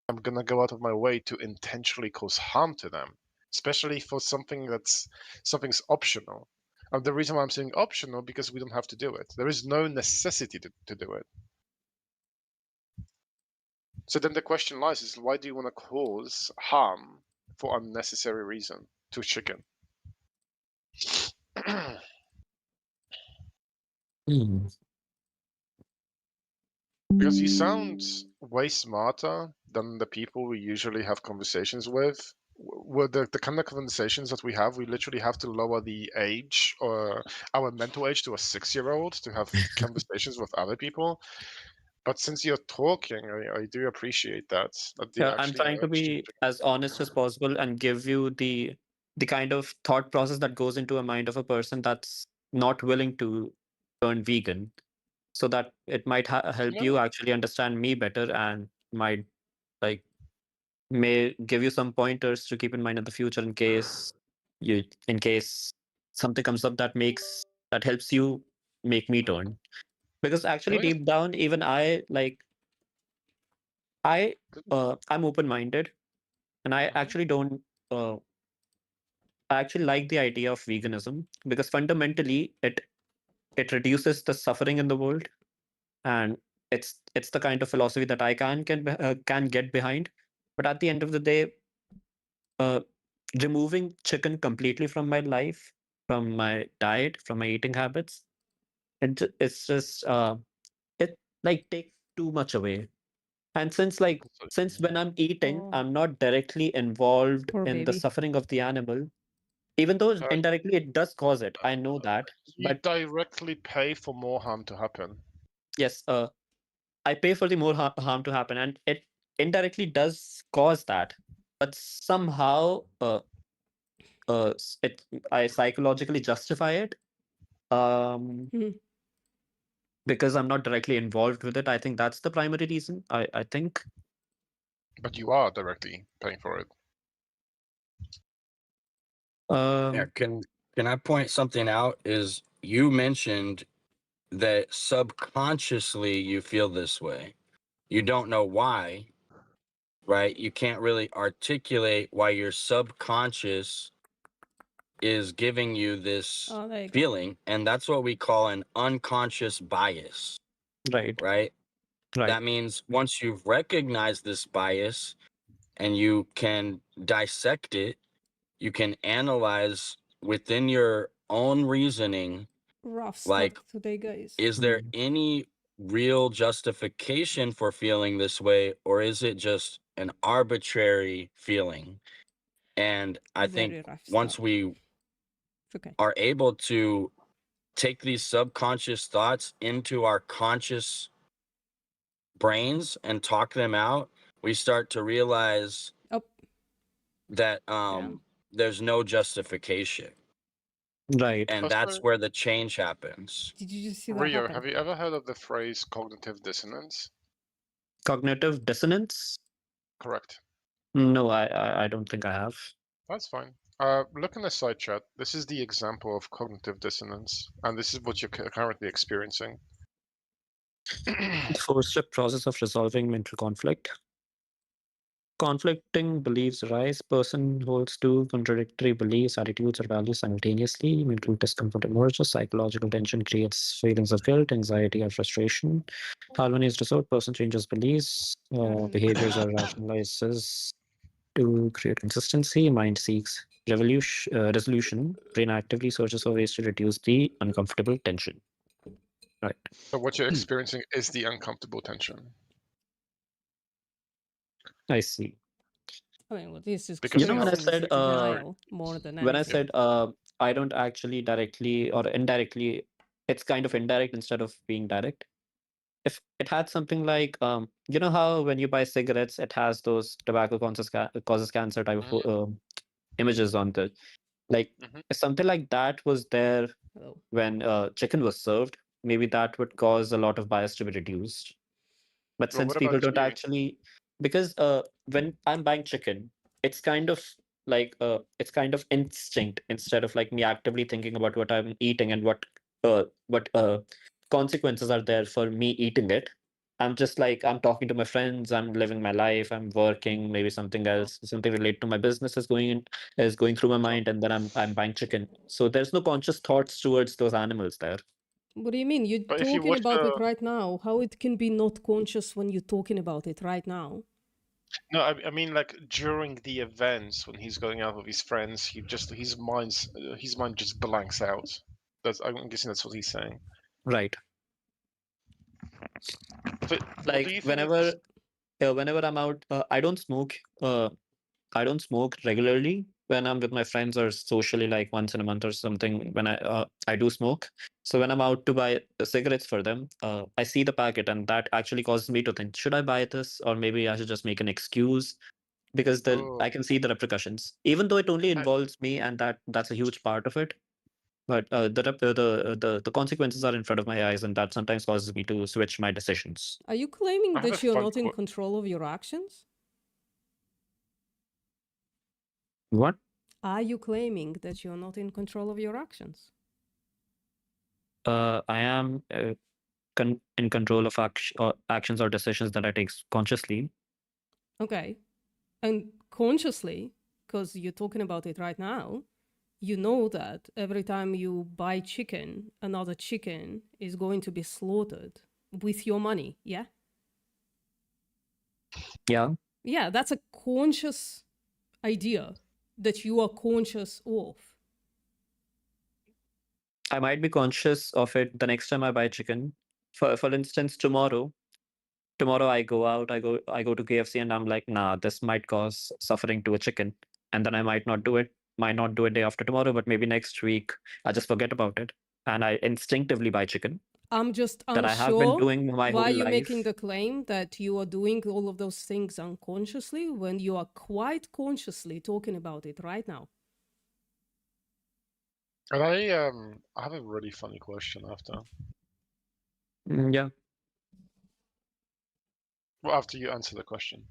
I'm gonna go out of my way to intentionally cause harm to them, especially for something's optional. And the reason why I'm saying optional, because we don't have to do it. There is no necessity to do it. So then the question lies is, why do you want to cause harm for unnecessary reason to a chicken? Hmm. Because you sound way smarter than the people we usually have conversations with. With the kind of conversations that we have, we literally have to lower the age or our mental age to a 6-year-old to have conversations with other people. But since you're talking, I do appreciate that. That Yeah, I'm actually trying you're to actually be as honest as possible and give you the kind of thought process that goes into a mind of a person that's not willing to turn vegan, so that it might help yeah. you actually understand me better and might like may give you some pointers to keep in mind in the future in case something comes up that helps you make me turn. Because actually No, yeah. deep down, even I I'm open minded, and Mhm. uh I actually like the idea of veganism because fundamentally it reduces the suffering in the world, and it's the kind of philosophy that I can get behind. But at the end of the day, uh, removing chicken completely from my life, from my diet, from my eating habits, it's just it like takes too much away. And So, since when I'm eating, Oh, I'm not directly involved poor in the baby. suffering of the animal, even though uh, indirectly it does cause it. I know that, you but directly pay for more harm to happen. yes, I pay for the more harm to happen, and it indirectly does cause that. But somehow, it I psychologically justify it, um, Mhm. because I'm not directly involved with it. I think that's the primary reason. I think. But you are directly paying for it. Yeah, Um, can I point something out? Is you mentioned that subconsciously you feel this way. You don't know why, right? You can't really articulate why your subconscious is giving you this Oh, there you go. feeling, and that's what we call an unconscious bias, right, right? right, That means once you've recognized this bias and you can dissect it, you can analyze within your own reasoning, Rough like, stuff today, guys. is there mm, any real justification for feeling this way, or is it just an arbitrary feeling? And I think Very rough once stuff. we Okay. are able to take these subconscious thoughts into our conscious brains and talk them out, we start to realize Oh, that damn. there's no justification. right. And that's Also, where the change happens. Did you just see that Rio, happen? have you ever heard of the phrase cognitive dissonance? Cognitive dissonance? Correct. No, I don't think I have. That's fine. Look in the side chat. This is the example of cognitive dissonance, and this is what you're currently experiencing. The four-step process of resolving mental conflict. Conflicting beliefs arise. Person holds two contradictory beliefs, attitudes, or values simultaneously. Mental discomfort emerges. Psychological tension creates feelings of guilt, anxiety, or frustration. Harmony is restored. Person changes beliefs. Behaviors are rationalizes to create consistency. Mind seeks resolution. Brain actively searches for ways to reduce the uncomfortable tension. Right. So what you're experiencing is the uncomfortable tension. I see. I mean, well, this is Because You know, see when how I experiencing said denial more than when I anything. said I don't actually directly or indirectly, it's kind of indirect instead of being direct. If it had something like you know how when you buy cigarettes, it has those tobacco causes cancer type of images on the like Mhm. if something like that was there Hello. when chicken was served, maybe that would cause a lot of bias to be reduced. But Well, since what people about don't you? actually, because when I'm buying chicken, it's kind of it's kind of instinct instead of like me actively thinking about what I'm eating and what consequences are there for me eating it. I'm just like, I'm talking to my friends, I'm living my life, I'm working, maybe something else, something related to my business is going through my mind, and then I'm buying chicken. So there's no conscious thoughts towards those animals there. What do you mean? You're But if you talking watch about it the right now. How it can be not conscious when you're talking about it right now? no, I mean like during the events when he's going out with his friends, his mind just blanks out. I'm guessing that's what he's saying. Right. But do Like you think whenever I'm out, I don't smoke. I don't smoke regularly when I'm with my friends or socially, like once in a month or something. When I do smoke, so when I'm out to buy cigarettes for them, I see the packet, and that actually causes me to think: should I buy this, or maybe I should just make an excuse? Because Oh, I can see the repercussions, even though it only I- involves me, and that's a huge part of it. But the consequences are in front of my eyes, and that sometimes causes me to switch my decisions. Are you claiming I have a that you're fun not in control of your actions? What? Are you claiming that you're not in control of your actions? I am in control of actions or decisions that I take consciously. Okay. And consciously, because you're talking about it right now, you know that every time you buy chicken, another chicken is going to be slaughtered with your money, yeah? Yeah. Yeah, that's a conscious idea that you are conscious of. I might be conscious of it the next time I buy chicken. For instance, tomorrow I go out, I go to KFC, and I'm like, nah, this might cause suffering to a chicken. And then I might not do it, day after tomorrow, but maybe next week I just forget about it. And I instinctively buy chicken I'm just that I have been unsure doing my why whole you're making life. the claim that you are doing all of those things unconsciously when you are quite consciously talking about it right now. and I have a really funny question after. Yeah. Well, after you answer the question.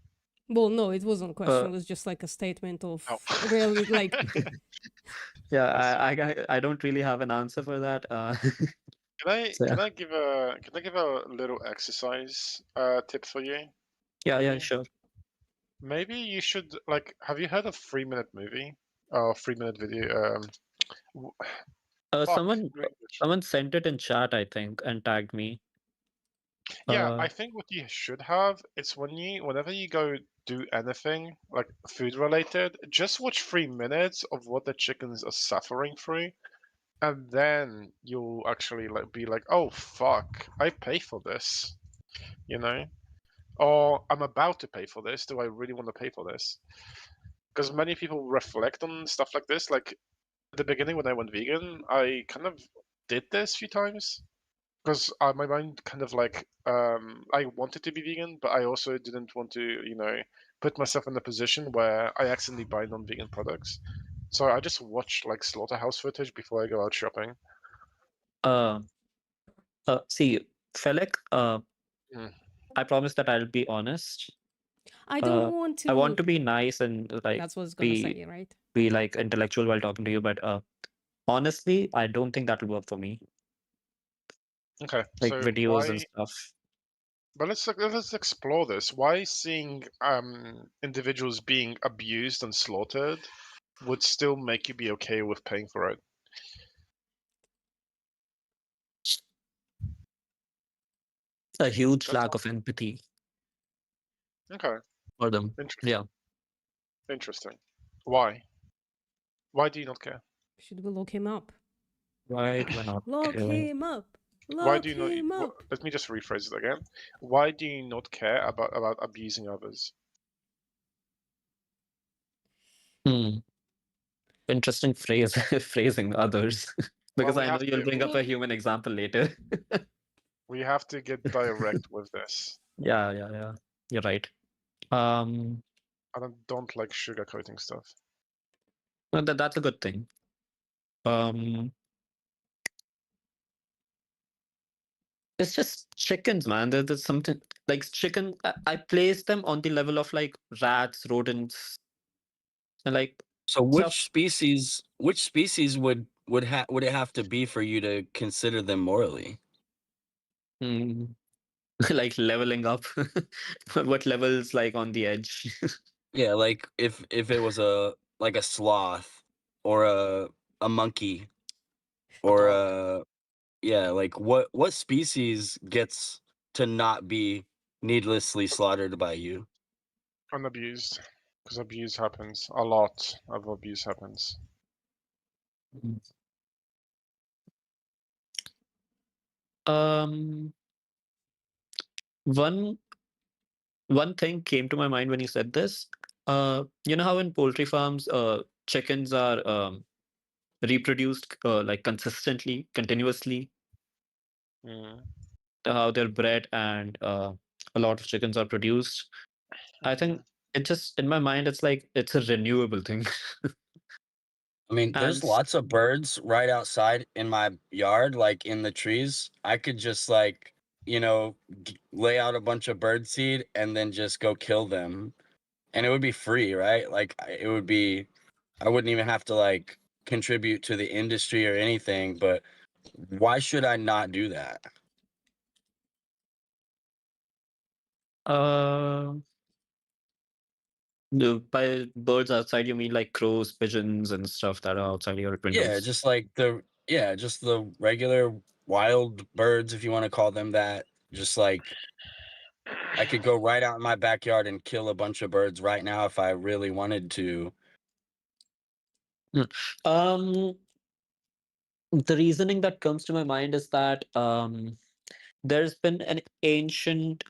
Well, no, it wasn't a question. Uh, It was just like a statement of Oh. really like Yeah, That's- I don't really have an answer for that. So, Can I give a little exercise tip for you? yeah, Maybe? sure. Maybe you should like. Have you heard of 3 minute movie? 3 minute video. W- Fuck. Someone sent it in chat, I think, and tagged me. Yeah, Uh, I think what you should have is whenever you go do anything like food related, just watch 3 minutes of what the chickens are suffering through, and then you'll actually like be like, oh fuck, I pay for this, you know, or I'm about to pay for this. Do I really want to pay for this? Because many people reflect on stuff like this. Like at the beginning when I went vegan, I kind of did this a few times because my mind kind of like I wanted to be vegan, but I also didn't want to, put myself in a position where I accidentally buy non-vegan products. So I just watch like slaughterhouse footage before I go out shopping. uh, See, Felix, Mm. I promise that I'll be honest. I don't want I want to. to be nice and like That's what I was gonna say, right? be like intellectual while talking to you, but honestly, I don't think that will work for me. Okay, Like so videos and why? stuff. But let's explore this. Why seeing individuals being abused and slaughtered would still make you be okay with paying for it? A huge That's lack all. of empathy Okay, for them. interesting. Yeah. Interesting. Why? Why do you not care? Should we look him up? Right. Why not? Look Okay. him up. Why Look do you not? him up. Let me just rephrase it again. Why do you not care about abusing others? Hmm. Interesting phrase phrasing others. Well, Because I know you'll bring up a human example later. we have to get direct with this. Yeah. You're right. Um, I don't like sugarcoating stuff. no, that's a good thing. It's just chickens, man. There's something like chicken. I place them on the level of like rats, rodents, and like So stuff. which species would it have to be for you to consider them morally? Mm, Like leveling up. What levels like on the edge? Yeah, like if it was a sloth or a monkey or dog. yeah, like what species gets to not be needlessly slaughtered by you? Unabused. Because abuse happens. A lot of abuse happens. Um, one one thing came to my mind when you said this. You know how in poultry farms, chickens are reproduced like consistently, continuously, Mm. how they're bred and a lot of chickens are produced. I think it just in my mind it's like it's a renewable thing. I mean, there's And lots of birds right outside in my yard, like in the trees. I could just like, lay out a bunch of bird seed and then just go kill them. And it would be free, right? Like it would be, I wouldn't even have to like contribute to the industry or anything, but why should I not do that? uh by birds outside you mean like crows, pigeons and stuff that are outside your Yeah, windows. just like just the regular wild birds, if you want to call them that. Just like I could go right out in my backyard and kill a bunch of birds right now if I really wanted to. Um the reasoning that comes to my mind is that there's been an ancient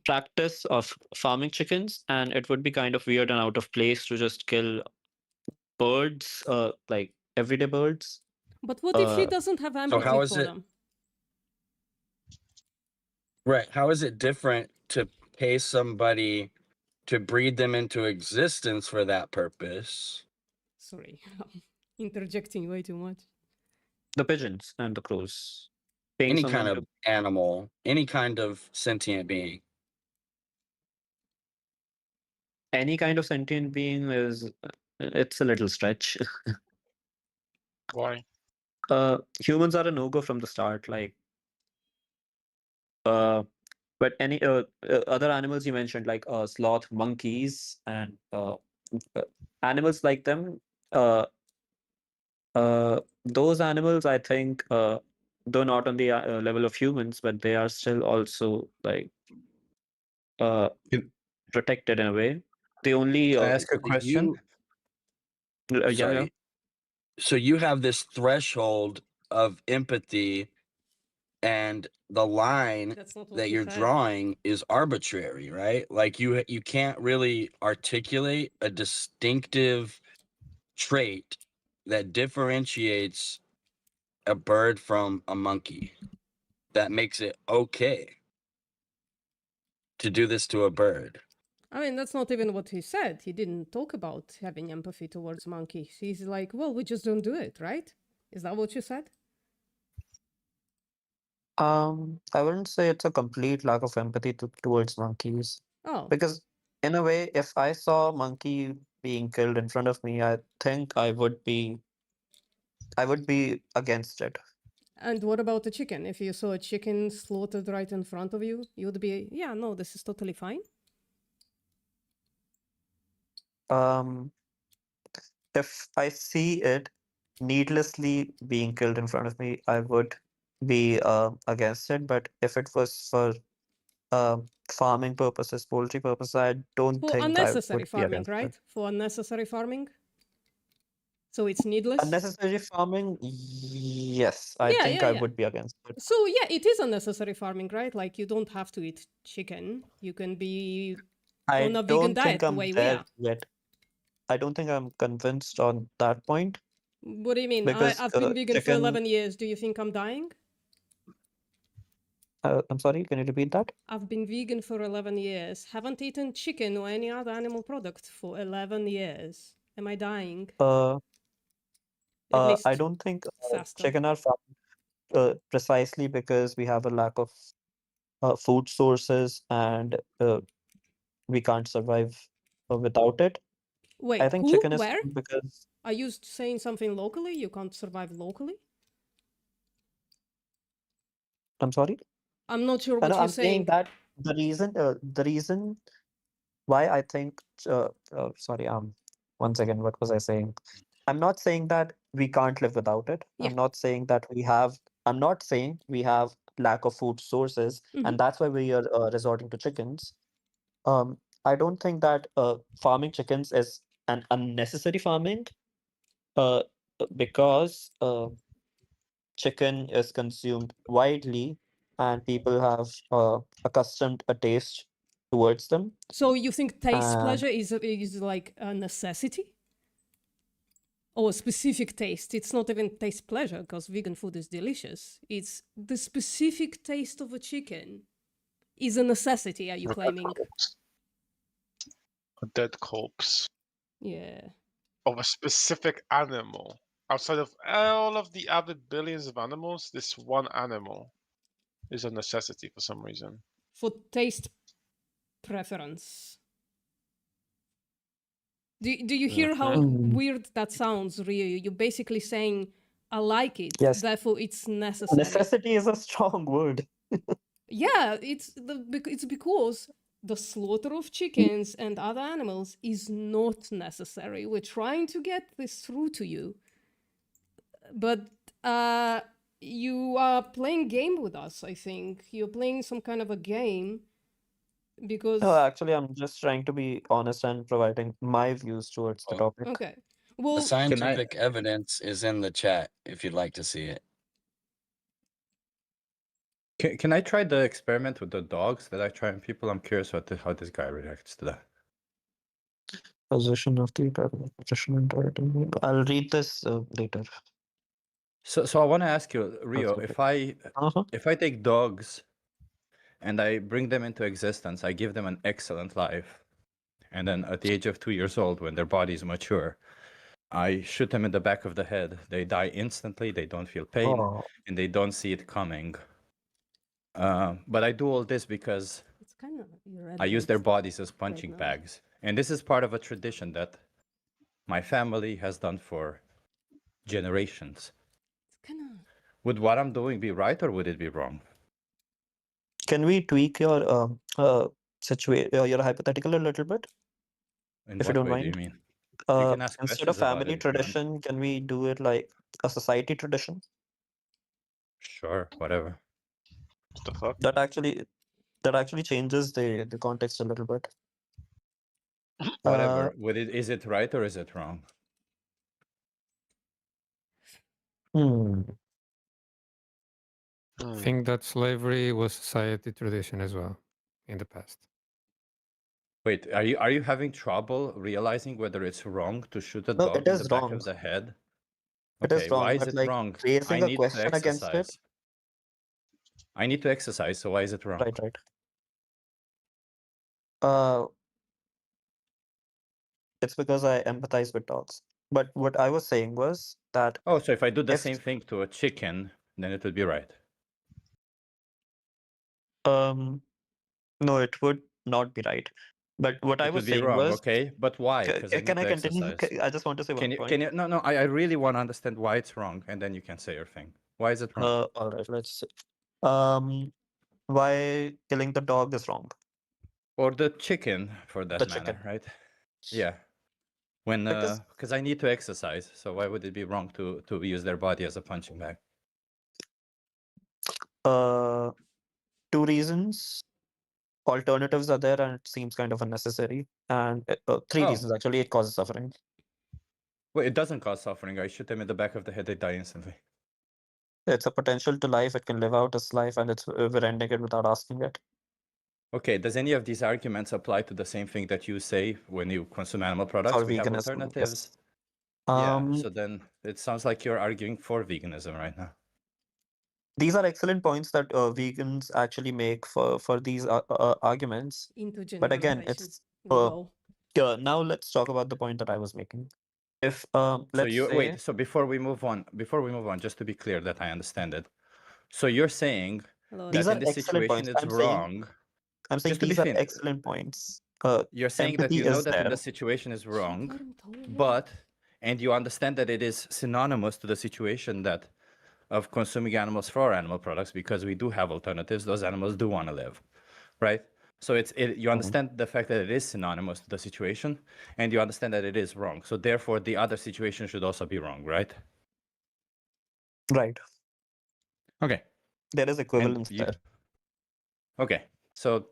practice of farming chickens, and it would be kind of weird and out of place to just kill birds, like everyday birds. But what if he Uh, doesn't have So empathy how is for it them? right? How is it different to pay somebody to breed them into existence for that purpose? Sorry, I'm interjecting way too much. the pigeons and the crows. Paying Any kind someone of to animal, any kind of sentient being. any kind of sentient being is it's a little stretch. Why? Humans are a no-go from the start. Like, but any other animals you mentioned, like sloth, monkeys, and animals like them. Uh, those animals, I think, though not on the level of humans, but they are still also like uh, Can protected in a way. They only, I ask a question? yeah, yeah. Sorry. So you have this threshold of empathy, and the line That's not what that he you're said. drawing is arbitrary, right? Like you can't really articulate a distinctive trait that differentiates a bird from a monkey that makes it okay to do this to a bird. I mean, that's not even what he said. He didn't talk about having empathy towards monkeys. He's like, well, we just don't do it, right? Is that what you said? I wouldn't say it's a complete lack of empathy towards monkeys Oh, because, in a way, if I saw a monkey being killed in front of me, I think I would be against it. and what about the chicken? If you saw a chicken slaughtered right in front of you, you would be, yeah, no, this is totally fine. Um, if I see it needlessly being killed in front of me, I would be against it. But if it was for farming purposes, poultry purposes, I don't For think I unnecessary would be farming, against it. right? For unnecessary farming? So it's needless? Unnecessary farming, yes, I Yeah, think yeah, I yeah. would be against it. So yeah, it is unnecessary farming, right? Like you don't have to eat chicken. You can be I on a vegan don't diet think the I'm way we there are. yet. I don't think I'm convinced on that point What do you mean? because I've been vegan for chicken. 11 years. Do you think I'm dying? I'm sorry, can you repeat that? I've been vegan for 11 years. Haven't eaten chicken or any other animal product for 11 years. Am I dying? At I least don't think faster. chicken are farmed precisely because we have a lack of food sources and we can't survive without it. I Wait, think who? chicken is Where? farmed because Are you saying something locally? You can't survive locally? I'm sorry. I'm not sure No, what no, you're I'm saying saying. that the reason why I think, sorry, one second, what was I saying? I'm not saying that we can't live without it. Yeah. I'm not saying we have lack of food sources, Mhm. and that's why we are resorting to chickens. I don't think that farming chickens is an unnecessary farming, uh, because chicken is consumed widely and people have accustomed a taste towards them. So you think taste And pleasure is like a necessity? Or a specific taste? It's not even taste pleasure because vegan food is delicious. It's the specific taste of a chicken is a necessity, are you A dead claiming? corpse. A dead corpse Yeah. of a specific animal. Outside of all of the other billions of animals, this one animal is a necessity for some reason. For taste preference. Do you hear how weird that sounds, Rio? You're basically saying, I like it, yes, therefore it's necessary. necessity is a strong word. Yeah, it's because the slaughter of chickens and other animals is not necessary. We're trying to get this through to you, but you are playing game with us. I think you're playing some kind of a game because No, actually, I'm just trying to be honest and providing my views towards the Well, topic. okay. The Well, scientific evidence is in the chat if you'd like to see it. Can I try the experiment with the dogs that I try on people? I'm curious how this guy reacts to that. Position of the position and targeting. I'll read this later. So I want to ask you, Rio, okay. if I take dogs and I bring them into existence, I give them an excellent life, and then at the age of 2 years old, when their bodies mature, I shoot them in the back of the head. They die instantly. They don't feel pain, Oh, and they don't see it coming. But I do all this because it's kind of I use their bodies as right punching now. bags. And this is part of a tradition that my family has done for generations. It's kind of Would what I'm doing be right or would it be wrong? can we tweak your your hypothetical a little bit, In if you what don't way do you mind? mean? You can ask Instead of questions about family it if you want. tradition, can we do it like a society tradition? Sure, whatever. What the fuck? That actually changes the context a little bit. Whatever. Is it right or is it wrong? Hmm. I think that slavery was society tradition as well in the past. Wait, are you having trouble realizing whether it's wrong to shoot a No, dog it in the is back wrong. of the head? It Okay, is wrong, why is but it like wrong? I raising a need to question against it. exercise. I need to exercise, so why is it wrong? Right. It's because I empathize with dogs. But what I was saying was that Oh, so if I do the if same thing to a chicken, then it would be right. no, it would not be right. But what I It was would be saying wrong, was, okay? But why? Because I can need I to continue? exercise. I just want to say one point. Can you? No, I really want to understand why it's wrong, and then you can say your thing. Why is it wrong? All right, let's see. Why killing the dog is wrong? Or the chicken, for that The matter, chicken. right? Yeah. When because I need to exercise, so why would it be wrong to use their body as a punching bag? Two reasons. Alternatives are there, and it seems kind of unnecessary. And three Oh. reasons actually. It causes suffering. Well, it doesn't cause suffering. I shoot them in the back of the head, they die instantly. It's a potential to life. It can live out its life, and we're ending it without asking it. Okay, does any of these arguments apply to the same thing that you say when you consume animal products? For We have veganism, alternatives. yes. Yeah, so then it sounds like you're arguing for veganism right now. These are excellent points that vegans actually make for these arguments. into But again, generalization. it's Wow. now let's talk about the point that I was making. If So let's you say, wait. So before we move on, just to be clear that I understand it. So you're saying Hello. these that are in this excellent situation points. it's wrong. I'm saying Just to be these are fin- excellent points. You're saying that empathy you know is that in there. the situation is wrong, Let him talk, yeah. but and you understand that it is synonymous to the situation that of consuming animals for animal products because we do have alternatives. Those animals do want to live, right? So you understand the fact that it is synonymous to the situation, and you understand that it is wrong. So therefore, the other situation should also be wrong, right? Right. Okay. There is equivalence you- there. Okay. So,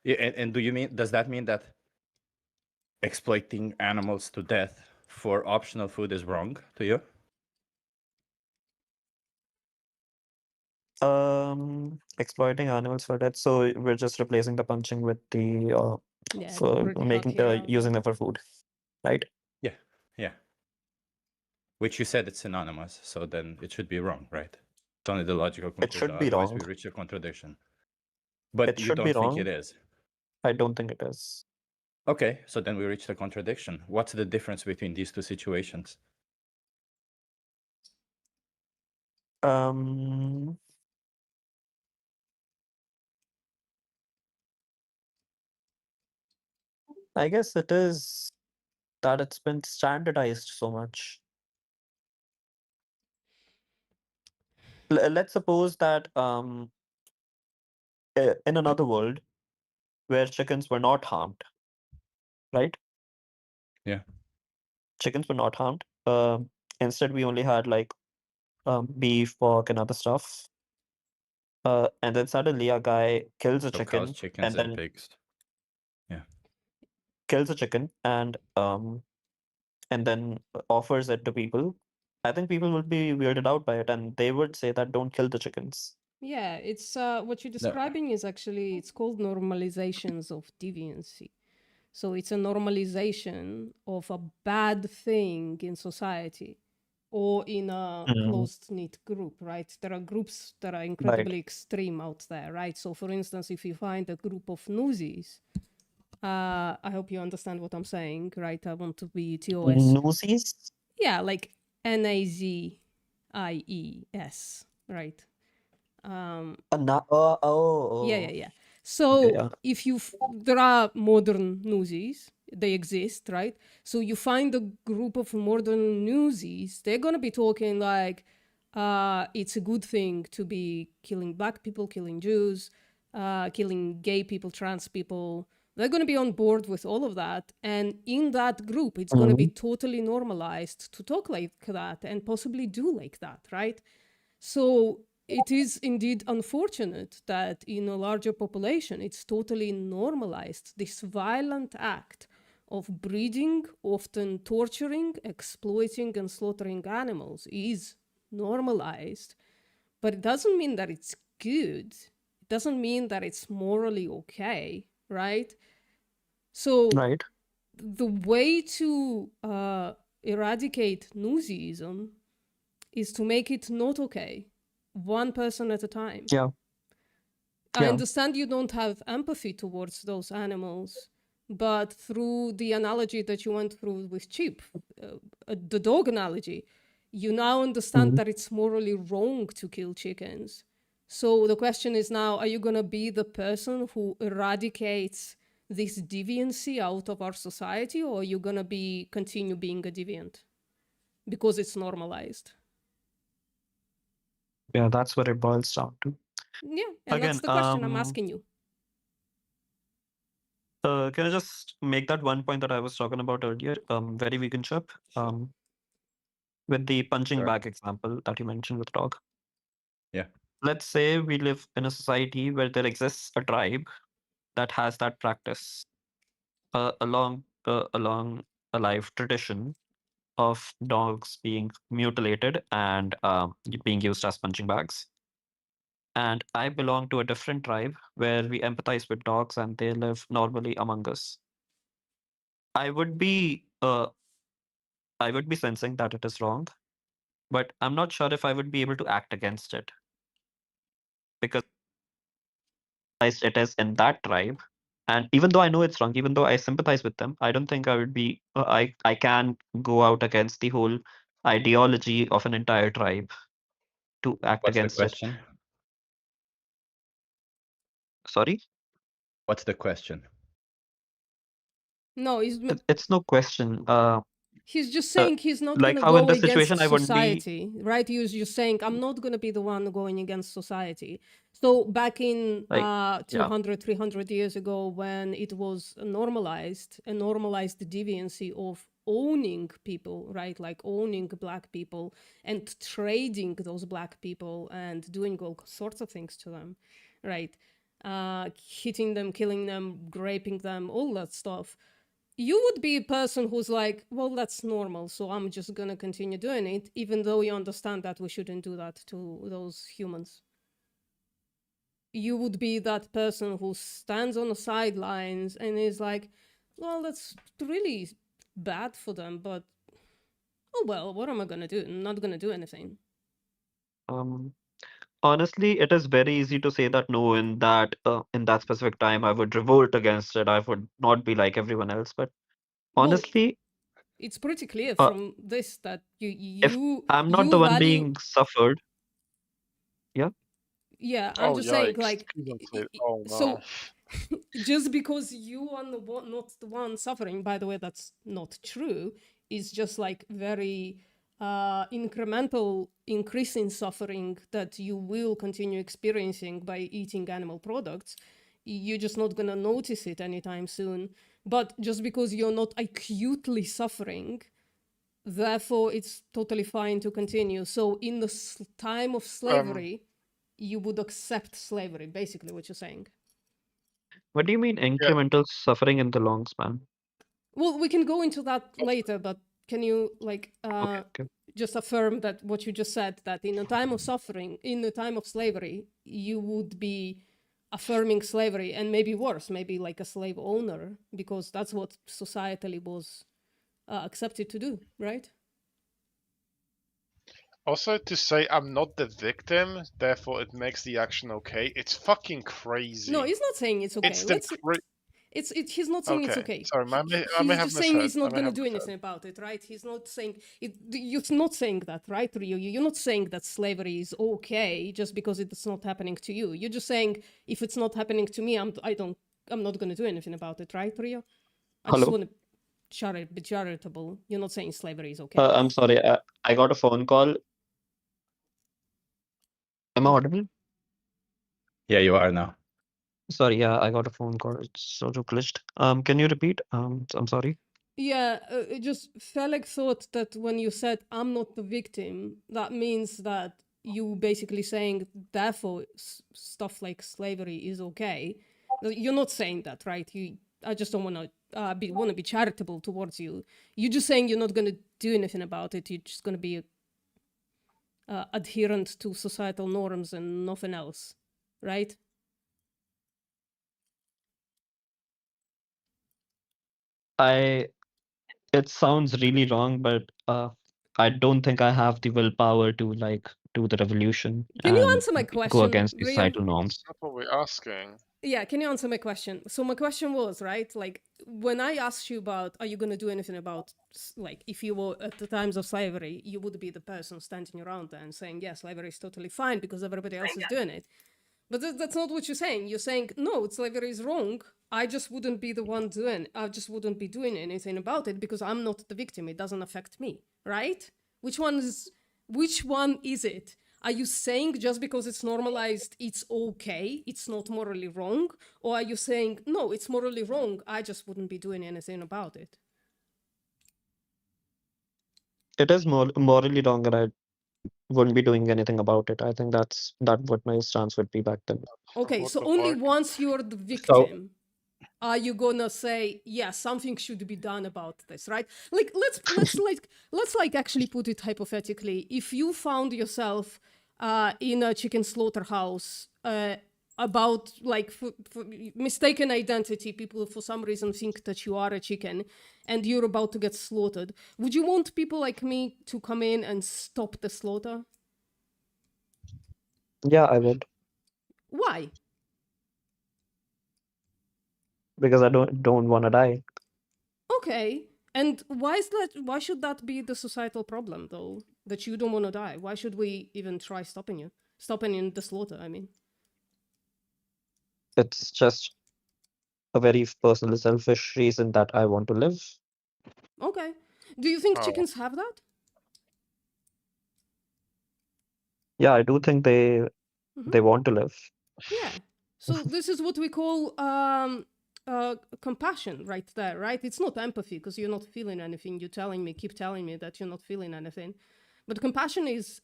and does that mean that exploiting animals to death for optional food is wrong to you? Exploiting animals for that. So we're just replacing the punching with the Yeah, it's for pretty making hard, yeah. using them for food, right? Yeah. Which you said it's synonymous, so then it should be wrong, right? It's only the logical conclusion. should be Otherwise, wrong. we reach a contradiction. But It you should be don't think wrong. it is. I don't think it is. Okay, so then we reach the contradiction. What's the difference between these two situations? I guess it is that it's been standardized so much. Let's suppose that in another world where chickens were not harmed, right? Yeah. Chickens were not harmed. Instead, we only had like beef, pork, and other stuff. And then suddenly a guy kills a So chicken cows, chickens, and and then pigs. kills a chicken and then offers it to people. I think people would be weirded out by it, and they would say that don't kill the chickens. Yeah, it's what you're describing is actually it's called normalizations of deviancy. So it's a normalization of a bad thing in society or in a closed knit group, right? There are groups that are incredibly extreme out there, right? So for instance, if you find a group of newsies, I hope you understand what I'm saying, right? I want to be TOS. Newsies? Yeah, like NAZIES, right? Yeah. So yeah. if there are modern newsies, they exist, right? So you find a group of modern newsies, they're gonna be talking like, it's a good thing to be killing black people, killing Jews, killing gay people, trans people. They're gonna be on board with all of that, and in that group, it's gonna be totally normalized to talk like that and possibly do like that, right? So it is indeed unfortunate that in a larger population, it's totally normalized. This violent act of breeding, often torturing, exploiting, and slaughtering animals is normalized. But it doesn't mean that it's good. It doesn't mean that it's morally okay, right? So Right. the way to eradicate newsyism is to make it not okay, one person at a time. Yeah. I Yeah. understand you don't have empathy towards those animals, but through the analogy that you went through with sheep, the dog analogy, you now understand that it's morally wrong to kill chickens. So the question is now, are you going to be the person who eradicates this deviancy out of our society, or are you going to continue being a deviant because it's normalized? Yeah, that's what it boils down to. Yeah, and that's Again, the question I'm asking you. Can I just make that one point that I was talking about earlier? Very vegan chip. With the punching Sure. bag example that you mentioned with dog. Yeah. Let's say we live in a society where there exists a tribe that has that practice along a life tradition of dogs being mutilated and being used as punching bags. And I belong to a different tribe where we empathize with dogs and they live normally among us. I would be sensing that it is wrong, but I'm not sure if I would be able to act against it because it is in that tribe. And even though I know it's wrong, even though I sympathize with them, I don't think I would be. I can go out against the whole ideology of an entire tribe to act What's the against it. question? Sorry, What's the question? No, it's no question. He's just saying he's not like gonna how in go this against situation I wouldn't be society, right? He was just saying, I'm not gonna be the one going against society. So back in like 200, 300 years ago, when it was a normalized deviancy of owning people, right? Like owning black people and trading those black people and doing all sorts of things to them, right? Hitting them, killing them, raping them, all that stuff. You would be a person who's like, well, that's normal, so I'm just gonna continue doing it, even though you understand that we shouldn't do that to those humans. You would be that person who stands on the sidelines and is like, well, that's really bad for them, but oh well, what am I gonna do? I'm not gonna do anything. Honestly, it is very easy to say that no, in that specific time I would revolt against it. I would not be like everyone else. But Well, honestly, it's pretty clear uh, from this that if I'm not the one value. being suffered, yeah. Yeah, I'm Oh just saying, yikes! like, Please don't say. Oh no. so just because you are not the one suffering, by the way, that's not true, is just like very incremental increase in suffering that you will continue experiencing by eating animal products. You're just not going to notice it anytime soon. But just because you're not acutely suffering, therefore it's totally fine to continue. So in the time of slavery, you would accept slavery, basically what you're saying. What do you mean incremental suffering in the long span? Well, we can go into that later, but can you like Okay. just affirm that what you just said, that in a time of suffering, in the time of slavery, you would be affirming slavery, and maybe worse, maybe like a slave owner, because that's what societally was accepted to do, right? Also, to say I'm not the victim, therefore it makes the action okay. It's fucking crazy. No, he's not saying it's okay. It's the He's not saying it's okay. Sorry, I may He's have just saying he's misheard. not I may going to have do misheard. anything about it, right? He's not saying it. You're not saying that, right, Rio? You're not saying that slavery is okay just because it's not happening to you. You're just saying if it's not happening to me, I'm not going to do anything about it, right, Rio? I just Hello? want to be charitable. You're not saying slavery is okay. I'm sorry. I got a phone call. Am I audible? Yeah, you are now. Sorry, yeah, I got a phone call. It's sort of glitched. Can you repeat? I'm sorry. Yeah, just Felix thought that when you said I'm not the victim, that means that you basically saying therefore stuff like slavery is okay. You're not saying that, right? I just don't want to be charitable towards you. You're just saying you're not going to do anything about it. You're just going to be adherent to societal norms and nothing else, right? It sounds really wrong, but I don't think I have the willpower to like do the revolution Can you and answer my go question, against the Rio? societal norms. That's what we're asking. Yeah, can you answer my question? So my question was, right, like when I asked you about, are you going to do anything about, like, if you were at the times of slavery, you would be the person standing around there and saying, yeah, slavery is totally fine because everybody else is doing it. But that's not what you're saying. You're saying, no, slavery is wrong. I just wouldn't be the one I just wouldn't be doing anything about it because I'm not the victim. It doesn't affect me, right? Which one is it? Are you saying just because it's normalized, it's okay, it's not morally wrong? Or are you saying, no, it's morally wrong, I just wouldn't be doing anything about it? It is morally wrong, and I wouldn't be doing anything about it. I think that's what my stance would be back then. Okay, What so the only fuck? once you're the victim are you gonna say, yeah, something should be done about this, right? Like let's actually put it hypothetically. If you found yourself in a chicken slaughterhouse about like for mistaken identity, people for some reason think that you are a chicken and you're about to get slaughtered, would you want people like me to come in and stop the slaughter? Yeah, I would, Why? because I don't want to die. Okay. And why should that be the societal problem though? That you don't want to die? Why should we even try stopping you? Stopping the slaughter, I mean. It's just a very personal, selfish reason that I want to live. Okay. Do you think Oh. chickens have that? Yeah, I do think they Mhm. want to live. Yeah. So this is what we call compassion right there, right? It's not empathy because you're not feeling anything. Keep telling me that you're not feeling anything. But compassion is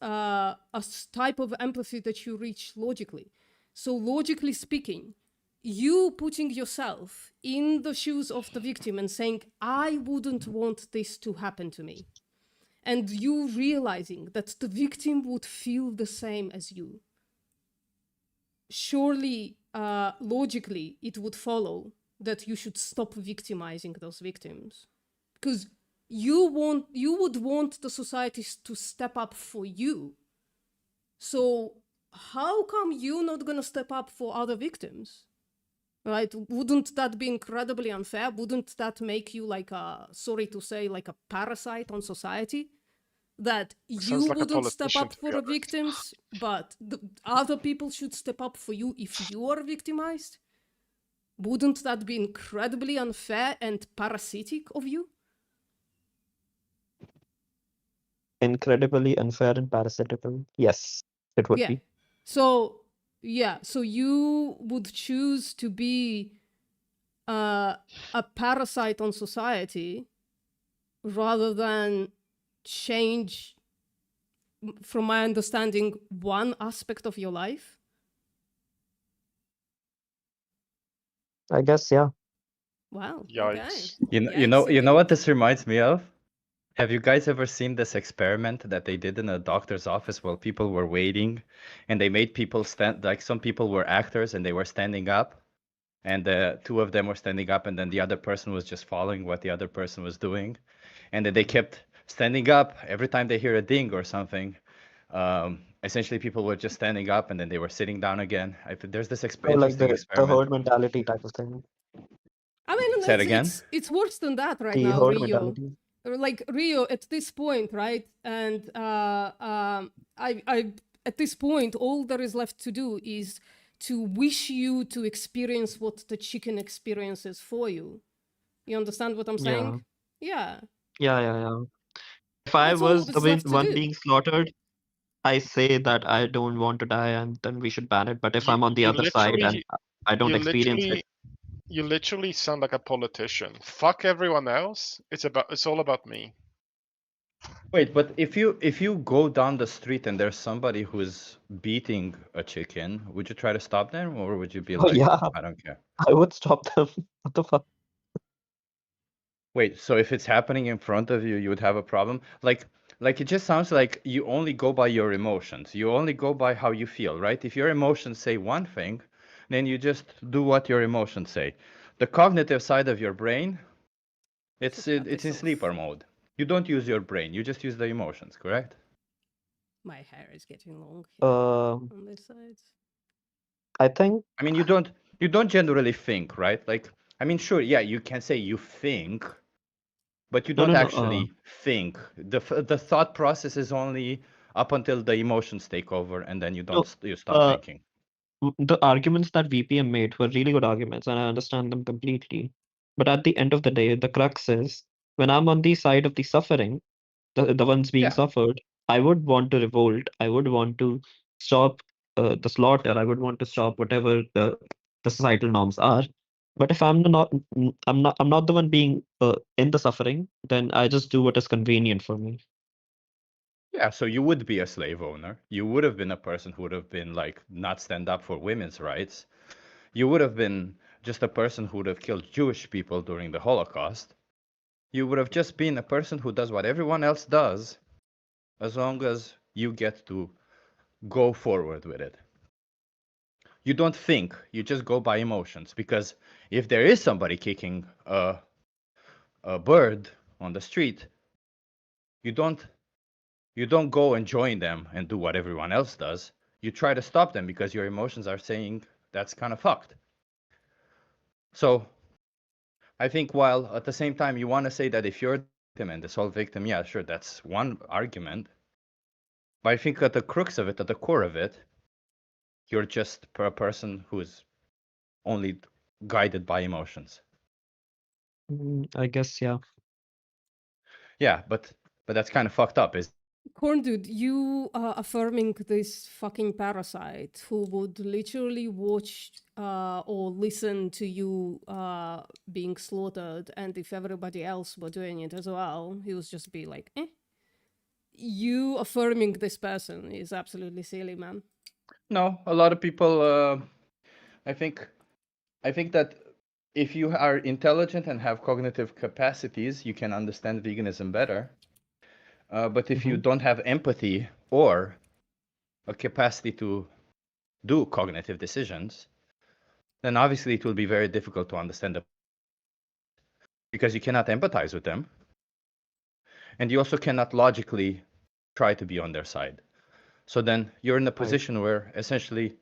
type of empathy that you reach logically. So logically speaking, you putting yourself in the shoes of the victim and saying, I wouldn't want this to happen to me. And you realizing that the victim would feel the same as you. Surely, logically, it would follow that you should stop victimizing those victims. Because you would want the societies to step up for you. So how come you're not gonna step up for other victims? Right? Wouldn't that be incredibly unfair? Wouldn't that make you like sorry to say, like a parasite on society? That Sounds you like a wouldn't step politician, up to be for the honest. victims, but the other people should step up for you if you are victimized? Wouldn't that be incredibly unfair and parasitic of you? Incredibly unfair and parasitical. Yes, it would Yeah. be. So you would choose to be a parasite on society rather than change, from my understanding, one aspect of your life? I guess, yeah. Wow. Okay. Yikes. You know what this reminds me of? Have you guys ever seen this experiment that they did in a doctor's office while people were waiting, and they made people stand, like some people were actors and they were standing up, and the two of them were standing up, and then the other person was just following what the other person was doing, and then they kept standing up every time they hear a ding or something. Essentially, people were just standing up and then they were sitting down again. There's this So like interesting the experiment. herd mentality type of thing. I mean, Say it again? it's worse than that right The now, herd Rio. mentality. Like Rio at this point, right? And I at this point, all there is left to do is to wish you to experience what the chicken experiences for you. You understand what I'm saying? Yeah. Yeah. If I That's all was the that's left to one do. being slaughtered, I say that I don't want to die, and then we should ban it. But if I'm on the You other side and literally, I don't you experience it, literally sound like a politician. Fuck everyone else. It's all about me. Wait, but if you go down the street and there's somebody who's beating a chicken, would you try to stop them, or would you be oh like, yeah, I don't care? I would stop them. What the fuck? Wait, so if it's happening in front of you, you would have a problem? Like it just sounds like you only go by your emotions. You only go by how you feel, right? If your emotions say one thing, then you just do what your emotions say. The cognitive side of your brain, it's Cut in this off. sleeper mode. You don't use your brain. You just use the emotions, correct? My hair is getting long here on this side. I think I mean, you don't generally think, right? Like, I mean, sure, yeah, you can say you think, but you no, don't no, no. actually think. The thought process is only up until the emotions take over, and then you stop thinking. The arguments that VPM made were really good arguments, and I understand them completely. But at the end of the day, the crux is when I'm on the side of the suffering, the ones being Yeah. suffered, I would want to revolt. I would want to stop the slaughter. I would want to stop whatever the societal norms are. But if I'm not the one being in the suffering, then I just do what is convenient for me. Yeah, so you would be a slave owner. You would have been a person who would have been like not stand up for women's rights. You would have been just a person who would have killed Jewish people during the Holocaust. You would have just been a person who does what everyone else does, as long as you get to go forward with it. You don't think, you just go by emotions, because if there is somebody kicking a bird on the street, you don't go and join them and do what everyone else does. You try to stop them because your emotions are saying that's kind of fucked. So I think while at the same time you want to say that if you're a victim and the sole victim, yeah, sure, that's one argument. But I think at the crux of it, at the core of it, you're just a person who's only guided by emotions. I guess, yeah. Yeah, but that's kind of fucked up, is Corn dude, you are affirming this fucking parasite who would literally watch or listen to you being slaughtered, and if everybody else were doing it as well, he would just be like, eh. You affirming this person is absolutely silly, man. No, a lot of people. I think that if you are intelligent and have cognitive capacities, you can understand veganism better. But if you don't have empathy or a capacity to do cognitive decisions, then obviously it will be very difficult to understand them because you cannot empathize with them, and you also cannot logically try to be on their side. So then you're in a position where essentially,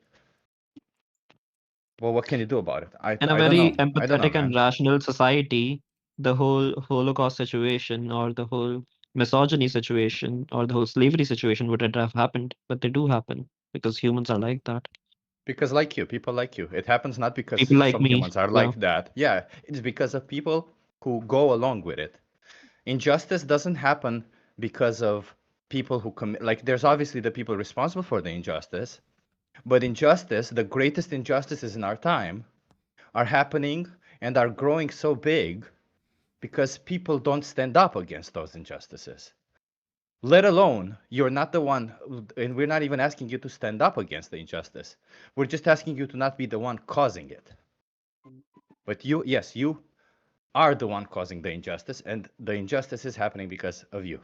well, what can you do about it? In a I don't very know. I don't know, empathetic and man. rational society, the whole Holocaust situation or the whole misogyny situation or the whole slavery situation wouldn't have happened, but they do happen because humans are like that. Because like you, people like you. It happens not because People like some me. humans are Yeah. like that. Yeah, it's because of people who go along with it. Injustice doesn't happen because of people who commit. Like, there's obviously the people responsible for the injustice, but injustice, the greatest injustices in our time, are happening and are growing so big because people don't stand up against those injustices. Let alone, you're not the one, and we're not even asking you to stand up against the injustice. We're just asking you to not be the one causing it. But you, yes, you are the one causing the injustice, and the injustice is happening because of you.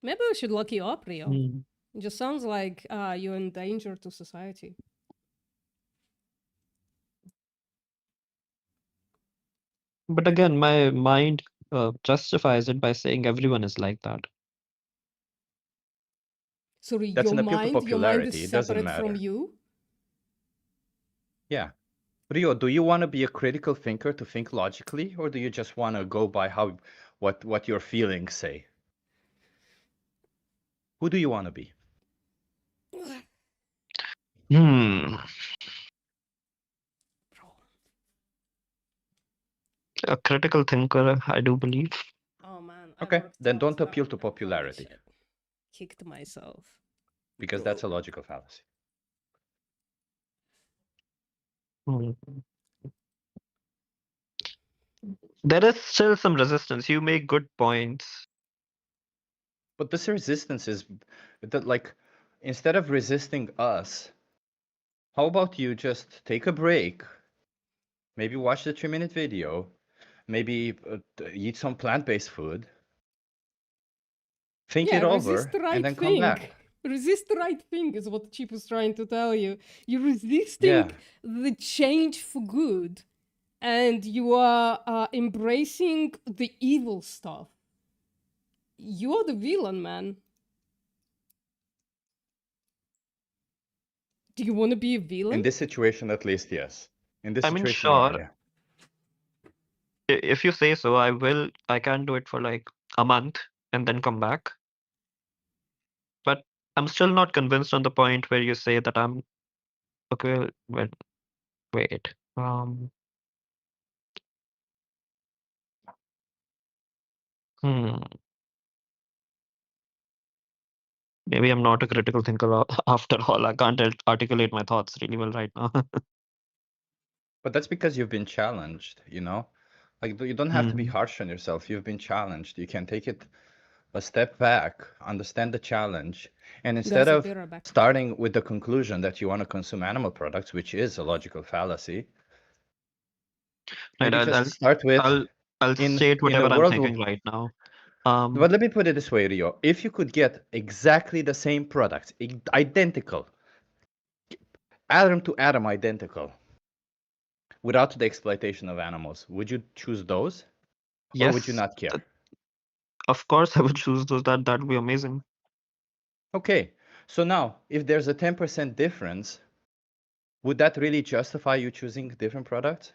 Maybe we should lock you up, Rio. Mm. It just sounds like you're in danger to society. But again, my mind justifies it by saying everyone is like that. Sorry, That's your an appeal to mind is popularity. It doesn't separate from matter. you? Yeah. Rio, do you want to be a critical thinker to think logically, or do you just want to go by what your feelings say? Who do you want to be? A critical thinker, I do believe. Oh man. Okay, then don't appeal to popularity, Kicked myself. because that's a logical fallacy. Hmm. There is still some resistance. You make good points. But this resistance is that, like, instead of resisting us, how about you just take a break? Maybe watch the 3-minute video. Maybe eat some plant-based food. Think it over, resist the right and then thing. come back. Resist the right thing is what Chip is trying to tell you. You're resisting the change for good, and you are embracing the evil stuff. You're the villain, man. Do you want to be a villain? In this situation, at least, yes. In this I mean, situation, you are, sure. yeah. If you say so, I will. I can do it for like a month and then come back. But I'm still not convinced on the point where you say that I'm okay. Wait. Maybe I'm not a critical thinker after all. I can't articulate my thoughts really well right now. But that's because you've been challenged, you know? Like, you don't have to be harsh on yourself. You've been challenged. You can take it a step back, understand the challenge, and instead of starting with the conclusion that you want to consume animal products, which is a logical fallacy, Right, just start with I'll state whatever I'm thinking right now. But let me put it this way, Rio. If you could get exactly the same products, identical, atom to atom identical, without the exploitation of animals, would you choose those? Yes. Or would you not care? Of course, I would choose those. That would be amazing. Okay. So now, if there's a 10% difference, would that really justify you choosing different products?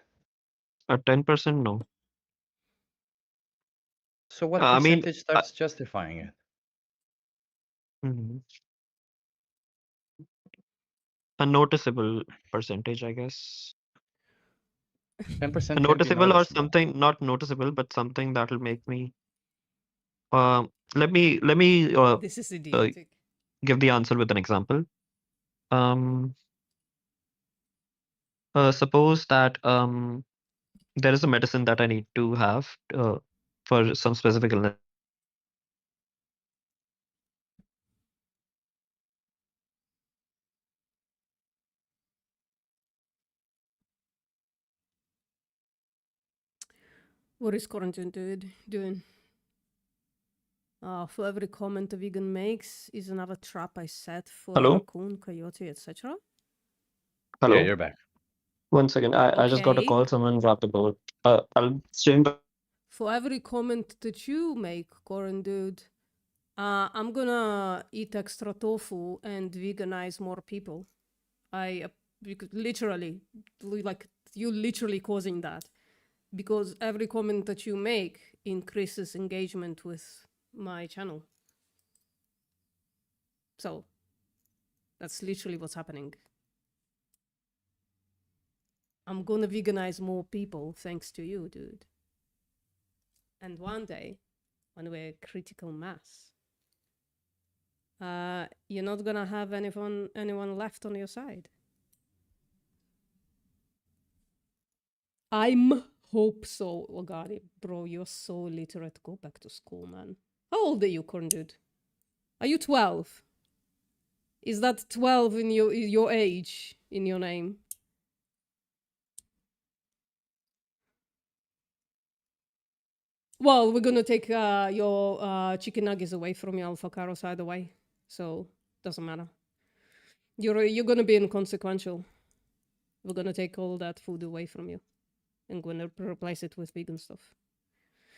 A 10%, no. So what percentage starts justifying it? A noticeable percentage, I guess. 10% noticeable or something, not noticeable, but something that will make me Let me This is idiotic. give the answer with an example. Suppose that there is a medicine that I need to have for some specific illness. What is Quarantine Dude doing? For every comment a vegan makes is another trap I set for Hello? raccoon, coyote, etc. Hello. Yeah, you're back. One second. I just got a Okay. call. Someone dropped the boat. I'll stream back. For every comment that you make, Corin Dude, I'm gonna eat extra tofu and veganize more people. Because literally, like, you literally causing that. Because every comment that you make increases engagement with my channel. So, that's literally what's happening. I'm gonna veganize more people thanks to you, dude. And one day, when we're critical mass, you're not gonna have anyone left on your side. I'm hope so. Oh god, bro, you're so literate. Go back to school, man. How old are you, corn dude? Are you 12? Is that 12 in your age in your name? Well, we're gonna take your chicken nuggets away from your Alpha Caros either way, so doesn't matter. You're gonna be inconsequential. We're gonna take all that food away from you and gonna replace it with vegan stuff.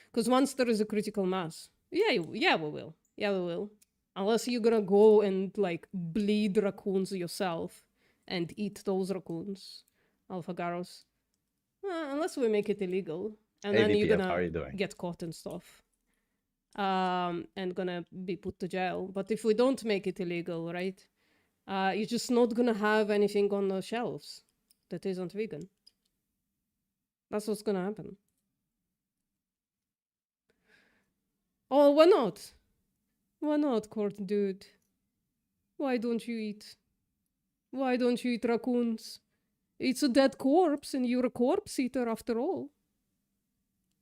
Because once there is a critical mass, yeah, we will. Yeah, we will. Unless you're gonna go and like bleed raccoons yourself and eat those raccoons, Alphagaros. Unless we make it illegal, and then you're ADPF, how are gonna you doing? get caught and stuff, and gonna be put to jail. But if we don't make it illegal, right? You're just not gonna have anything on the shelves that isn't vegan. That's what's gonna happen. Oh, why not? Why not, Court Dude? Why don't you eat? Why don't you eat raccoons? It's a dead corpse and you're a corpse eater after all.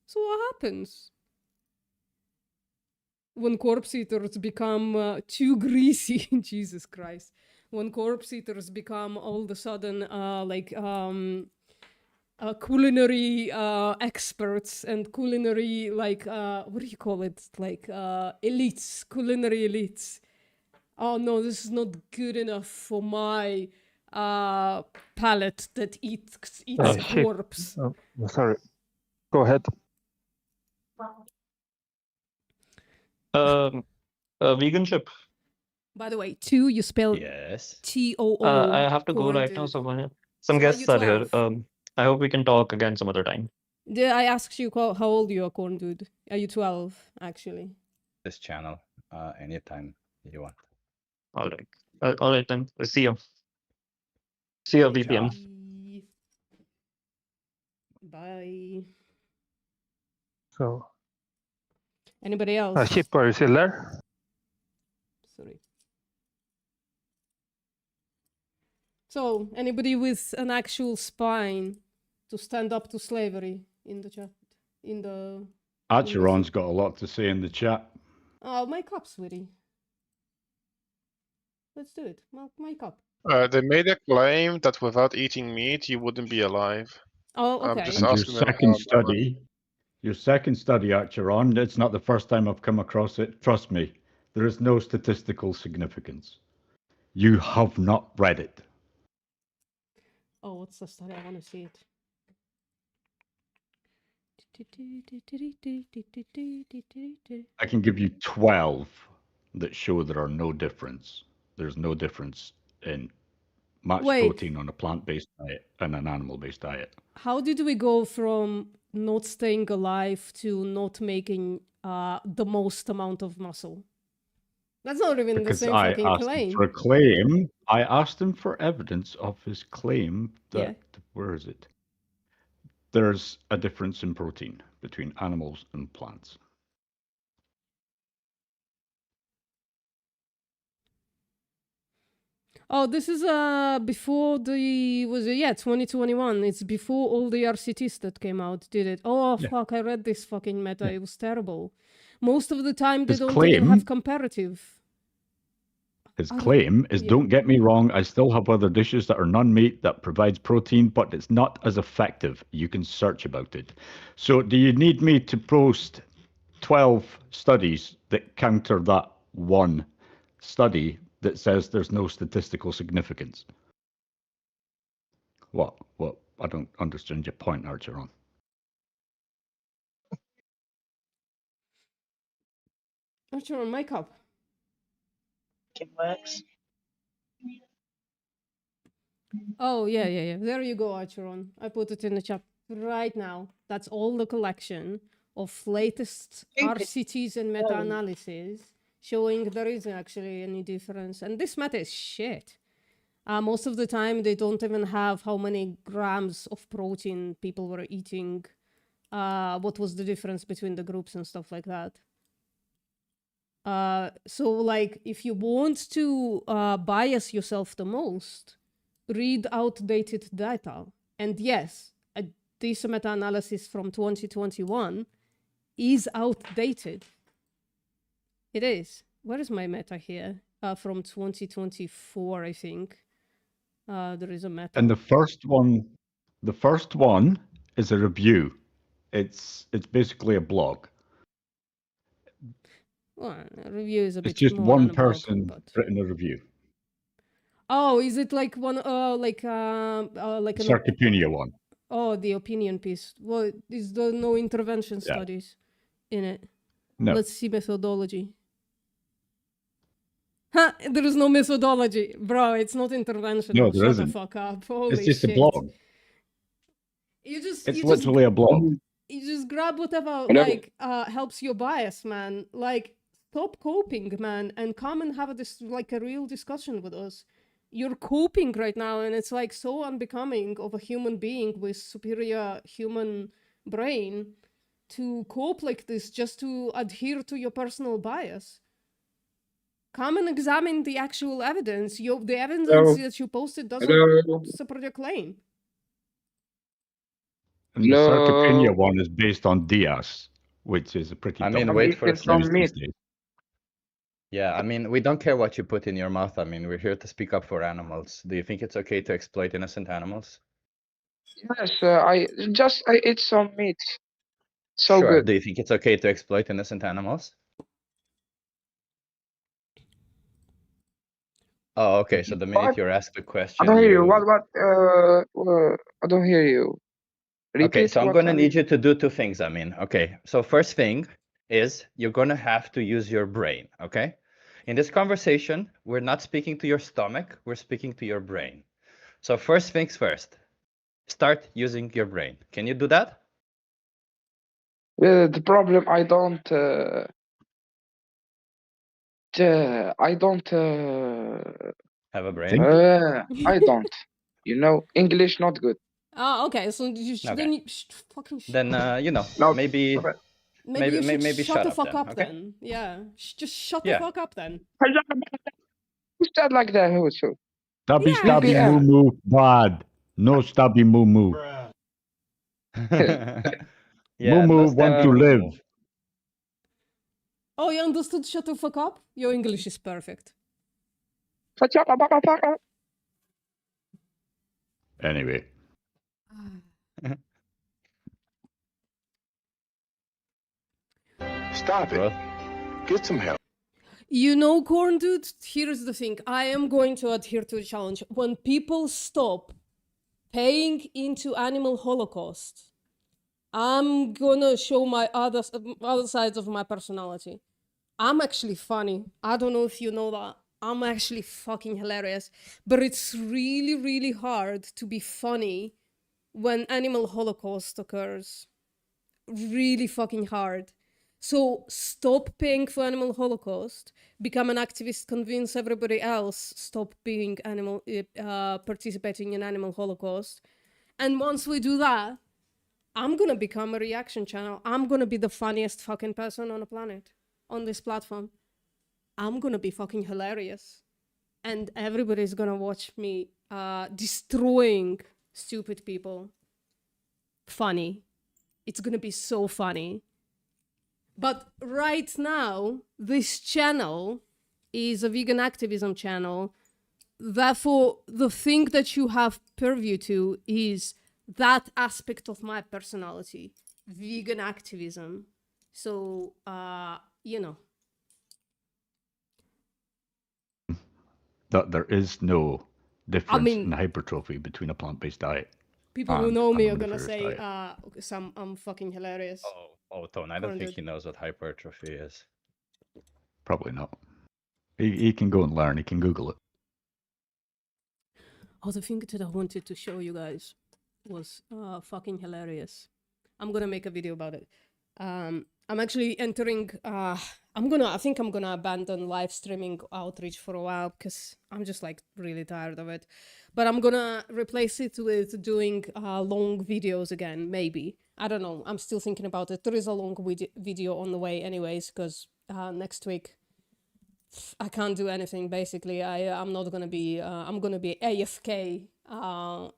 So what happens? When corpse eaters become too greasy, Jesus Christ. When corpse eaters become all of a sudden culinary experts and culinary what do you call it, elites, culinary elites. Oh no, this is not good enough for my palate that eats Shit. corpse. Oh, sorry. Go ahead. Vegan chip. By the way, two you spell Yes. T-O-O. I have to go right now. Some So are guests you are here. 12? I hope we can talk again some other time. I asked you how old you are, corn dude. Are you 12, actually? This channel, anytime you want. All right. All right then. See you. See you, VPN. Bye. So, Anybody else? Ship, are you still there? Sorry. So, anybody with an actual spine to stand up to slavery in the chat? Acheron's got a lot to say in the chat. Oh, make up, sweetie. Let's do it. Make up. They made a claim that without eating meat, you wouldn't be alive. Oh, okay. I'm just And your asking them second how study, Acheron, it's not the first time I've come across it. Trust me, there is no statistical significance. You have not read it. Oh, what's the study? I want to see it. I can give you 12 that show there are no difference. There's no difference in match protein on a plant-based diet and an animal-based diet. How did we go from not staying alive to not making the most amount of muscle? That's not even Because the same I fucking asked claim. him for a claim. I asked him for evidence of his claim that, where is it? There's a difference in protein between animals and plants. Oh, this is before the 2021. It's before all the RCTs that came out did it. Oh Yeah. fuck! I read this fucking meta. Yeah. It was terrible. Most of the time they His don't even claim- have comparative. His I don't- claim is, yeah. don't get me wrong, I still have other dishes that are non-meat that provides protein, but it's not as effective. You can search about it. So do you need me to post 12 studies that counter that one study that says there's no statistical significance? What? I don't understand your point, Archeron. Archer on makeup. It works. Oh yeah. There you go, Archeron. I put it in the chat right now. That's all the collection of latest Stupid. RCTs and meta-analysis showing there isn't actually any difference. And this meta is shit. Most of the time, they don't even have how many grams of protein people were eating. What was the difference between the groups and stuff like that. So like, if you want to bias yourself the most, read outdated data. And yes, this meta-analysis from 2021 is outdated. It is. Where is my meta here? From 2024, I think. There is a meta. And the first one is a review. It's basically a blog. Well, a review is a bit It's just more one than a blog, person but... written a review. Oh, is it like one like an Sarcopenia one. Oh, the opinion piece. Well, is there no intervention Yeah. studies in it? No. Let's see methodology. Huh, there is no methodology. Bro, it's not intervention. No, there Shut isn't. the fuck up. Holy It's just shit. a blog. It's Literally a blog. you just grab whatever Hello? like helps your bias, man. Like, stop coping, man, and come and have a real discussion with us. You're coping right now, and it's like so unbecoming of a human being with superior human brain to cope like this just to adhere to your personal bias. Come and examine the actual evidence. The evidence Hello? that you posted doesn't Hello? support your claim. And the No. Sarcopenia one is based on Diaz, which is a pretty I mean, dumb wait It's for it. from news me. these days. Yeah, I mean, we don't care what you put in your mouth. I mean, we're here to speak up for animals. Do you think it's okay to exploit innocent animals? Yes, it's some meat. So Sure. good. Do you think it's okay to exploit innocent animals? Oh, okay. So the minute What? you're asked a I question, don't hear you. you... I don't hear you. Okay, Repeat so I'm what going to I- need you to do two things, I mean. Okay, so first thing is you're going to have to use your brain, okay? In this conversation, we're not speaking to your stomach, we're speaking to your brain. So first things first, start using your brain. Can you do that? The problem I don't Have a brain? I don't. You know, English not good. Okay, so you should Okay. then you fucking Then, you know, No, maybe... okay. maybe you should maybe shut the up fuck then, up okay? then. Yeah, just shut Yeah. the fuck up then. Who said like that? Who? Stabby, Yeah. stabby, Yeah. moo moo, bad. No stabby, moo moo. Yeah, moo moo no want to stabby live. moo. Oh, you understood shut the fuck up? Your English is perfect. Anyway, Stop Bro. it. Get some help. You know, Corn Dude, here's the thing. I am going to adhere to the challenge. When people stop paying into animal holocaust, I'm gonna show my other sides of my personality. I'm actually funny. I don't know if you know that. I'm actually fucking hilarious. But it's really, really hard to be funny when animal holocaust occurs. Really fucking hard. So stop paying for animal holocaust, become an activist, convince everybody else, stop being participating in animal holocaust. And once we do that, I'm gonna become a reaction channel. I'm gonna be the funniest fucking person on the planet, on this platform. I'm gonna be fucking hilarious. and everybody's gonna watch me destroying stupid people. Funny. It's gonna be so funny. But right now, this channel is a vegan activism channel. Therefore, the thing that you have purview to is that aspect of my personality, vegan activism. So, you know. That there is no difference mean- in hypertrophy between a plant-based diet. People who and know me an are gonna omnivorous say, diet. I'm fucking hilarious. Oh, Tone, I don't think Cornered. he knows what hypertrophy is. Probably not. He can go and learn. He can Google it. Oh, the thing that I wanted to show you guys was fucking hilarious. I'm gonna make a video about it. I'm actually entering. I think I'm gonna abandon live streaming outreach for a while because I'm just like really tired of it. But I'm gonna replace it with doing long videos again. Maybe, I don't know. I'm still thinking about it. There is a long video on the way, anyways, because next week I can't do anything. Basically, I'm not gonna be. I'm gonna be AFK,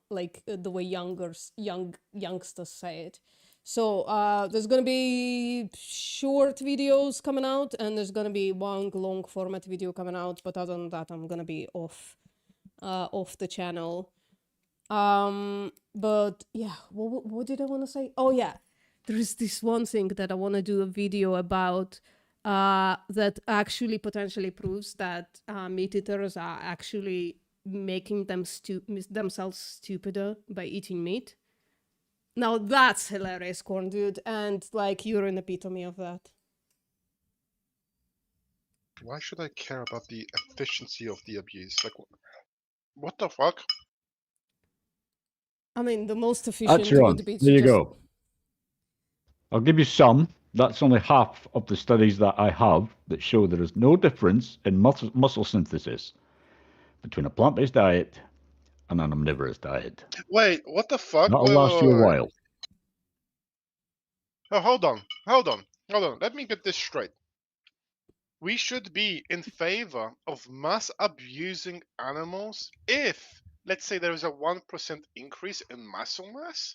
like the way youngsters say it. So there's gonna be short videos coming out, and there's gonna be one long format video coming out. But other than that, I'm gonna be off the channel. But yeah, what did I want to say? Oh yeah, there is this one thing that I want to do a video about. That actually potentially proves that meat eaters are actually making themselves stupider by eating meat. Now that's hilarious, Corn Dude, and like you're an epitome of that. Why should I care about the efficiency of the abuse? Like, what the fuck? I mean, the most efficient Acheron, would be to there you just... go. I'll give you some. That's only half of the studies that I have that show there is no difference in muscle synthesis between a plant-based diet and an omnivorous diet. Wait, what the fuck? That'll Wait, last you a wait, wait. while. Oh, hold on. Let me get this straight. We should be in favor of mass abusing animals if, let's say, there is a 1% increase in muscle mass?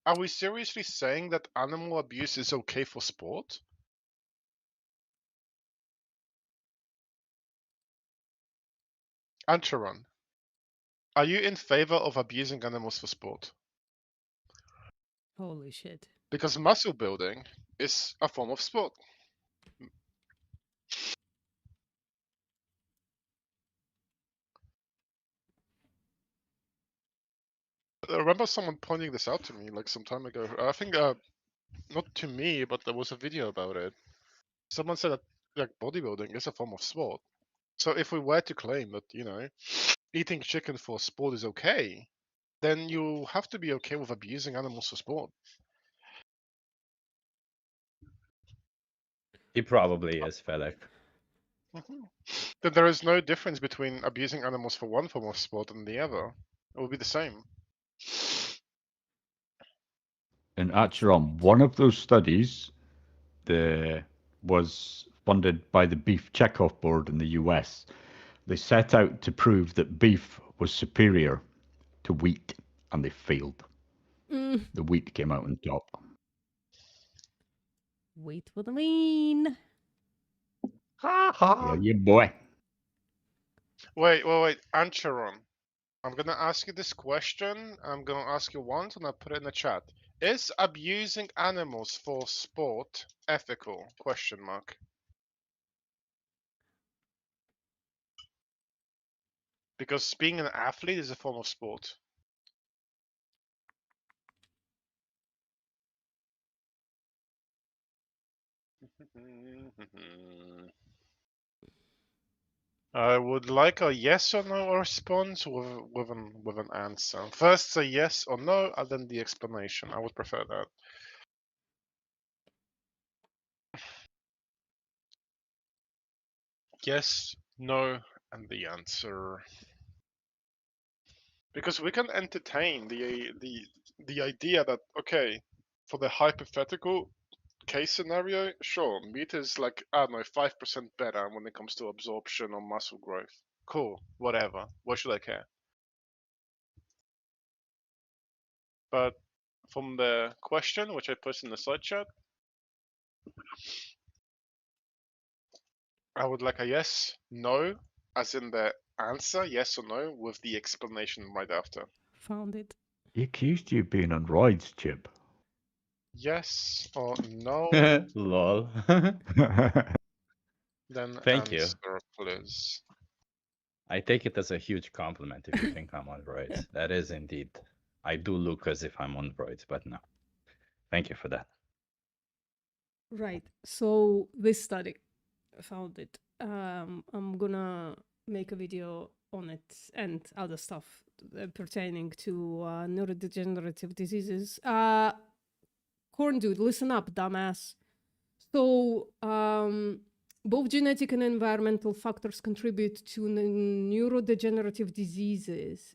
Are we seriously saying that animal abuse is okay for sport? Ancharon, are you in favor of abusing animals for sport? Holy shit. Because muscle building is a form of sport. I remember someone pointing this out to me like some time ago. I think not to me, but there was a video about it. Someone said that like bodybuilding is a form of sport. So if we were to claim that, you know, eating chicken for sport is okay, then you have to be okay with abusing animals for sport. He probably is, Felek. Then there is no difference between abusing animals for one form of sport and the other. It will be the same. In Acheron, one of those studies was funded by the Beef Checkoff Board in the US. They set out to prove that beef was superior to wheat, and they failed. The wheat came out on top. Wait for the lean. Yeah, yeah, boy. Wait, Ancharon. I'm gonna ask you this question. I'm gonna ask you once and I'll put it in the chat. Is abusing animals for sport ethical? Question mark. Because being an athlete is a form of sport. I would like a yes or no response with an answer. First a yes or no, and then the explanation. I would prefer that. Yes, no, and the answer. Because we can entertain the idea that, okay, for the hypothetical case scenario, sure, meat is like, I don't know, 5% better when it comes to absorption or muscle growth. cool, whatever. What should I care? But from the question which I put in the side chat, I would like a yes, no, as in the answer, yes or no, with the explanation right after. Found it. He accused you of being on roids, Chip. Yes or no, Lol. then Thank you. answer, please. I take it as a huge compliment if you think I'm on roids. That is indeed. I do look as if I'm on roids, but no. Thank you for that. Right. So this study found it. I'm gonna make a video on it and other stuff pertaining to neurodegenerative diseases. Corn dude, listen up, dumbass. So both genetic and environmental factors contribute to neurodegenerative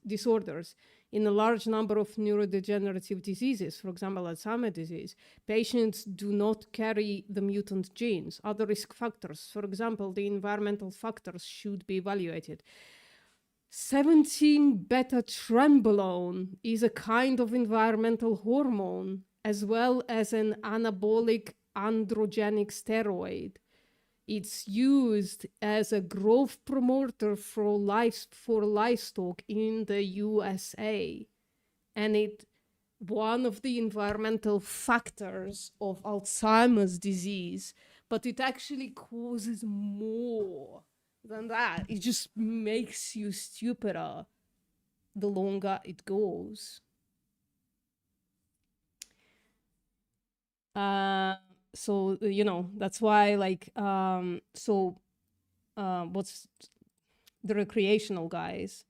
disorders. In a large number of neurodegenerative diseases, for example, Alzheimer's disease, patients do not carry the mutant genes. Other risk factors, for example, the environmental factors should be evaluated. 17-beta-trembolone is a kind of environmental hormone, as well as an anabolic androgenic steroid. It's used as a growth promoter for livestock in the USA. And it one of the environmental factors of Alzheimer's disease, but it actually causes more than that. It just makes you stupider the longer it goes. So that's why what's the recreational guys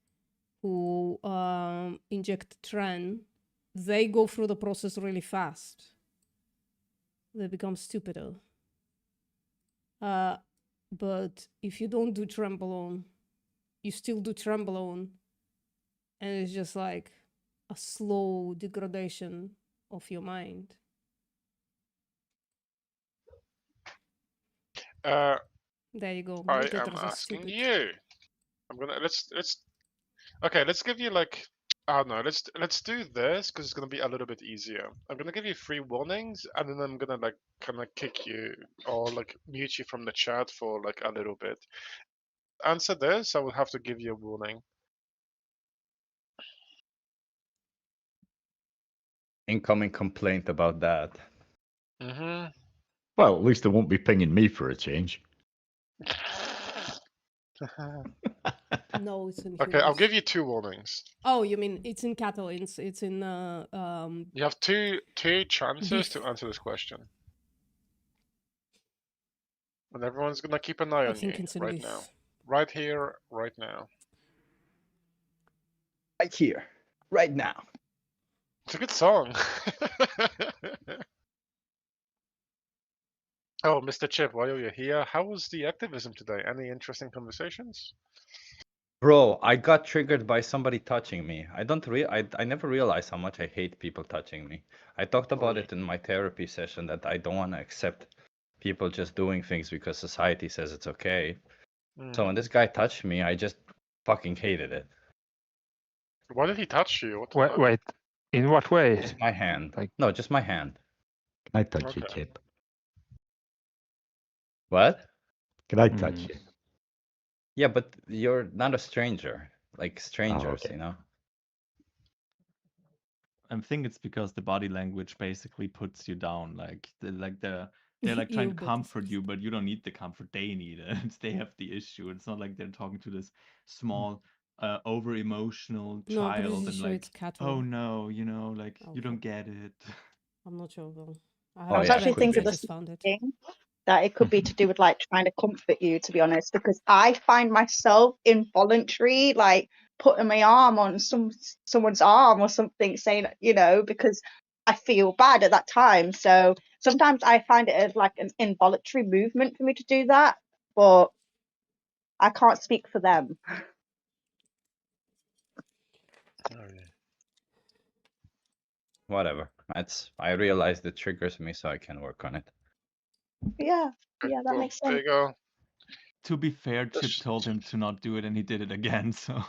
who inject tren, they go through the process really fast. They become stupider. But if you don't do trembolone, you still do trembolone, and it's just like a slow degradation of your mind. There you go. I am Mutators are asking stupid. you. I'm gonna let's okay. Let's give you like I don't know. Let's do this because it's gonna be a little bit easier. I'm gonna give you 3 warnings, and then I'm gonna like kind of kick you or like mute you from the chat for like a little bit. Answer this, I will have to give you a warning. Incoming complaint about that. Mm-hmm. Well, at least they won't be pinging me for a change. No, it's in Okay, I'll humans. give you 2 warnings. Oh, you mean it's in cattle? It's in You have two chances to answer this question, and everyone's gonna keep an eye I on think you it's in right beef. now, right here, right now. Right here, right now. It's a good song. Oh, Mr. Chip, while you're here, how was the activism today? Any interesting conversations? Bro, I got triggered by somebody touching me. I never realized how much I hate people touching me. I talked about it in my therapy session that I don't want to accept people just doing things because society says it's okay. So when this guy touched me, I just fucking hated it. Why did he touch you? What the fuck? Wait, in what way? Just my hand. Like- No, just my hand. Can I touch you, Okay. Chip? What? Can I touch you? Yeah, but you're not a stranger. Like strangers, okay. you know? I think it's because the body language basically puts you down. They're like trying You to bet. comfort you, but you don't need the comfort. They need it. They have the issue. It's not like they're talking to this small, over emotional No, child pretty and sure like, it's cattle. oh no, like Oh, you don't fuck. get it. I'm not sure though. Oh, I was yeah, actually could thinking be. the just found it. thing that it could be to do with like trying to comfort you, to be honest, because I find myself involuntary, like putting my arm on someone's arm or something, saying, because I feel bad at that time. So sometimes I find it as like an involuntary movement for me to do that, but I can't speak for them. Whatever. I realized it triggers me, so I can work on it. Yeah, Okay, that cool. makes There sense. you go. to be fair, Chip That's- told him to not do it, and he did it again. So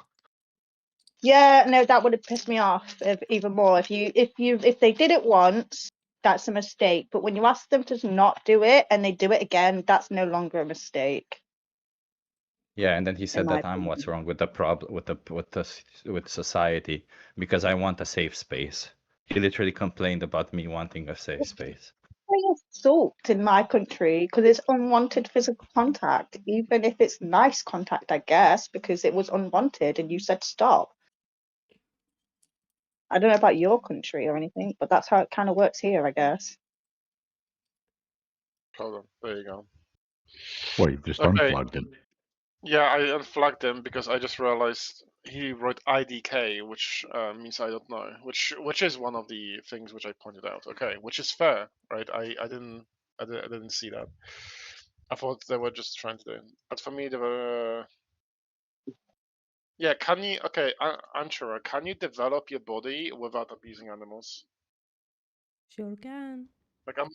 Yeah, no, that would have pissed me off even more. If they did it once, that's a mistake. But when you ask them to not do it and they do it again, that's no longer a mistake. Yeah, and then he said my that I'm what's opinion. wrong with the problem with society because I want a safe space. He literally complained about me wanting a safe space. Assault in my country because it's unwanted physical contact, even if it's nice contact, I guess, because it was unwanted and you said stop. I don't know about your country or anything, but that's how it kind of works here, I guess. Hold on. There you go. Well, you've just Okay. unflagged him. Yeah, I unflagged him because I just realized he wrote IDK, which means I don't know, which is one of the things which I pointed out. Okay, which is fair, right? I didn't see that. I thought they were just trying to do it. But for me, they were. Yeah, can you? Okay, Anshara, can you develop your body without abusing animals? Sure can. Like I'm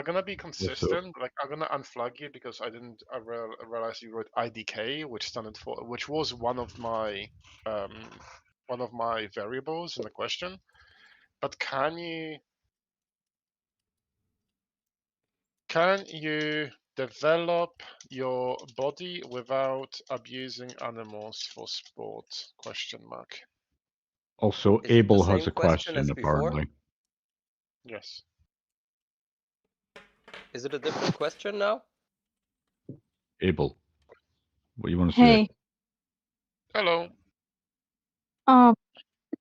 gonna be Yes, consistent. Like I'm gonna unflag you because I didn't. I realized you wrote IDK, which was one of my variables in the question. But can you develop your body without abusing animals for sport? Question mark. Also, Is it the Abel has same a question question as before? apparently. Yes. Is it a different question now? Abel, what do you want to say? Hey, Hello.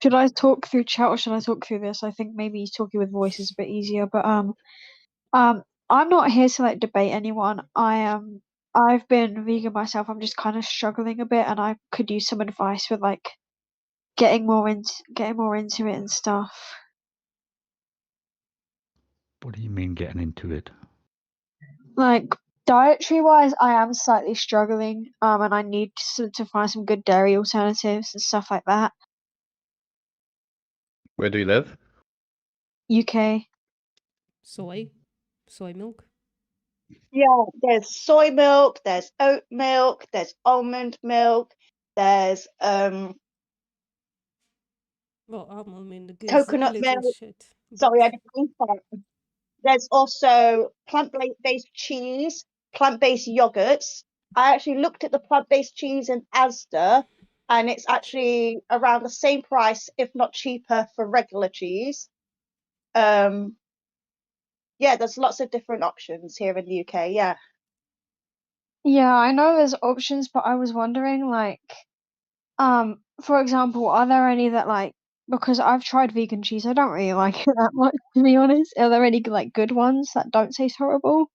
should I talk through chat or should I talk through this? I think maybe talking with voice is a bit easier, but I'm not here to like debate anyone. I've been vegan myself. I'm just kind of struggling a bit, and I could use some advice with like getting more into it and stuff. What do you mean getting into it? Like dietary wise, I am slightly struggling, and I need to find some good dairy alternatives and stuff like that. Where do you live? UK. Soy milk. Yeah, there's soy milk, there's oat milk, there's almond milk, there's Well, almond milk is coconut little milk. shit. Sorry, I but- didn't mean that. There's also plant-based cheese, plant-based yogurts. I actually looked at the plant-based cheese in Asda, and it's actually around the same price, if not cheaper, for regular cheese. Yeah, there's lots of different options here in the UK. Yeah. Yeah, I know there's options, but I was wondering, like, for example, are there any that like because I've tried vegan cheese, I don't really like it that much, to be honest. Are there any like good ones that don't taste horrible?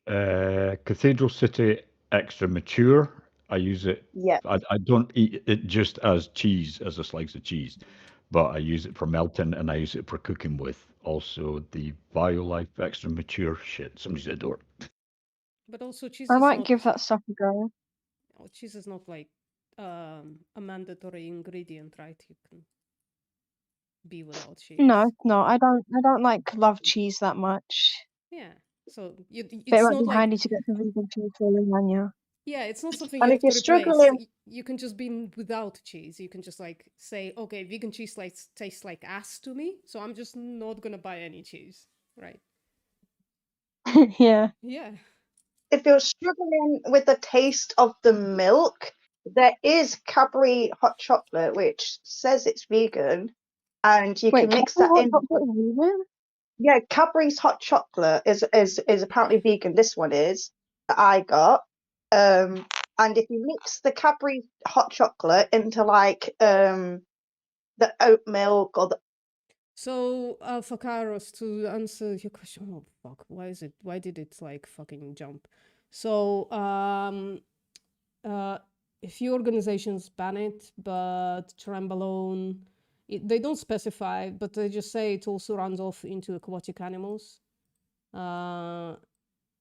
Cathedral City Extra Mature. I use it. Yeah. I don't eat it just as cheese, as a slice of cheese, but I use it for melting and I use it for cooking with. Also, the BioLife Extra Mature shit. Somebody's at the door. But also cheese I is might not, give that stuff a go. cheese is not like a mandatory ingredient, right? You can be without cheese. No, it's not. I don't like love cheese that much. Yeah. So But it it's might not be like handy to get some vegan cheese for lasagna. yeah, it's not something And you if have you're to replace. struggling, You can just be without cheese. You can just like say, okay, vegan cheese like tastes like ass to me, so I'm just not gonna buy any cheese, right? Yeah. Yeah. if you're struggling with the taste of the milk, there is Cadbury hot chocolate, which says it's vegan, and you Wait, can mix Cadbury that hot in. chocolate is vegan? Yeah, Cadbury's hot chocolate is apparently vegan. This one is that I got. And if you mix the Cadbury hot chocolate into like the oat milk or the So, for Kairos, to answer your question, oh fuck, why did it like fucking jump? So, a few organizations ban it, but Trenbolone, they don't specify, but they just say it also runs off into aquatic animals,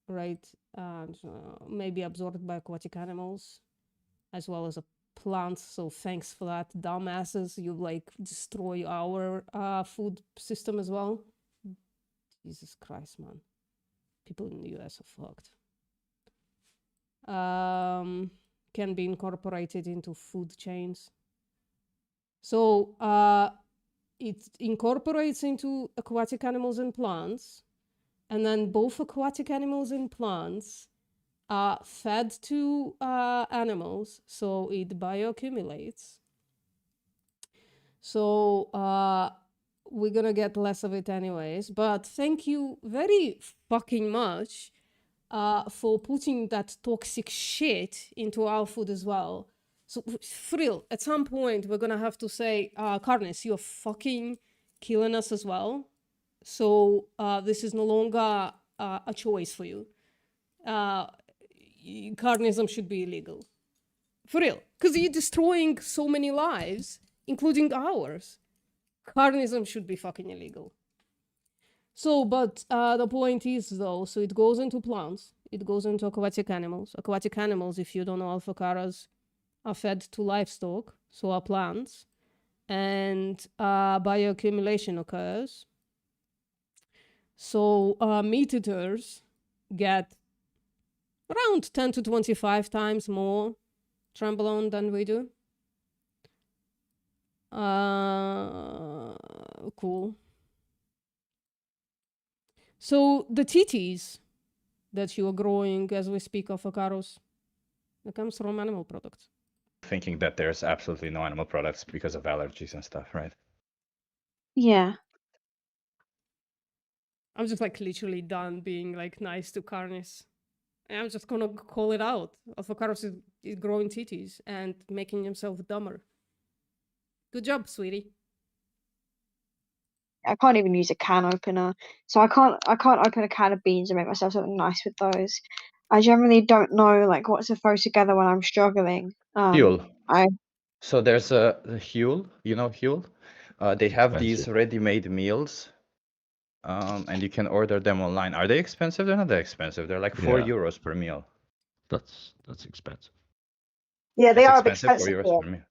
right? And maybe absorbed by aquatic animals, as well as a plants. So thanks for that, dumbasses. You like destroy our food system as well. Jesus Christ, man. People in the US are fucked. can be incorporated into food chains. So it incorporates into aquatic animals and plants, and then both aquatic animals and plants are fed to animals, so it bioaccumulates. So we're gonna get less of it anyways, but thank you very fucking much for putting that toxic shit into our food as well. So for real, at some point we're gonna have to say, Carnes, you're fucking killing us as well. So this is no longer a choice for you. Carnism should be illegal. For real, because you're destroying so many lives, including ours. Carnism should be fucking illegal. So, but the point is though, so it goes into plants, it goes into aquatic animals. Aquatic animals, if you don't know, alphacaras are fed to livestock, so are plants, and bioaccumulation occurs. So meat eaters get around 10 to 25 times more Trembolone than we do. Cool. So the TTs that you are growing as we speak of Acaros, that comes from animal products. Thinking that there's absolutely no animal products because of allergies and stuff, right? Yeah. I'm just like literally done being like nice to Carnes. I'm just gonna call it out. Alphacaros is growing titties and making himself dumber. Good job, sweetie. I can't even use a can opener, so I can't open a can of beans and make myself something nice with those. I generally don't know like what to throw together when I'm struggling. Huel. I So there's a Huel, you know Huel? They have Fancy. these ready-made meals, and you can order them online. Are they expensive? They're not that expensive. They're like 4 Yeah. euros per meal. That's expensive. Yeah, they It's are a bit expensive, 4 expensive euros here. per meal.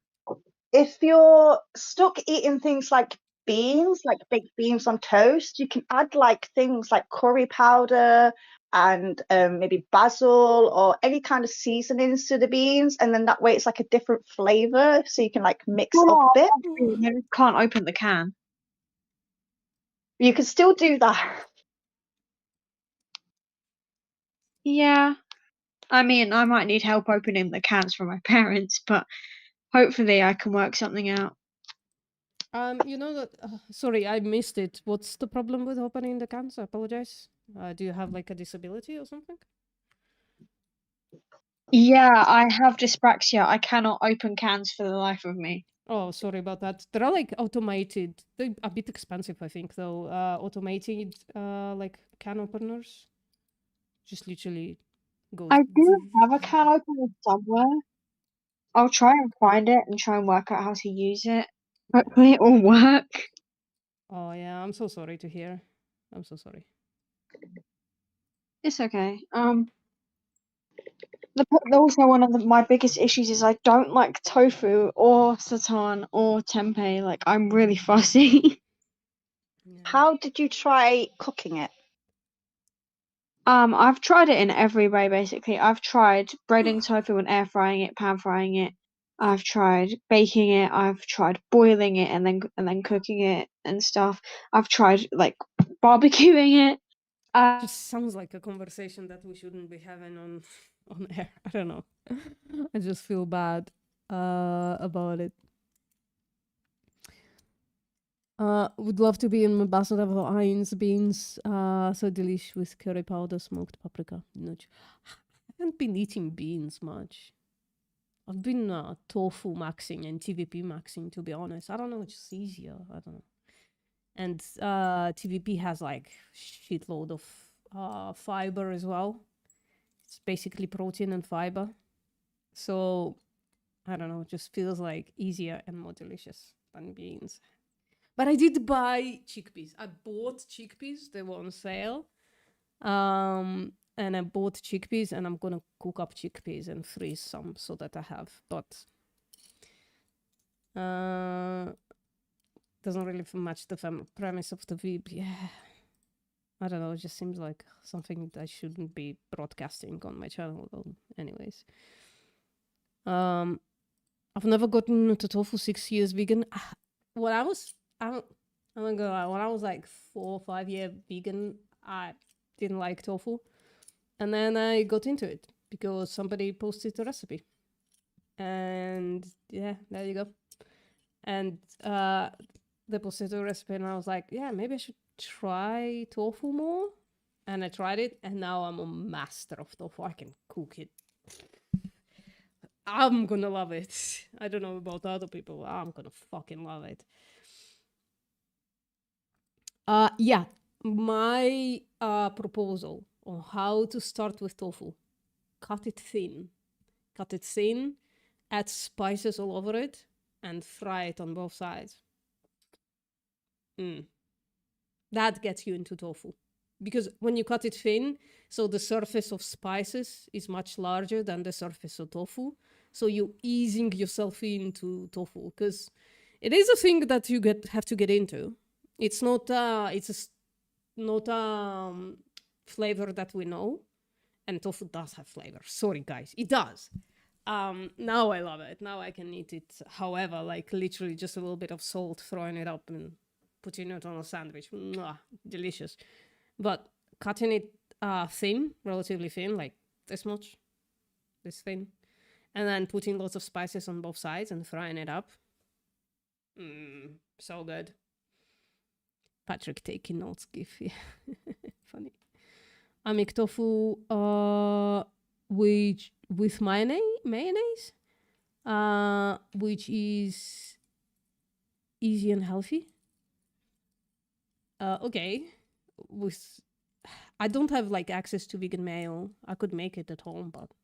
If you're stuck eating things like beans, like baked beans on toast, you can add like things like curry powder and maybe basil or any kind of seasonings to the beans, and then that way it's like a different flavor, so you can like mix up a bit. I can't open the can. You can still do that. Yeah. I mean, I might need help opening the cans from my parents, but hopefully I can work something out. You know that. Sorry, I missed it. What's the problem with opening the cans? I apologize. Do you have like a disability or something? Yeah, I have dyspraxia. I cannot open cans for the life of me. Oh, sorry about that. There are like automated. They're a bit expensive, I think, though. Automated like can openers. Just literally goes. I do have a can opener somewhere. I'll try and find it and try and work out how to use it. Hopefully it will work. Oh yeah, I'm so sorry to hear. I'm so sorry. It's okay. Also one of my biggest issues is I don't like tofu or seitan or tempeh. Like I'm really fussy. How did you try cooking it? I've tried it in every way basically. I've tried breading tofu and air frying it, pan frying it. I've tried baking it. I've tried boiling it and then cooking it and stuff. I've tried like barbecuing it. Just sounds like a conversation that we shouldn't be having on air. I don't know. I just feel bad about it. Would love to be an ambassador for Heinz beans. So delish with curry powder, smoked paprika. Nudge. I haven't been eating beans much. I've been tofu maxing and TVP maxing, to be honest. I don't know which is easier. I don't know. And TVP has like shitload of fiber as well. It's basically protein and fiber. So I don't know, it just feels like easier and more delicious than beans. But I did buy chickpeas. I bought chickpeas. They were on sale. And I bought chickpeas, and I'm gonna cook up chickpeas and freeze some so that I have. But doesn't really match the premise of the VIB. Yeah. I don't know, it just seems like something that I shouldn't be broadcasting on my channel. Though. Anyways. I've never gotten into tofu 6 years vegan. When I was, I'm not gonna lie, when I was like 4 or 5 year vegan, I didn't like tofu. And then I got into it because somebody posted a recipe. And yeah, there you go. And they posted a recipe and I was like, yeah, maybe I should try tofu more. And I tried it and now I'm a master of tofu. I can cook it. I'm gonna love it. I don't know about other people. I'm gonna fucking love it. Yeah, my proposal on how to start with tofu. Cut it thin. Cut it thin, add spices all over it, and fry it on both sides. That gets you into tofu. Because when you cut it thin, so the surface of spices is much larger than the surface of tofu. So you're easing yourself into tofu. Because it is a thing that you have to get into. It's not flavor that we know. And tofu does have flavor. Sorry, guys. It does. Now I love it. Now I can eat it. However, like literally just a little bit of salt, throwing it up and putting it on a sandwich. Mwah, delicious. But cutting it thin, relatively thin, like this much, this thin. And then putting lots of spices on both sides and frying it up. So good. Patrick taking notes, GIF. Funny. I make tofu with mayonnaise, which is easy and healthy. Okay. I don't have like access to vegan mayo. I could make it at home, but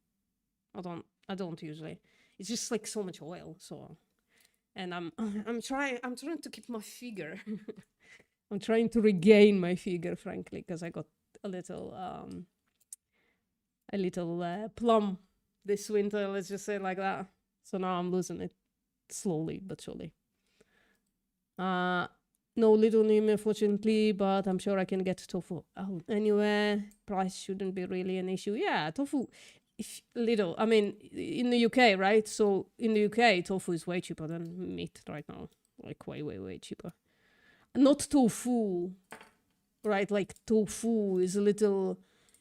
I don't usually. It's just like so much oil. So, and I'm trying to keep my figure. I'm trying to regain my figure, frankly, because I got a little plump this winter. Let's just say it like that. So now I'm losing it slowly but surely. No Little Neem, unfortunately, but I'm sure I can get tofu anywhere. Price shouldn't be really an issue. Yeah, tofu, little. I mean, in the UK, right? So in the UK, tofu is way cheaper than meat right now. Like way, way, way cheaper. Not tofu, right? Like tofu is a little,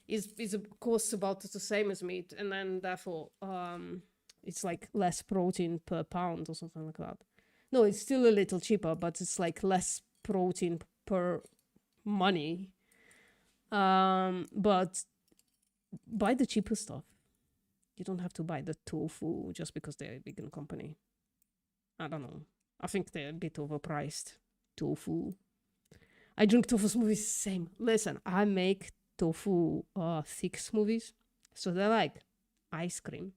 is costs about the same as meat, and then therefore it's like less protein per pound or something like that. No, it's still a little cheaper, but it's like less protein per money. But buy the cheaper stuff. You don't have to buy the tofu just because they're a vegan company. I don't know. I think they're a bit overpriced. Tofu. I drink tofu smoothies same. Listen, I make tofu thick smoothies. So they're like ice cream.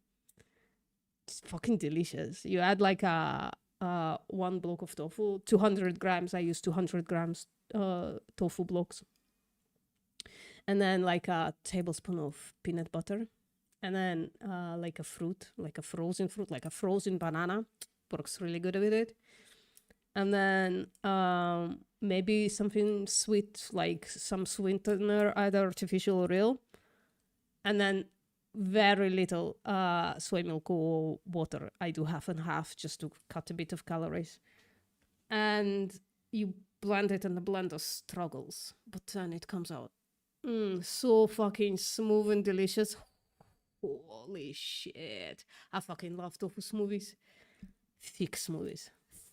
It's fucking delicious. You add like a one block of tofu, 200 grams. I use 200 grams tofu blocks. And then like a tablespoon of peanut butter. And then like a fruit, like a frozen fruit, like a frozen banana. Works really good with it. And then maybe something sweet, like some sweetener, either artificial or real. And then very little soy milk or water. I do half and half just to cut a bit of calories. And you blend it and the blender struggles, but then it comes out so fucking smooth and delicious. Holy shit. I fucking love tofu smoothies. Thick smoothies.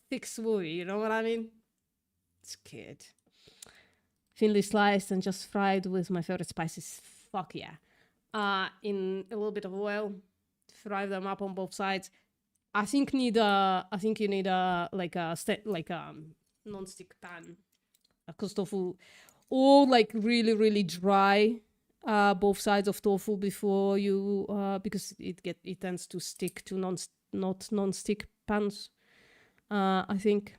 Thick smoothie, you know what I mean? It's good. Thinly sliced and just fried with my favorite spices. Fuck yeah. In a little bit of oil, fry them up on both sides. I think you need a non-stick pan, because tofu, or like really dry both sides of tofu before you because it tends to stick to non-stick pans. I think.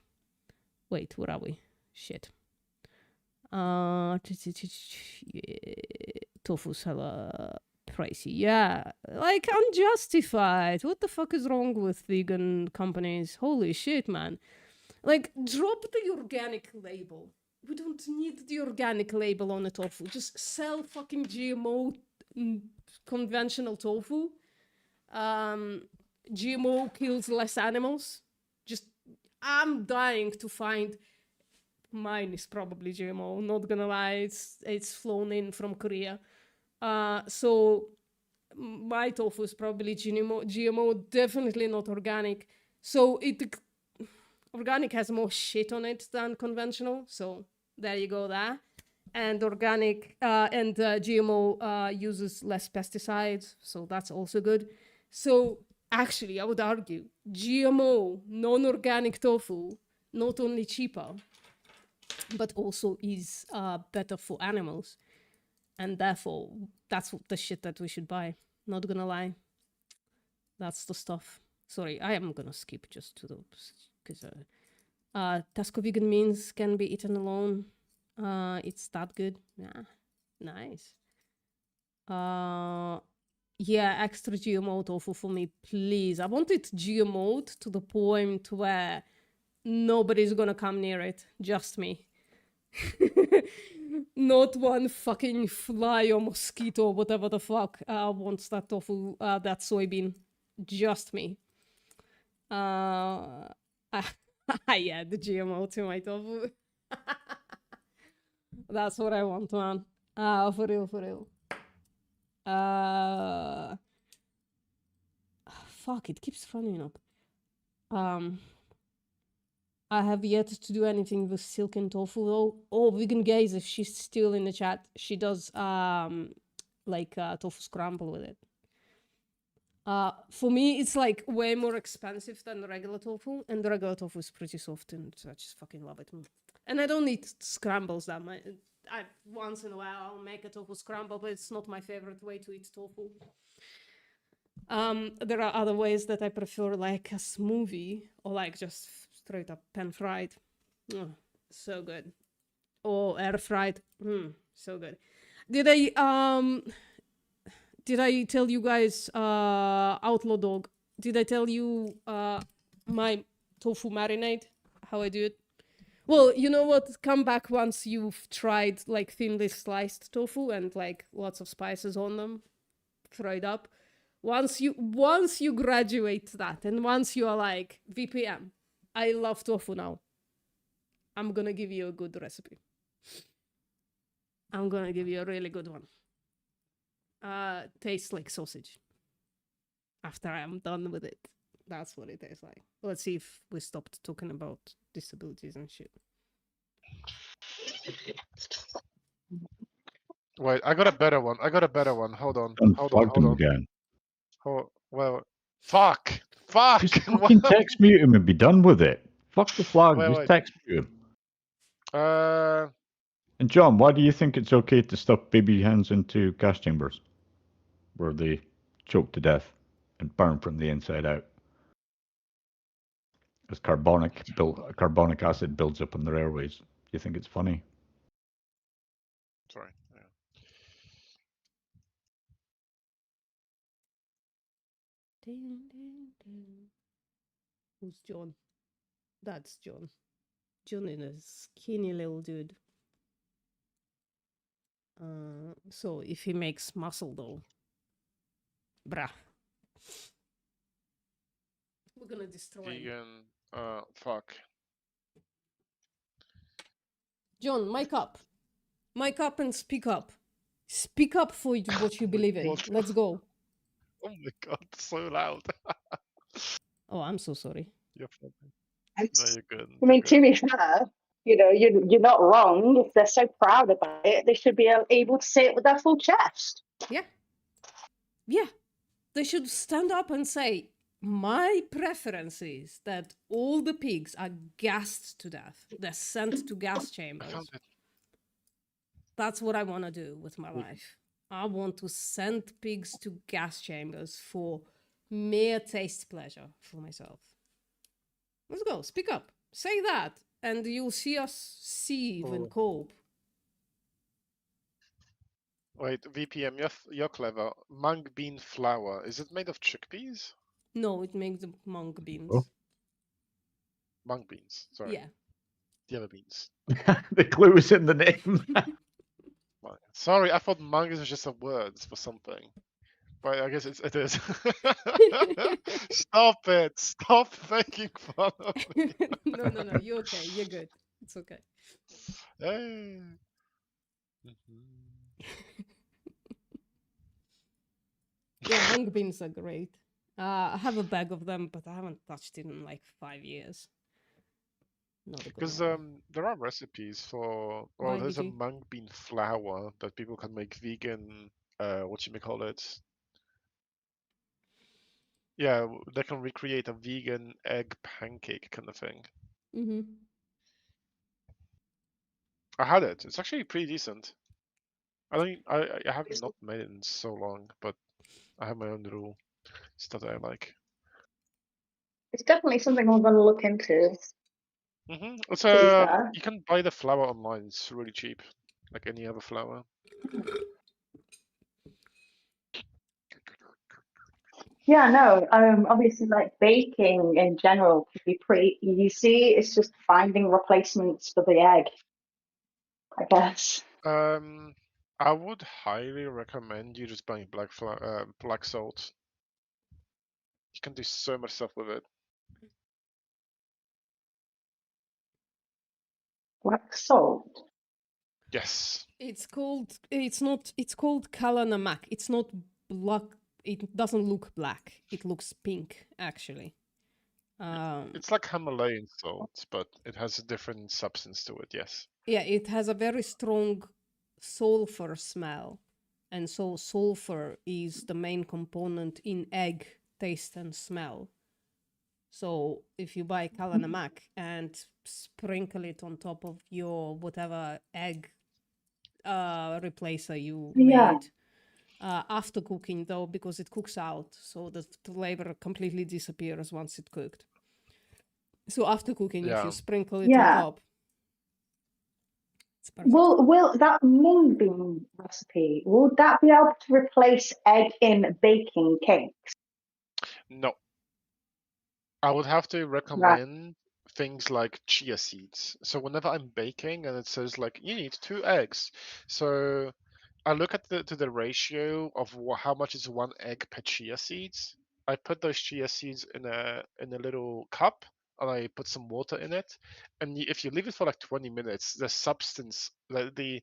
Wait, where are we? Shit. Tofu's hella pricey. Yeah, like unjustified. What the fuck is wrong with vegan companies? Holy shit, man. Like, drop the organic label. we don't need the organic label on the tofu. Just sell fucking GMO conventional tofu. GMO kills less animals. Just, I'm dying to find. Mine is probably GMO. Not gonna lie, it's flown in from Korea. So my tofu is probably GMO, definitely not organic. So organic has more shit on it than conventional. So there you go there. And organic and GMO uses less pesticides. So that's also good. So actually, I would argue GMO, non-organic tofu, not only cheaper, but also is better for animals. And therefore, that's the shit that we should buy. Not gonna lie. That's the stuff. Sorry, I am gonna skip just to those. Because Tesco vegan means can be eaten alone. It's that good. Yeah, nice. Yeah, extra GMO tofu for me, please. I want it GMO'd to the point where nobody's gonna come near it. Just me. Not one fucking fly or mosquito, whatever the fuck, wants that tofu, that soybean. Just me. Yeah, the GMO to my tofu. That's what I want, man. For real, for real. Fuck, it keeps running up. I have yet to do anything with silken tofu though. Oh, Vegan Gaze, if she's still in the chat, she does like tofu scramble with it. For me, it's like way more expensive than the regular tofu, and the regular tofu is pretty soft, and I just fucking love it. And I don't eat scrambles that much. I once in a while I'll make a tofu scramble, but it's not my favorite way to eat tofu. There are other ways that I prefer, like a smoothie or like just straight up pan fried. Oh, so good. Or air fried. So good. Did I tell you guys Outlaw Dog? Did I tell you my tofu marinade? How I do it? Well, you know what? Come back once you've tried like thinly sliced tofu and like lots of spices on them. Throw it up. Once you graduate that, and once you are like, VPM, I love tofu now, I'm gonna give you a good recipe. I'm gonna give you a really good one. Tastes like sausage. After I'm done with it. That's what it tastes like. Let's see if we stopped talking about disabilities and shit. Wait, I got a better one. Hold on. Unplugged him again. Oh, well, fuck. Just fucking text mute him and be done with it. Fuck the flag. Wait, Just wait. text mute him. And John, why do you think it's okay to stuff baby hens into gas chambers where they choke to death and burn from the inside out? As carbonic acid builds up in their airways. Do you think it's funny? Sorry. Yeah. Who's John? That's John. John is a skinny little dude. So if he makes muscle though, bruh, we're gonna destroy him. Vegan, fuck. John, mic up. Mic up and speak up. Speak up for what you believe in. God. Let's go. Oh my god, so loud. Oh, I'm so sorry. You're fine. No, you're good. I mean, to be fair, you know, you're not wrong. If they're so proud about it, they should be able to say it with their full chest. Yeah. Yeah. They should stand up and say, my preference is that all the pigs are gassed to death. They're sent to gas chambers. That's what I want to do with my life. I want to send pigs to gas chambers for mere taste pleasure for myself. Let's go. Speak up. Say that. And you'll see us seethe and cope. Wait, VPM, you're clever. Mung bean flour. Is it made of chickpeas? No, it makes the mung beans. Oh. Mung beans, sorry. Yeah. The other beans. The clue is in the name. Sorry, I thought mangoes was just a word for something. But I guess it is. Stop it! Stop making fun of me. No, you're okay. You're good. It's okay. Hey. Yeah, mung beans are great. I have a bag of them, but I haven't touched it in like 5 years. Not a good Because one. there are recipes for, Why well, there's a did you? mung bean flour that people can make vegan, what you may call it. Yeah, they can recreate a vegan egg pancake kind of thing. Mm-hmm. I had it. It's actually pretty decent. I have not made it in so long, but I have my own little stuff that I like. It's definitely something I'm going to look into. It's To be fair. you can buy the flour online. It's really cheap, like any other flour. Yeah, no. Obviously, like baking in general can be pretty easy. It's just finding replacements for the egg, I guess. I would highly recommend you just buying black salt. You can do so much stuff with it. Black salt. Yes. It's called. It's not. It's called Kalanamak. It's not black. It doesn't look black. It looks pink, actually. It's like Himalayan salt, but it has a different substance to it. Yes. Yeah, it has a very strong sulfur smell, and so sulfur is the main component in egg taste and smell. So if you buy Kalanamak and sprinkle it on top of your whatever egg replacer you made, after cooking though, because it cooks out, so the flavor completely disappears once it's cooked. So after cooking, if you sprinkle it on top, it's perfect. Will that mung bean recipe, will that be able to replace egg in baking cakes? No. I would have to recommend things like chia seeds. So whenever I'm baking and it says like you need 2 eggs, so I look at the ratio of how much is 1 egg per chia seeds. I put those chia seeds in a little cup and I put some water in it. And if you leave it for like 20 minutes, the substance, the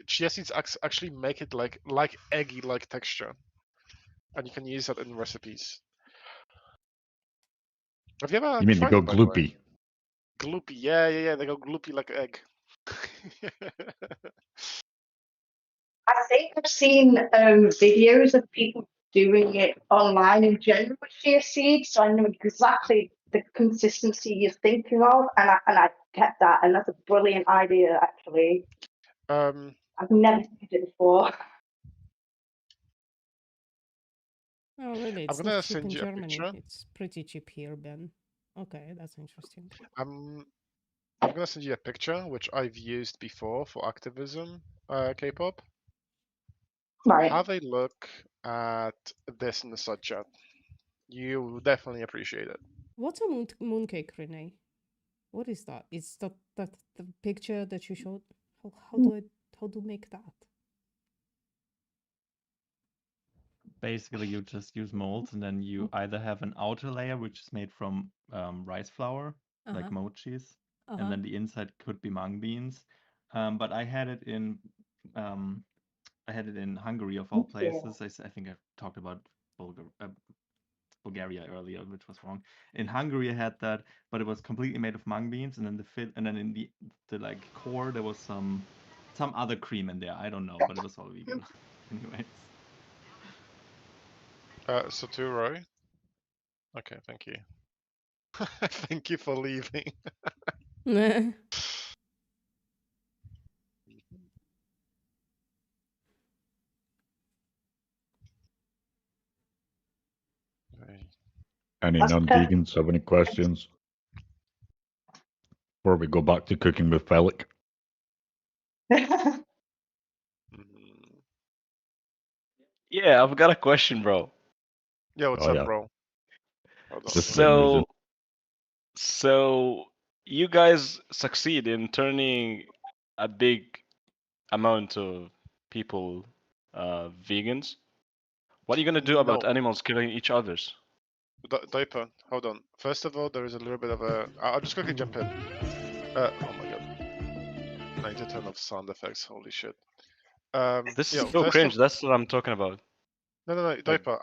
chia seeds actually make it like eggy like texture, and you can use that in recipes. Have you ever? You mean they tried go it, by the way? gloopy? Gloopy, yeah. They go gloopy like egg. I think I've seen videos of people doing it online in general with chia seeds, so I know exactly the consistency you're thinking of, and I get that, and that's a brilliant idea actually. I've never seen it before. Oh, really? I'm It's gonna not cheap in send you a Germany. picture. It's pretty cheap here, Ben. Okay, that's interesting. I'm gonna send you a picture which I've used before for activism, K-pop. Right. Have a look at this in the side chat. You will definitely appreciate it. What's a mooncake, Renee? What is that? It's that the picture that you showed. How do you make that? Basically, you just use molds, and then you either have an outer layer which is made from rice flour, like mochis, and then the inside could be mung beans. But I had it in Hungary of all places. I think I talked about Bulgaria earlier, which was wrong. In Hungary, I had that, but it was completely made of mung beans, and then and then in the like core there was some other cream in there. I don't know, but it was all vegan. Anyways. Saturo. Okay, thank you. Thank you for leaving. Any non-vegans have any questions before we go back to cooking with Felic? Yeah, I've got a question, bro. Yeah, what's up, bro? So, So you guys succeed in turning a big amount of people vegans. What are you gonna do about No. animals killing each others? Diaper, hold on. First of all, there is a little bit of a. I'll just quickly jump in. Oh my god. I need to turn off sound effects. Holy shit. This yo, is so first cringe. of- That's what I'm talking about. No, Diaper.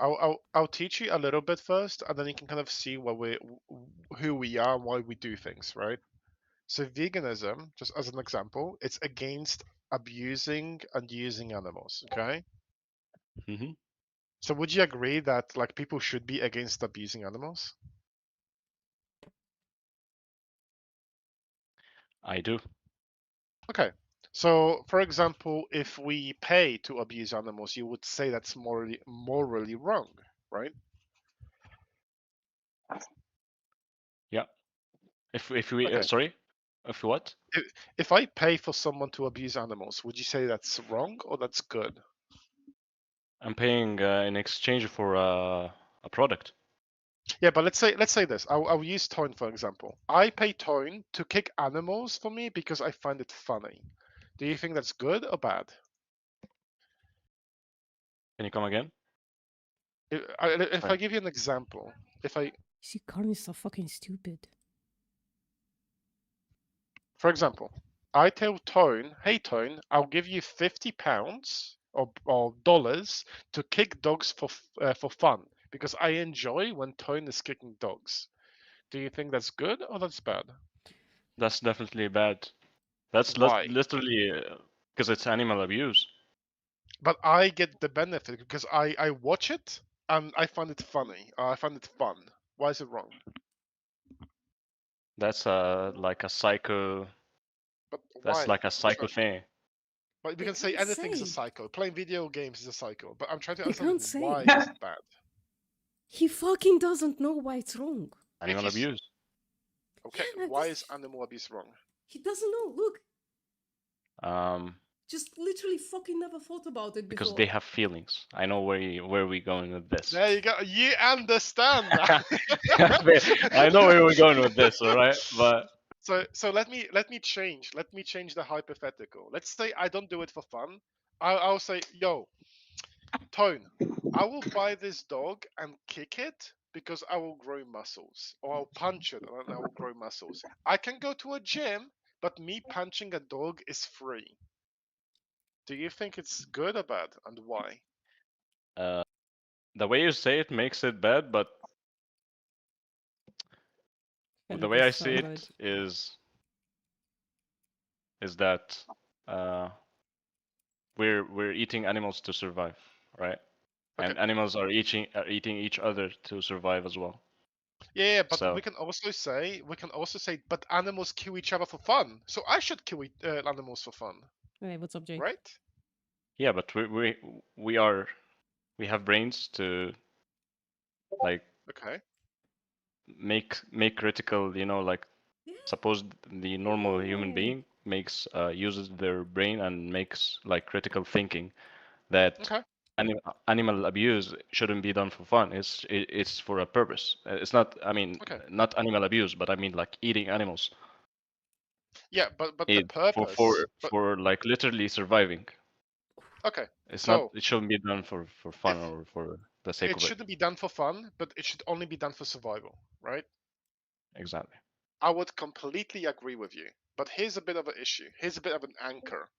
I'll teach you a little bit first, and then you can kind of see who we are and why we do things, right? So veganism, just as an example, it's against abusing and using animals. Okay. Hmm. So would you agree that like people should be against abusing animals? I do. Okay. So, for example, if we pay to abuse animals, you would say that's morally wrong, right? Yeah. If we Okay. sorry, if what? If I pay for someone to abuse animals, would you say that's wrong or that's good? I'm paying in exchange for a product. Yeah, but let's say this. I'll use Toyn for example. I pay Toyn to kick animals for me because I find it funny. Do you think that's good or bad? Can you come again? If I give you an example, See, Carn is so fucking stupid. For example, I tell Tone, hey Tone, I'll give you £50 or dollars to kick dogs for fun because I enjoy when Tone is kicking dogs. Do you think that's good or that's bad? That's definitely bad. That's Why? literally because it's animal abuse. But I get the benefit because I watch it and I find it funny. I find it fun. Why is it wrong? That's like a psycho. But That's why? like a psycho thing. But we You can say can't anything is a say. cycle. Playing video games is a cycle. But I'm trying to You can't understand say. why is it bad. He fucking doesn't know why it's wrong. Animal If he's- abuse. Okay, Yeah, why this- is animal abuse wrong? He doesn't know. Look, Um, just literally fucking never thought about it because before. they have feelings. I know where we going with this. There you go. You understand that. I know where we're going with this, all right? But So let me change the hypothetical. Let's say I don't do it for fun. I'll say, yo, Tone, I will buy this dog and kick it because I will grow muscles, or I'll punch it and I will grow muscles. I can go to a gym, but me punching a dog is free. Do you think it's good or bad, and why? the way you say it makes it bad, but the way I see it is that we're eating animals to survive, right? Okay. And animals are eating each other to survive as well. Yeah, but So- we can also say, but animals kill each other for fun. So I should kill animals for fun, Hey, what's up, Jay? right? Yeah, but we have brains to like Okay. make critical, like suppose the normal human being uses their brain and makes like critical thinking that Okay. animal abuse shouldn't be done for fun. It's for a purpose. It's not, I mean, Okay. not animal abuse, but I mean like eating animals. Yeah, but the It, purpose. for like literally surviving. Okay. It's So not. It shouldn't be done for fun or for the sake it of it. shouldn't be done for fun, but it should only be done for survival, right? Exactly. I would completely agree with you. But here's a bit of an issue. Here's a bit of an anchor.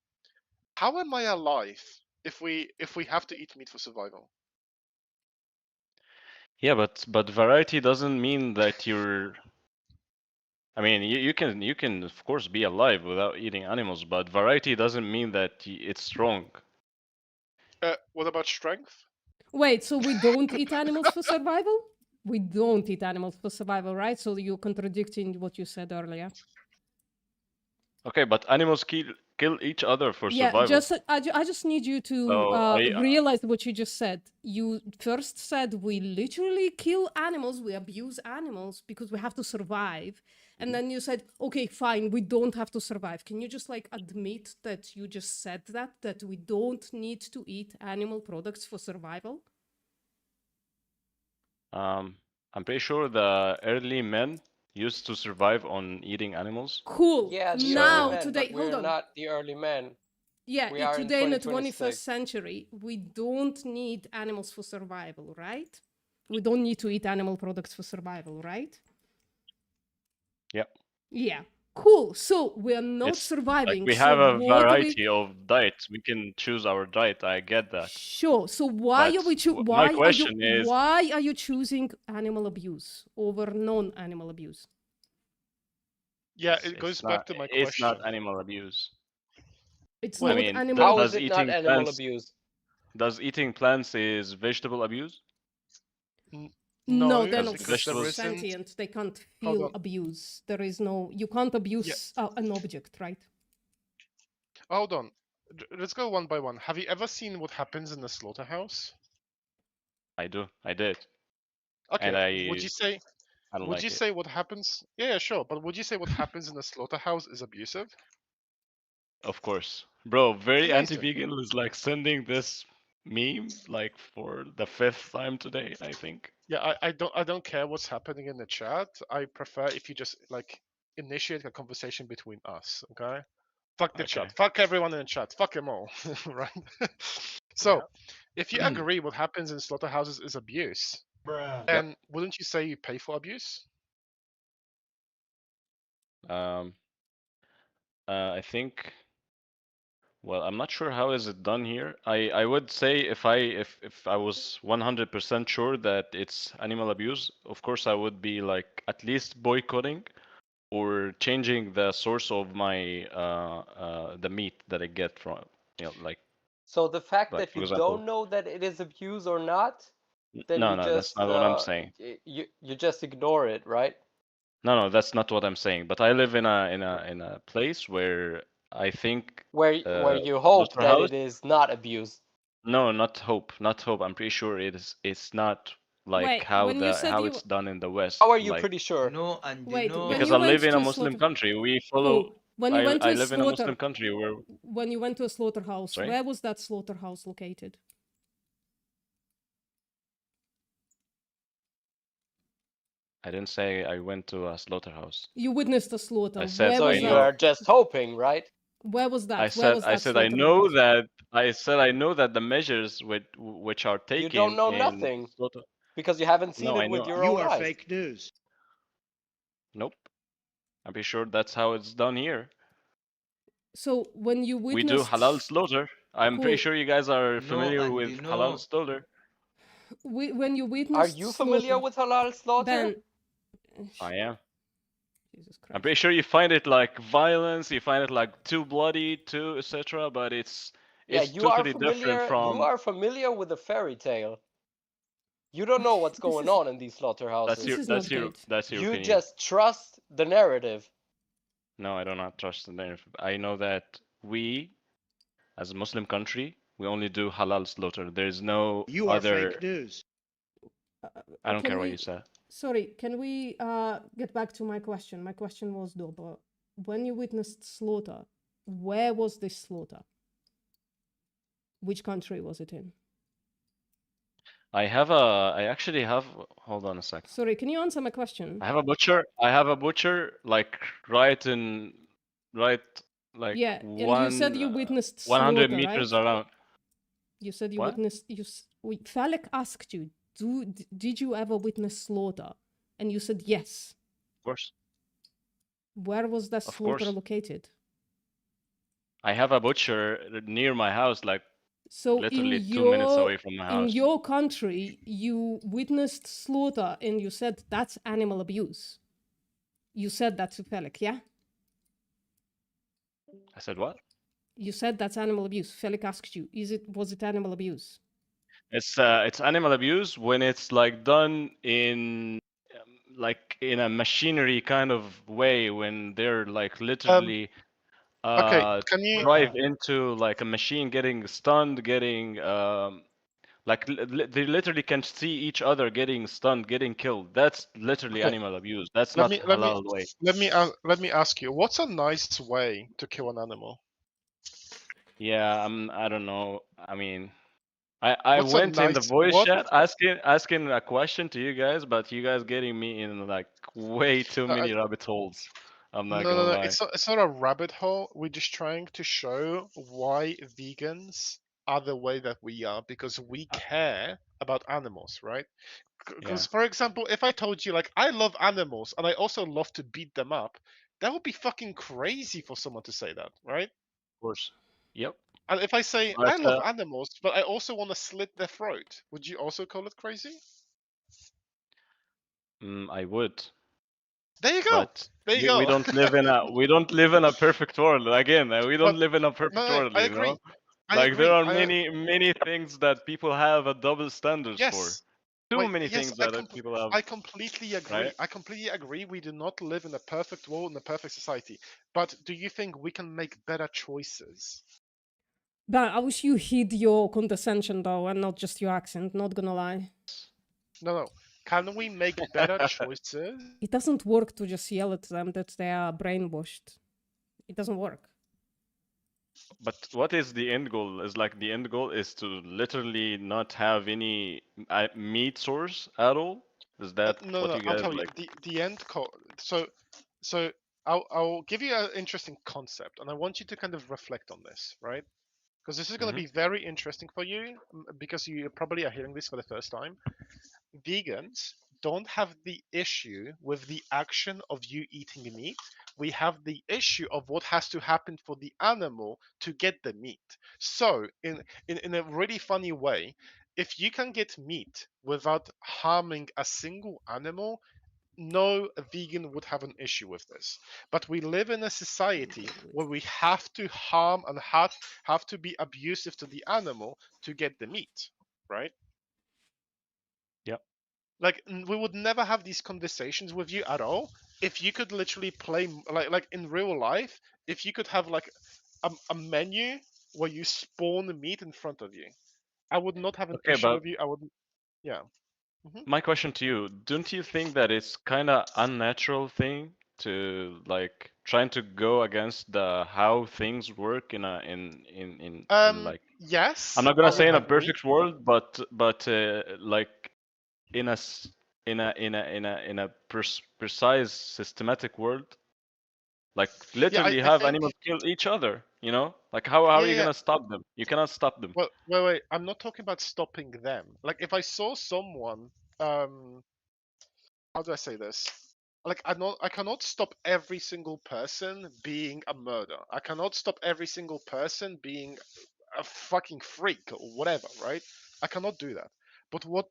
How am I alive if we have to eat meat for survival? Yeah, but variety doesn't mean that you're. I mean, you can of course be alive without eating animals, but variety doesn't mean that it's strong. What about strength? Wait, so we don't eat animals for survival? We don't eat animals for survival, right? So you're contradicting what you said earlier. Okay, but animals kill each other for Yeah, survival. I just need you to So, realize what you just said. You first said we literally kill animals, we abuse animals because we have to survive. And then you said, okay, fine, we don't have to survive. Can you just like admit that you just said that we don't need to eat animal products for survival? I'm pretty sure the early men used to survive on eating animals? Cool. Yeah, the Now, early men, today, but hold we're on. not the early men. Yeah, We are in today in the 2026. 21st century, we don't need animals for survival, right? We don't need to eat animal products for survival, right? Yep. Yeah. Cool. So we're not It's surviving. like we so have a what are we? variety of diets. We can choose our diet. I get that. Sure. So why But are we my question is, why are you choosing animal abuse over non-animal abuse? Yeah, it's, it goes it's back not to my it's question. not animal abuse. It's I not mean, animal How abuse. is it not eating animal plants abuse? does eating plants is vegetable abuse? No, they're because not there vegetables- isn't. sentient. They can't Hold feel on. abuse. There is no. You can't abuse an object, right? Hold on. Let's go one by one. Have you ever seen what happens in the slaughterhouse? I do. I did. Okay. And Would you say? I don't Would like you it. say what happens? Yeah, sure. But would you say what happens in the slaughterhouse is abusive? Of course. Bro, very Amazing. anti-vegan is like sending this meme like for the 5th time today, I think. Yeah, I don't care what's happening in the chat. I prefer if you just like initiate a conversation between us, okay? Fuck the chat. Fuck everyone in the chat. Fuck them all, right? So, if you agree what happens in slaughterhouses is abuse, then wouldn't you say you pay for abuse? I think. Well, I'm not sure how is it done here. I would say if I was 100% sure that it's animal abuse, of course I would be like at least boycotting or changing the source of my the meat that I get from, you know, like. So the fact Like, that for you example- don't know that it is abuse or not, then No, you no, just that's not what I'm saying. you just ignore it, right? No, that's not what I'm saying. But I live in a place where I think Where you hope that slaughterhouse. it is not abuse. No, not hope. Not hope. I'm pretty sure it is. It's not like Wait, how when you said you- it's done in the West. How are you like, pretty sure? No, and you Wait, know, when Because you I went live in to a Muslim country. We follow. Cool. When you went to I a live in a Muslim slaughter, country where. when you went to a slaughterhouse, Sorry? where was that slaughterhouse located? I didn't say I went to a slaughterhouse. You witnessed a slaughter. I said So Where was you know. that? are just hoping, right? Where was that? I Where said was I that said I slaughter know located? that I said I know that the measures which are taken. You don't know in nothing slaughter. because you haven't seen No, I it with know. your you own are eyes. fake news. Nope. I'm pretty sure that's how it's done here. So when you We witnessed do halal slaughter. I'm pretty Cool. sure you guys are No, familiar and with you halal know, slaughter. when you Are witnessed you familiar slaughter, with halal slaughter? Ben, I am. Jesus I'm Christ. pretty sure you find it like violence, you find it like too bloody, too etc. But it's Yeah, it's you are totally different familiar. from. You are familiar with the fairy tale. You don't know what's This going is- on in these That's slaughterhouses. This your is that's not your good. that's your You opinion. just trust the narrative. No, I do not trust the narrative. I know that we, as a Muslim country, we only do halal slaughter. There's no you are other. fake news. I don't Can care what we- you said. Sorry, can we get back to my question? My question was, Doba, when you witnessed slaughter, where was this slaughter? Which country was it in? I actually have. Hold on a sec. Sorry, can you answer my question? I have a butcher. Like right like Yeah, and one. you said you witnessed 100 slaughter, meters right? around. You said you What? witnessed. Falek asked you, did you ever witness slaughter? And you said yes. Of course. Where was that Of slaughter course. located? I have a butcher near my house, like So literally in 2 minutes away from my in house. your country, you witnessed slaughter, and you said that's animal abuse. You said that to Felix, yeah? I said what? You said that's animal abuse. Felix asked you, was it animal abuse? It's animal abuse when it's like done in like in a machinery kind of way when they're like literally Okay, can you? drive into like a machine getting stunned, getting like they literally can see each other getting stunned, getting killed. That's literally Okay. animal abuse. That's Let not me halal way. let me ask you, what's a nice way to kill an animal? Yeah, I don't know. I mean, I What's a went in the nice voice what? chat asking a question to you guys, but you guys getting me in like way too many rabbit holes. I'm not No, gonna no, no. lie. It's not a rabbit hole. We're just trying to show why vegans are the way that we are because we care about animals, right? Because, for example, if I told you like I love animals and I also love to beat them up, that would be fucking crazy for someone to say that, right? Of course. Yep. And if I say But I love animals, but I also want to slit their throat, would you also call it crazy? I would. There you go. But There you go. we don't live in a perfect world. Again, we don't live in a perfect No, world, I you agree. know? I Like agree. there are many things that people have a double standards for. Yes. Too Wait, many yes, things that people have. I completely agree. right? I completely agree. We do not live in a perfect world, in a perfect society. But do you think we can make better choices? But I wish you hid your condescension though, and not just your accent. Not gonna lie. No. Can we make better choices? It doesn't work to just yell at them that they are brainwashed. It doesn't work. But what is the end goal? Is like the end goal is to literally not have any meat source at all? Is that No, what no. you I'll guys tell you. like? The end call. So I'll give you an interesting concept, and I want you to kind of reflect on this, right? Because this is going to be very interesting for you, because you probably are hearing this for the first time. Vegans don't have the issue with the action of you eating meat. We have the issue of what has to happen for the animal to get the meat. So, in a really funny way, if you can get meat without harming a single animal, no vegan would have an issue with this. But we live in a society where we have to harm and have to be abusive to the animal to get the meat, right? Yep. Like we would never have these conversations with you at all if you could literally play like in real life, if you could have like a menu where you spawn the meat in front of you. I would not have an Okay, issue but with you. I would, yeah. my question to you, don't you think that it's kind of unnatural thing to like trying to go against the how things work in like Yes. I'm not gonna I say would in a agree. perfect world, but like in a precise systematic world, like literally I have think. animals kill each other, you know? Like how are you Yeah. gonna stop them? You cannot stop them. Well, wait. I'm not talking about stopping them. Like if I saw someone, how do I say this? Like I cannot stop every single person being a murderer. I cannot stop every single person being a fucking freak or whatever, right? I cannot do that. But what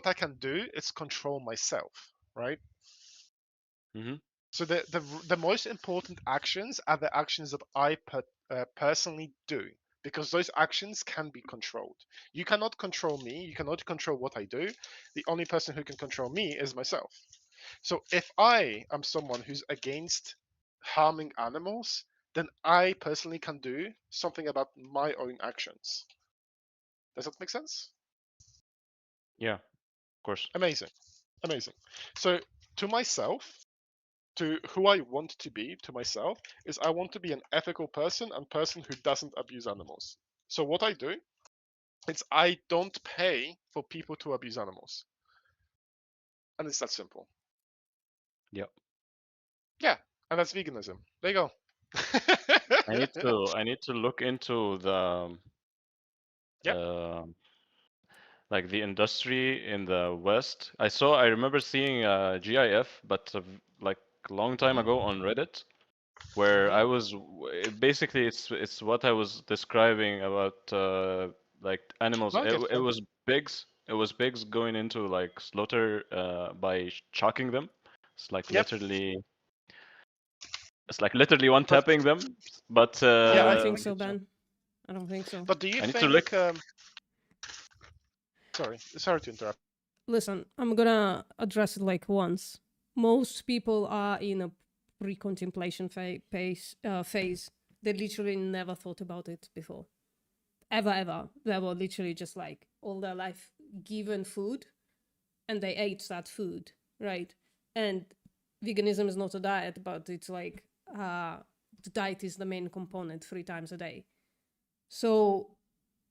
I can do is control myself, right? So the most important actions are the actions that I personally do, because those actions can be controlled. You cannot control me. You cannot control what I do. The only person who can control me is myself. So if I am someone who's against harming animals, then I personally can do something about my own actions. Does that make sense? Yeah, of course. Amazing. So to myself, to who I want to be to myself, is I want to be an ethical person and person who doesn't abuse animals. So what I do is I don't pay for people to abuse animals. And it's that simple. Yep. Yeah, and that's veganism. There you go. I need to look into the like the industry in the West. I remember seeing GIF, but like a long time ago on Reddit, where I was basically it's what I was describing about like animals. It was pigs. It was pigs going into like slaughter by shocking them. It's like literally. It's like literally one tapping them, but I don't think so, Ben. I don't think so. But do you I need think? to look. Sorry to interrupt. Listen, I'm gonna address it like once. Most people are in a pre-contemplation phase. They literally never thought about it before. Ever. They were literally just like all their life given food, and they ate that food, right? And veganism is not a diet, but it's like the diet is the main component 3 times a day. So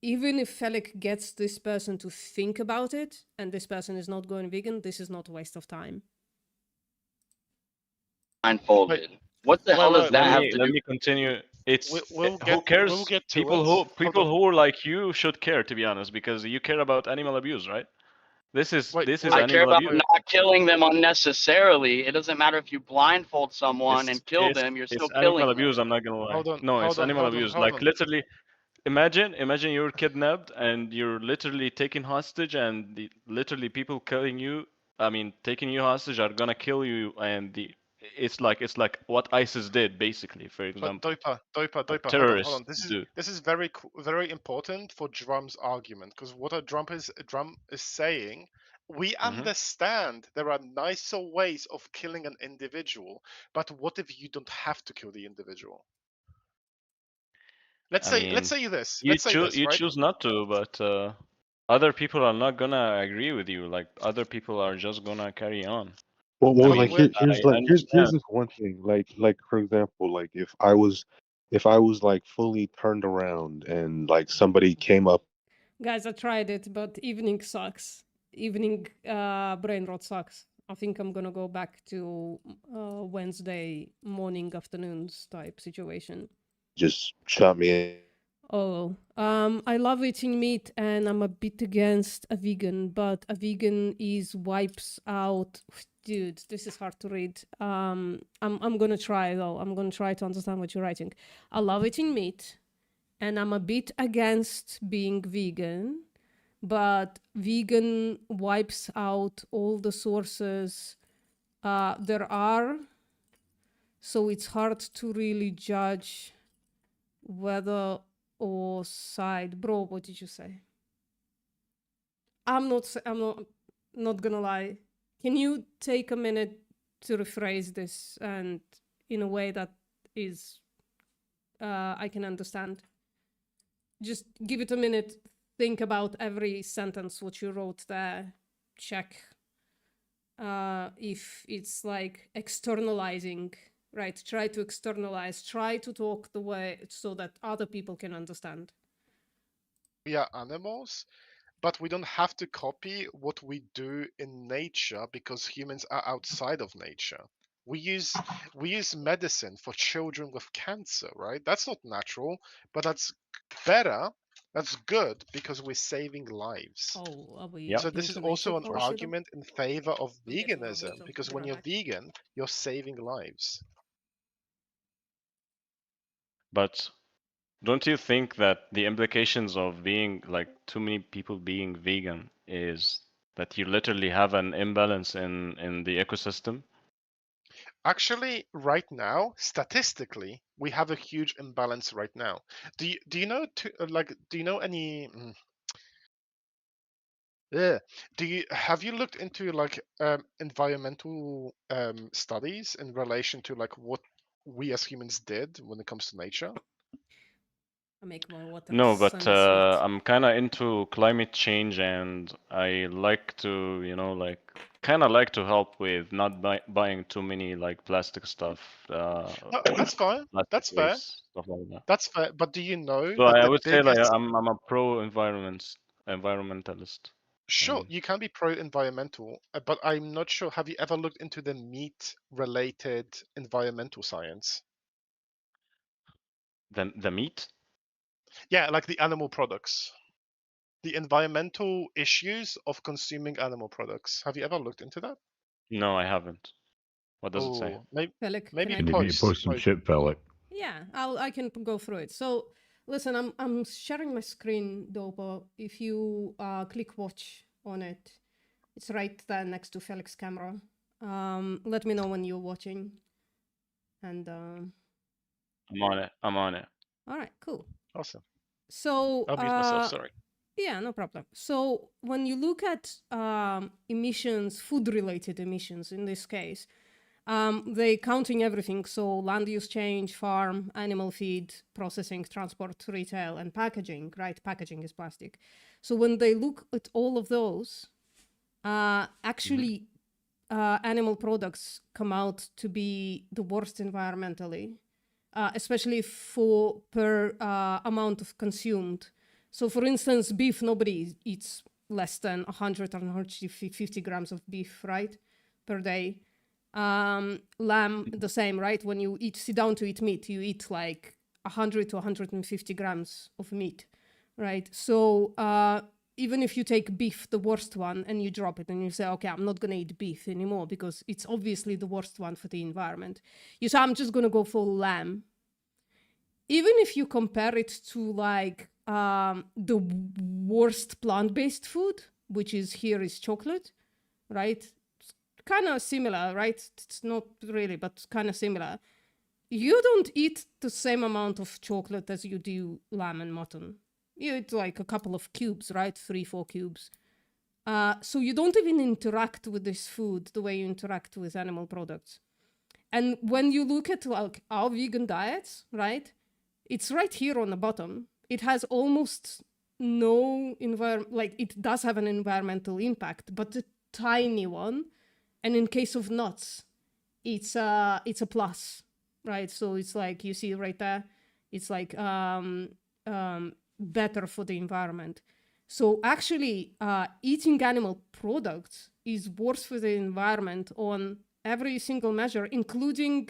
even if Felix gets this person to think about it, and this person is not going vegan, this is not a waste of time. Blindfolded. What the hell does that have to let do? me continue. It's We'll who cares? We'll get to people it. who Hold people on. who are like you should care, to be honest, because you care about animal abuse, right? This is I care animal about abuse. not killing them unnecessarily. It doesn't matter if you blindfold someone and kill them, you're still It's killing animal them. abuse. I'm not gonna lie. Hold on, No, hold it's on, animal hold on, abuse. hold Like on. literally, imagine you're kidnapped and you're literally taken hostage, and literally people killing you. I mean, taking you hostage are gonna kill you, and it's like what ISIS did, basically, for But example. Dopa, Terrorists hold on. do. This is very important for Drum's argument, because what Drum is saying, we understand there are nicer ways of killing an individual, but what if you don't have to kill the individual? Let's say this. You Let's say this, you right? choose not to, but other people are not gonna agree with you. Like other people are just gonna carry on. I mean, like here's this one thing. Like for example, like if I was like fully turned around and like somebody came up. Guys, I tried it, but evening sucks. Evening brain rot sucks. I think I'm gonna go back to Wednesday morning, afternoons type situation. Just shot me in. Oh, I love eating meat and I'm a bit against a vegan, but a vegan wipes out. Dude, this is hard to read. I'm gonna try though. I'm gonna try to understand what you're writing. I love eating meat and I'm a bit against being vegan, but vegan wipes out all the sources there are, so it's hard to really judge whether or side. Bro, what did you say? I'm not gonna lie. Can you take a minute to rephrase this and in a way that is I can understand? Just give it a minute. Think about every sentence what you wrote there. Check if it's like externalizing. Right, try to externalize, try to talk the way so that other people can understand. We are animals, but we don't have to copy what we do in nature because humans are outside of nature. We use medicine for children with cancer, right? That's not natural, but that's better. That's good because we're saving lives. Oh, are we? So this is also an argument in favor of veganism, because when you're vegan, you're saving lives. But don't you think that the implications of being like too many people being vegan is that you literally have an imbalance in the ecosystem? Actually, right now, statistically, we have a huge imbalance right now. Do you know do you know any? Have you looked into like environmental studies in relation to like what we as humans did when it comes to nature? I make more water. No, but I'm kind of into climate change, and I like to, like kind of like to help with not buying too many like plastic stuff. No, that's fine. That's fair. Waste, stuff like that. That's fair. But do you know So that I the would say like biggest... I'm a pro environmentalist. Sure, you can be pro-environmental, but I'm not sure. Have you ever looked into the meat-related environmental science? The meat? Yeah, like the animal products. The environmental issues of consuming animal products. Have you ever looked into that? No, I haven't. What does it say? Maybe Maybe post some shit, Felix. Yeah, I can go through it. So listen, I'm sharing my screen, Dopa. If you click watch on it, it's right there next to Felix's camera. Let me know when you're watching. And I'm on it. All right, cool. Awesome. So I'll mute myself, sorry. Yeah, no problem. So when you look at emissions, food-related emissions in this case, they counting everything. So land use change, farm, animal feed, processing, transport, retail, and packaging, right? Packaging is plastic. So when they look at all of those, actually animal products come out to be the worst environmentally, especially per amount of consumed. So for instance, beef, nobody eats less than 100 or 150 grams of beef, right, per day. Lamb, the same, right? When you sit down to eat meat, you eat like 100 to 150 grams of meat, right? So even if you take beef, the worst one, and you drop it and you say, okay, I'm not going to eat beef anymore because it's obviously the worst one for the environment. You say, I'm just going to go for lamb. Even if you compare it to like the worst plant-based food, which is here is chocolate, right? Kind of similar, right? It's not really, but kind of similar. You don't eat the same amount of chocolate as you do lamb and mutton. You eat like a couple of cubes, right? 3-4 cubes. So you don't even interact with this food the way you interact with animal products. And when you look at like our vegan diets, right? It's right here on the bottom. It has almost no like it does have an environmental impact, but a tiny one. And in case of nuts, it's a plus, right? So it's like, you see right there, it's like better for the environment. So actually, eating animal products is worse for the environment on every single measure, including,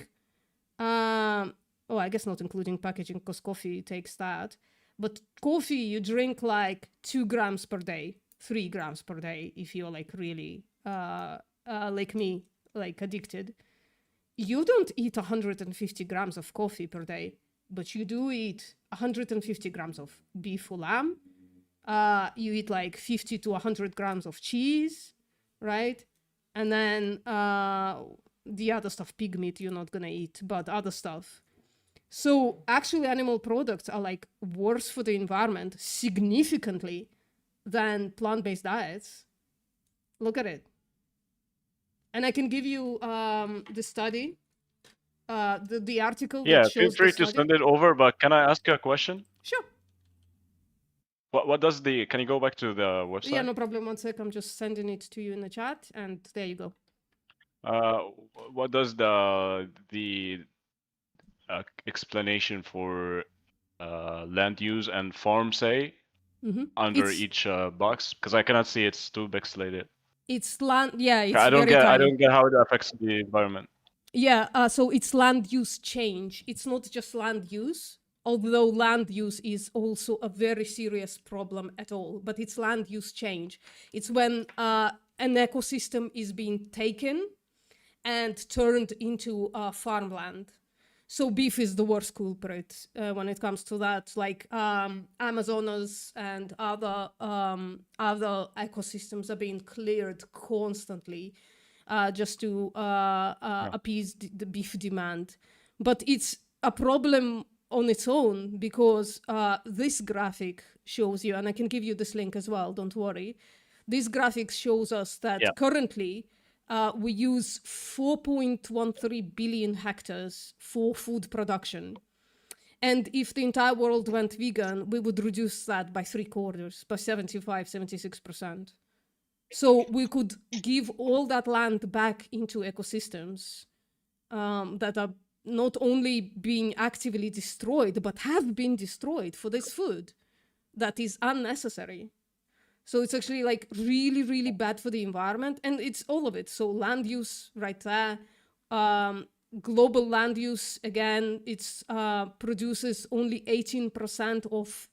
I guess not including packaging, because coffee takes that. But coffee, you drink like 2 grams per day, 3 grams per day, if you're like really, like me, like addicted. You don't eat 150 grams of coffee per day, but you do eat 150 grams of beef or lamb. You eat like 50 to 100 grams of cheese, right? And then the other stuff, pig meat, you're not gonna eat, but other stuff. So actually animal products are like worse for the environment significantly than plant-based diets. Look at it. And I can give you the study, the article. Yeah, that feel shows free the to study. send it over, but can I ask you a question? Sure. What does the, can you go back to the website? Yeah, no problem. 1 sec. I'm just sending it to you in the chat, and there you go. What does the explanation for land use and farm say under It's- each box? Because I cannot see, it's too pixelated. It's land. Yeah, it's I don't very get. I tiny. don't get how it affects the environment. Yeah, so it's land use change. It's not just land use, although land use is also a very serious problem at all, but it's land use change. It's when an ecosystem is being taken and turned into farmland. So beef is the worst culprit when it comes to that, like Amazonas and other ecosystems are being cleared constantly just to appease the beef demand. But it's a problem on its own because this graphic shows you, and I can give you this link as well, don't worry. This graphic shows us that currently we use 4.13 billion hectares for food production. And if the entire world went vegan, we would reduce that by 3/4, by 76%. So we could give all that land back into ecosystems that are not only being actively destroyed, but have been destroyed for this food that is unnecessary. So it's actually like really, really bad for the environment, and it's all of it. So land use right there, global land use, again, it's produces only 18% of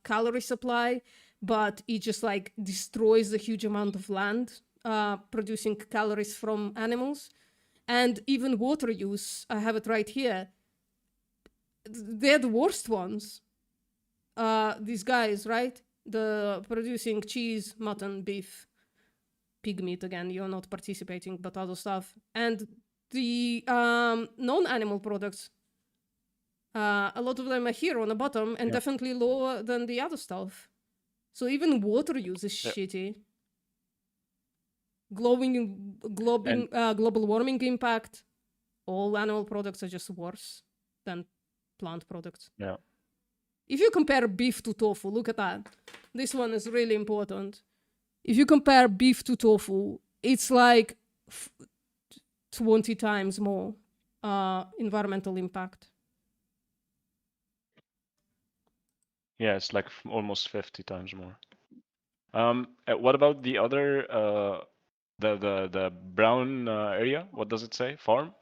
calorie supply, but it just like destroys a huge amount of land, producing calories from animals. And even water use, I have it right here. They're the worst ones. These guys, right? The producing cheese, mutton, beef, pig meat, again, you're not participating, but other stuff. And the non-animal products, a lot of them are here on the bottom and definitely lower than the other stuff. So even water use is shitty. Global warming impact, all animal products are just worse than plant products. Yeah. If you compare beef to tofu, look at that. This one is really important. If you compare beef to tofu, it's like 20 times more environmental impact. Yeah, it's like almost 50 times more. What about the other the brown area? What does it say? Farm?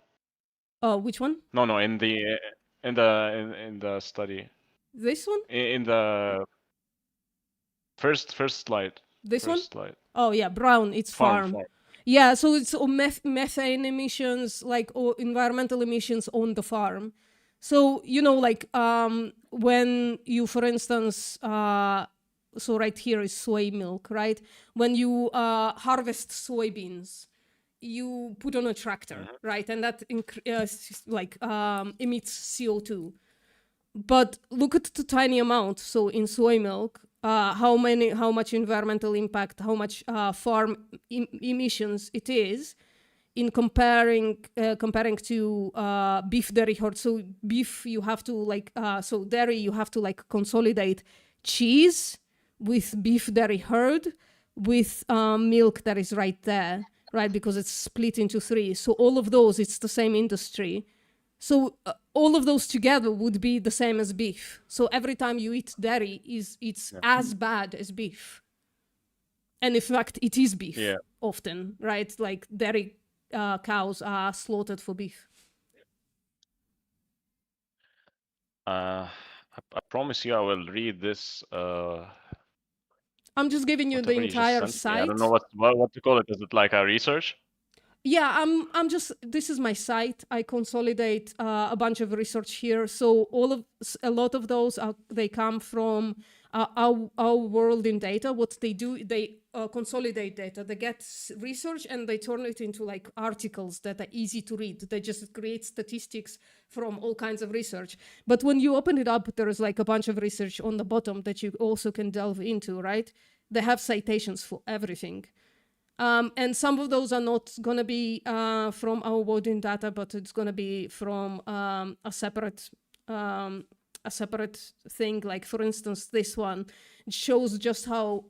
Which one? No, in the study. This one? In the first slide. This one? First slide. Oh yeah, brown. It's farm. Farm. Yeah, so it's methane emissions, like or environmental emissions on the farm. So you know, like when you, for instance, so right here is soy milk, right? When you harvest soybeans, you put on a tractor, right? And that emits CO2. But look at the tiny amount. So in soy milk, how much environmental impact, how much farm emissions it is in comparing to beef dairy herd. So beef, you have to so dairy, you have to consolidate cheese with beef dairy herd with milk that is right there, right? Because it's split into 3. So all of those, it's the same industry. So all of those together would be the same as beef. So every time you eat dairy, it's as bad as beef. And in fact, it is beef often, right? Like dairy cows are slaughtered for beef. I promise you I will read this. I'm just giving you the entire site. I don't know what to call it. Is it like a research? Yeah, I'm just, this is my site. I consolidate a bunch of research here. So a lot of those they come from our world in data. What they do, they consolidate data. They get research and they turn it into like articles that are easy to read. They just create statistics from all kinds of research. But when you open it up, there is like a bunch of research on the bottom that you also can delve into, right? They have citations for everything. And some of those are not going to be from our world in data, but it's going to be from a separate thing. Like, for instance, this one shows just how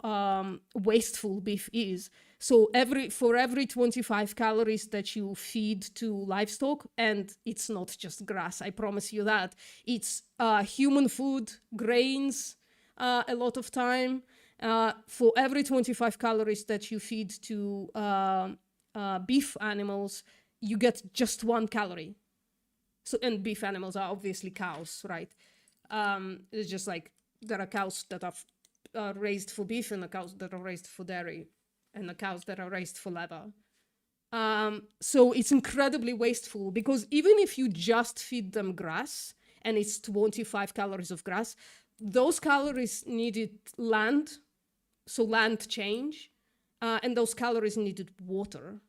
wasteful beef is. So for every 25 calories that you feed to livestock, and it's not just grass, I promise you that, it's human food, grains, a lot of time. For every 25 calories that you feed to beef animals, you get just 1 calorie. So, and beef animals are obviously cows, right? It's just like there are cows that are raised for beef and the cows that are raised for dairy and the cows that are raised for leather. So it's incredibly wasteful because even if you just feed them grass and it's 25 calories of grass, those calories needed land. So land change, and those calories needed water.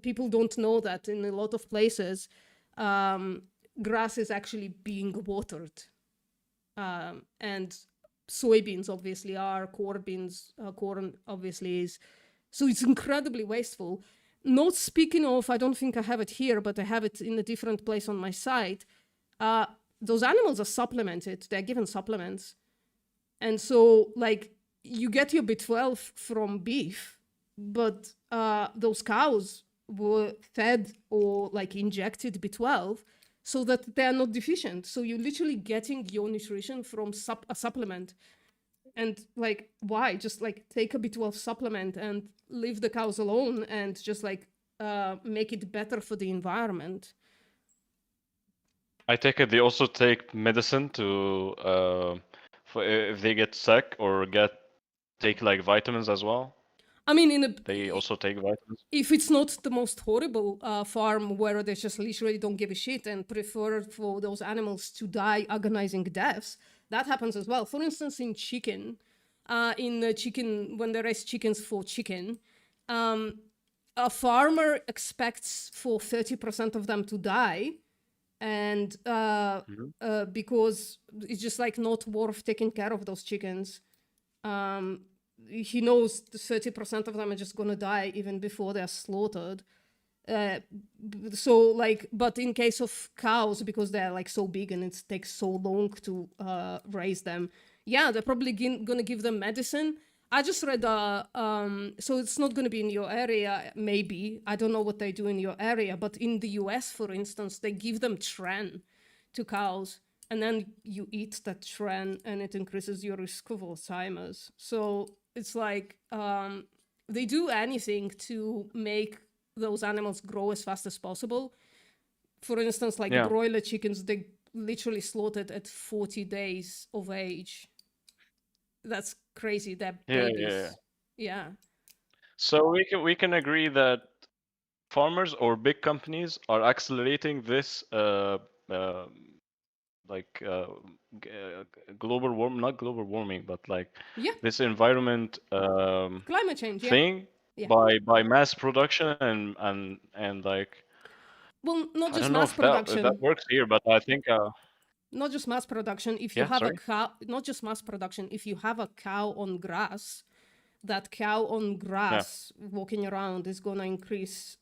People don't know that in a lot of places, grass is actually being watered. And soybeans obviously are, corn obviously is. So it's incredibly wasteful. Not speaking of, I don't think I have it here, but I have it in a different place on my site. Those animals are supplemented, they're given supplements. And so, like, you get your B12 from beef, but those cows were fed or, like, injected B12 so that they're not deficient. So you're literally getting your nutrition from a supplement. And, like, why? Just, like, take a B12 supplement and leave the cows alone and just, like, make it better for the environment. I take it they also take medicine to... if they get sick or take like vitamins as well. I mean, they also take vitamins. If it's not the most horrible farm where they just literally don't give a shit and prefer for those animals to die agonizing deaths, that happens as well. For instance, in chicken, when they raise chickens for chicken, a farmer expects for 30% of them to die. And because it's just like not worth taking care of those chickens. He knows 30% of them are just gonna die even before they're slaughtered. So like, but in case of cows, because they're like so big and it takes so long to raise them, yeah, they're probably gonna give them medicine. I just read, so it's not going to be in your area, maybe. I don't know what they do in your area, but in the US, for instance, they give them tren to cows and then you eat that trend and it increases your risk of Alzheimer's. So it's like they do anything to make those animals grow as fast as possible. For instance, like broiler chickens, they literally slaughtered at 40 days of age. That's crazy. They're babies. Yeah. So we can agree that farmers or big companies are accelerating this global warming, not global warming, but like this environment climate change thing by mass production and like, well, not I just don't know mass if production. that works here, but I think not just mass production. If you have a cow, not just mass production. If you have a cow on grass, that cow on grass walking around is going to increase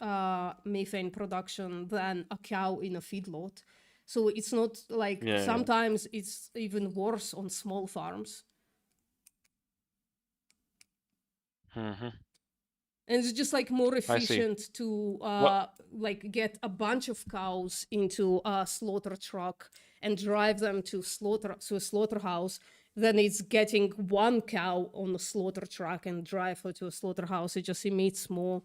methane production than a cow in a feedlot. So it's not like sometimes it's even worse on small farms. Mm-hmm. And it's just like more efficient to like get a bunch of cows into a slaughter truck and drive them to a slaughterhouse than it's getting one cow on a slaughter truck and drive her to a slaughterhouse. It just emits more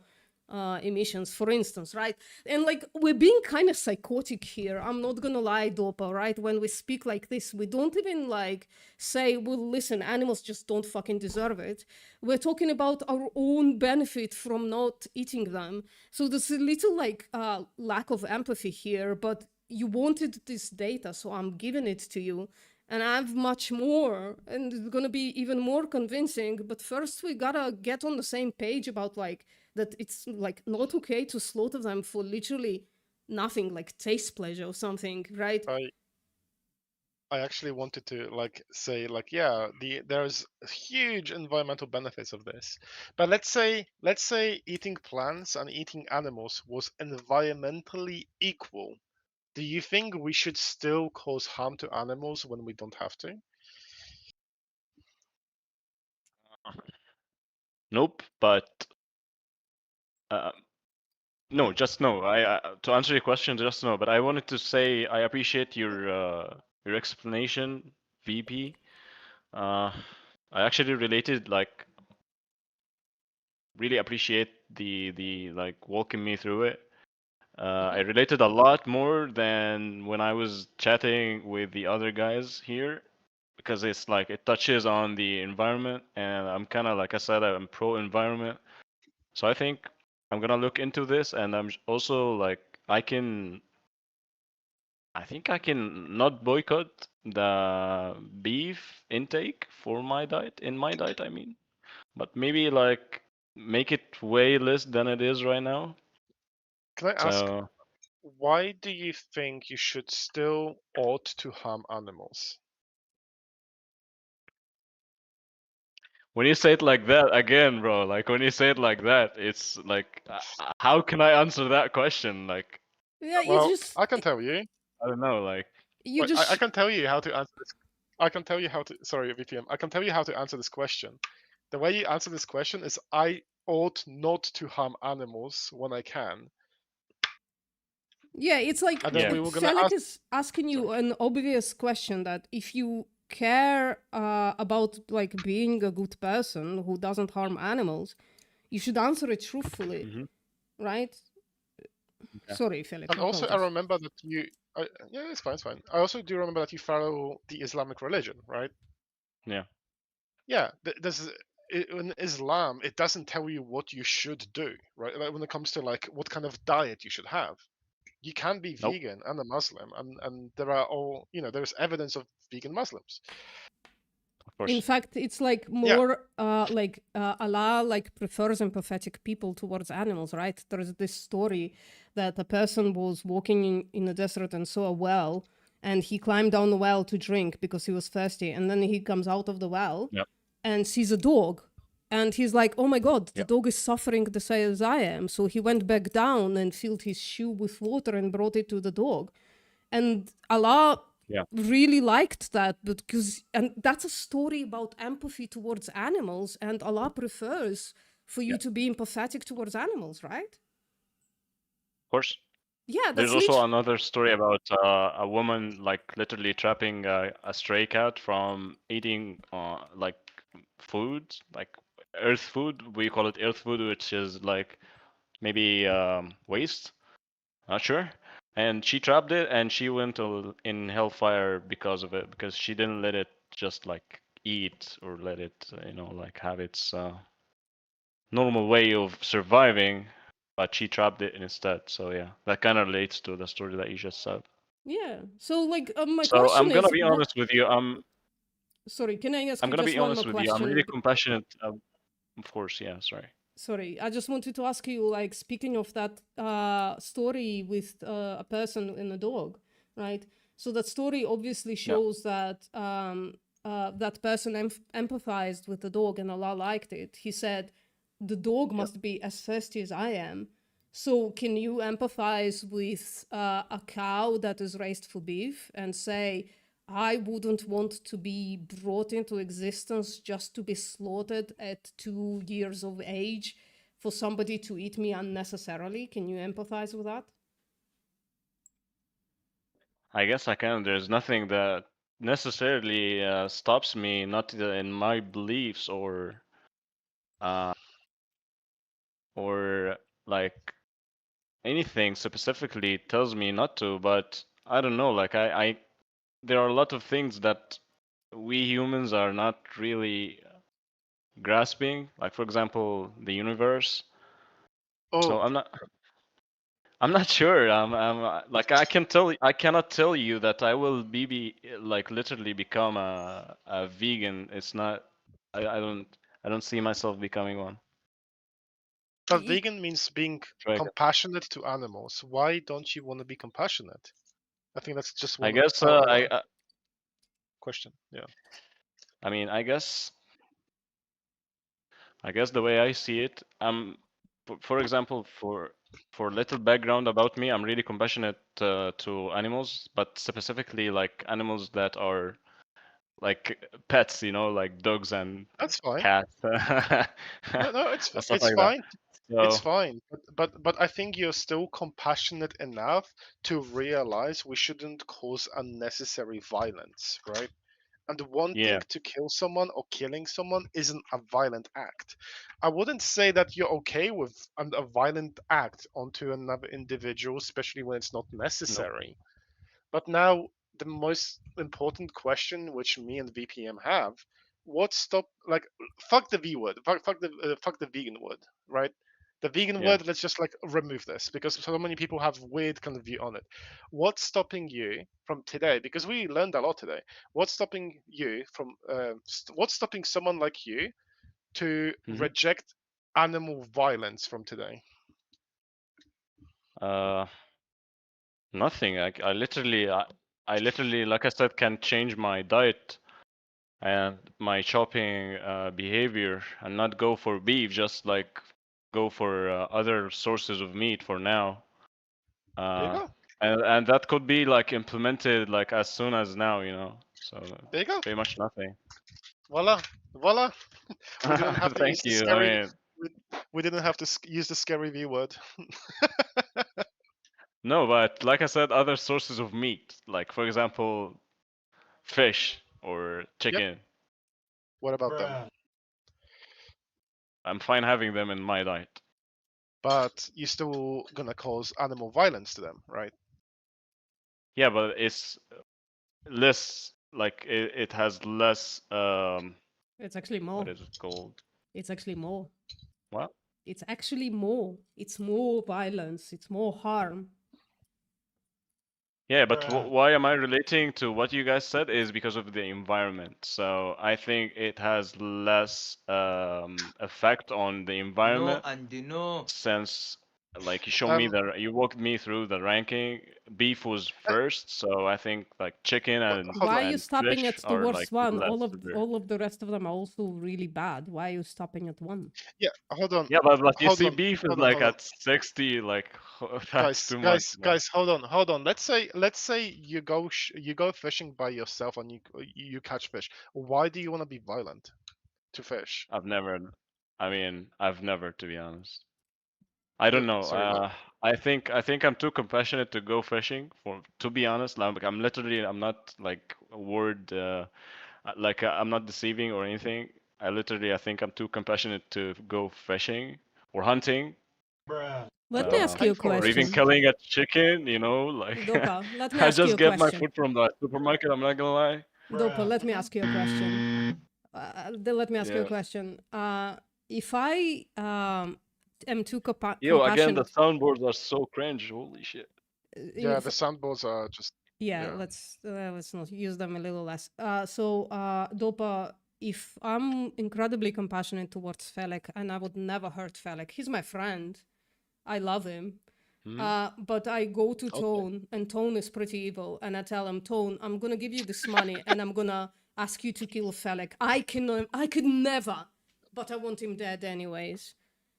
emissions, for instance, right? And like we're being kind of psychotic here. I'm not gonna lie, Dopa, right? When we speak like this, we don't even like say, well, listen, animals just don't fucking deserve it. We're talking about our own benefit from not eating them. So there's a little like lack of empathy here, but you wanted this data, so I'm giving it to you. And I have much more, and it's gonna be even more convincing. But first, we gotta get on the same page about like that it's like not okay to slaughter them for literally nothing, like taste pleasure or something, right? I actually wanted to like say like there's huge environmental benefits of this, but let's say eating plants and eating animals was environmentally equal. Do you think we should still cause harm to animals when we don't have to? Nope, but no, just no. I to answer your question, just no. But I wanted to say I appreciate your explanation, VP. I actually related, like, really appreciate the like walking me through it. I related a lot more than when I was chatting with the other guys here, because it's like it touches on the environment, and I'm kind of, like I said, I'm pro environment. So I think I'm gonna look into this, and I'm also like I think I can not boycott the beef intake for my diet, I mean, but maybe like make it way less than it is right now. Can I ask, why do you think you should still ought to harm animals? When you say it like that, again, bro, like when you say it like that, it's like, how can I answer that question? Like, I can tell you. I don't know, like. I can tell you how to answer this. I can tell you how to. Sorry, VPM. I can tell you how to answer this question. The way you answer this question is, I ought not to harm animals when I can. Yeah, it's like Felix is asking you an obvious question that if you care about like being a good person who doesn't harm animals, you should answer it truthfully, right? Yeah. Sorry, Felix. And also, I remember that you. Yeah, it's fine, it's fine. I also do remember that you follow the Islamic religion, right? Yeah. Yeah, in Islam, it doesn't tell you what you should do, right? Like when it comes to like what kind of diet you should have. You can be vegan and a Muslim, and there are there's evidence of vegan Muslims. Of course. In fact, it's like more Allah like prefers empathetic people towards animals, right? There's this story that a person was walking in the desert and saw a well, and he climbed down the well to drink because he was thirsty, and then he comes out of the well and sees a dog. And he's like, oh my God, the dog is suffering the same as I am. So he went back down and filled his shoe with water and brought it to the dog. And Allah really liked that, and that's a story about empathy towards animals, and Allah prefers for you to be empathetic towards animals, right? Of course. Yeah, that's There's also another story about a woman like literally trapping a stray cat from eating like food, like earth food. We call it earth food, which is like maybe waste. Not sure. And she trapped it, and she went in hellfire because of it, because she didn't let it just like eat or let it, like have its normal way of surviving, but she trapped it instead. So yeah, that kind of relates to the story that you just said. Yeah. So like my So question I'm gonna is, be honest with you. sorry, can I ask I'm you gonna just be one honest more with you. I'm really question? compassionate. Of course, yeah. Sorry. Sorry, I just wanted to ask you, like, speaking of that story with a person and a dog, right? So that story obviously shows that that person empathized with the dog and Allah liked it. He said, the dog must be as thirsty as I am. So can you empathize with a cow that is raised for beef and say, I wouldn't want to be brought into existence just to be slaughtered at 2 years of age for somebody to eat me unnecessarily? Can you empathize with that? I guess I can. There's nothing that necessarily stops me, not in my beliefs or like anything specifically tells me not to. But I don't know. Like there are a lot of things that we humans are not really grasping. Like for example, the universe. So I'm not sure. I'm like I cannot tell you that I will be like literally become a vegan. It's not. I don't see myself becoming one. But vegan means being compassionate to animals. Why don't you want to be compassionate? I think that's just one. I guess question. Yeah. I mean, I guess the way I see it, for example, for little background about me, I'm really compassionate to animals, but specifically like animals that are like pets, like dogs and That's fine. cats. No, it's stuff like fine. that. So, It's fine. But I think you're still compassionate enough to realize we shouldn't cause unnecessary violence, right? And wanting to kill someone or killing someone isn't a violent act. I wouldn't say that you're okay with a violent act onto another individual, especially when it's not necessary. But now the most important question, which me and VPM have, what stop like fuck the V word, fuck the vegan word, right? The vegan word, let's just like remove this because so many people have weird kind of view on it. What's stopping you from today? Because we learned a lot today. What's stopping you from? What's stopping someone like you to reject animal violence from today? Nothing. I literally, like I said, can change my diet and my shopping behavior and not go for beef, just like go for other sources of meat for now. There you go. And that could be like implemented like as soon as now, So there you go. Pretty much nothing. Voila. We didn't have to Thank use the you. scary. I mean, we didn't have to use the scary V word. no, but like I said, other sources of meat, like for example, fish or chicken. What about them? I'm fine having them in my diet. But you're still gonna cause animal violence to them, right? Yeah, but it's less like it has less. It's actually more. What is it called? It's actually more. What? It's actually more. It's more violence. It's more harm. Yeah, but why am I relating to what you guys said is because of the environment. So I think it has less effect on the environment since like you walked me through the ranking. Beef was first, so I think like chicken and why are you stopping fish at the are, worst like, one? less All severe. of the rest of them are also really bad. Why are you stopping at one? Yeah, hold on. Yeah, but you Hold see, on, beef is hold on, like hold on. at 60. Like that's too much. Guys, hold on. Let's say you go fishing by yourself and you catch fish. Why do you want to be violent to fish? I've never, to be honest. I don't know. Sorry, what? I think I'm too compassionate to go fishing. To be honest, like I'm not like a word I'm not deceiving or anything. I think I'm too compassionate to go fishing or hunting. Let me ask you a Or even question. killing a chicken, you know, like Dopa, let me I ask you just a get my question. food from the supermarket. I'm not gonna lie. Dopa, let me ask you a question. Let me ask you a Yeah. question. If I am too Yo, again, the compassionate, soundboards are so cringe. Holy shit. Yeah, if, the soundboards are just. yeah, Yeah. let's not use them a little less. So Dopa, if I'm incredibly compassionate towards Felek and I would never hurt Felek, he's my friend. I love him. But I go to Tone, and Tone is pretty evil, and I tell him, Tone, I'm gonna give you this money, and I'm gonna ask you to kill Felek. I could never, but I want him dead anyways.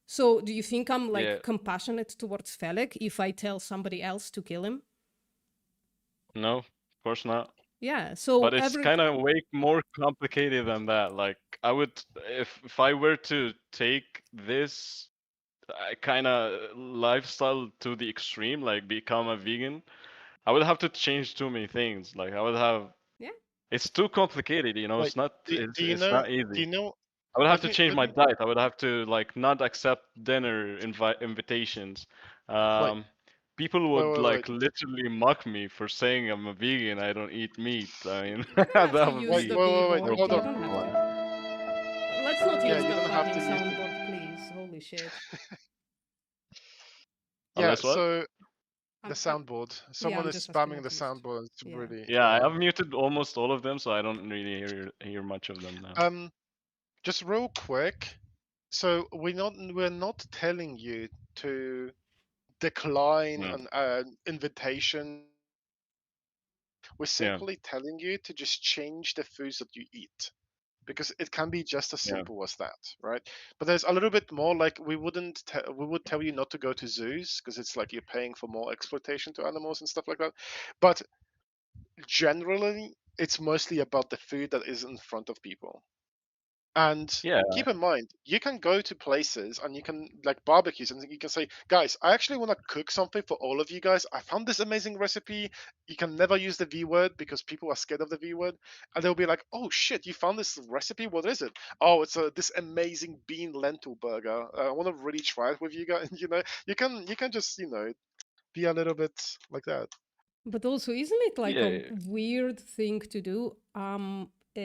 So do you think I'm like Yeah. compassionate towards Felek if I tell somebody else to kill him? No, of course not. Yeah. So But it's kind of way more complicated than that. Like I would, if I were to take this kind of lifestyle to the extreme, like become a vegan, I would have to change too many things. Like I would have. Yeah. It's too complicated, you know. Like, It's not. do you It's know? not Do easy. you know? I would have to Let me. change Let my me. diet. I would have to like not accept dinner invitations. Like, People would wait. like literally mock me for saying I'm a vegan. I don't eat meat. I mean, You don't have that to would use be the V wait. word. Hold You on. don't have to. Let's not Yeah, use you the don't have fucking to use. soundboard, please. Holy shit. Yeah. Unless what? So the I'm soundboard. yeah, Someone I'm is just asking spamming not the to use it. soundboard. It's Yeah. really. Yeah, I have muted almost all of them, so I don't really hear much of them now. Just real quick. So we're not telling you to decline No. an invitation. We're Yeah. simply telling you to just change the foods that you eat, because it can be just as Yeah. simple as that, right? But there's a little bit more. Like we would tell you not to go to zoos because it's like you're paying for more exploitation to animals and stuff like that. But generally, it's mostly about the food that is in front of people. And Yeah. keep in mind, you can go to places and you can like barbecues and you can say, guys, I actually want to cook something for all of you guys. I found this amazing recipe. You can never use the V word because people are scared of the V word. And they'll be like, oh shit, you found this recipe? What is it? Oh, it's this amazing bean lentil burger. I want to really try it with you guys. You know, you can just, be a little bit like that. But also, isn't it like Yeah. a weird thing to do?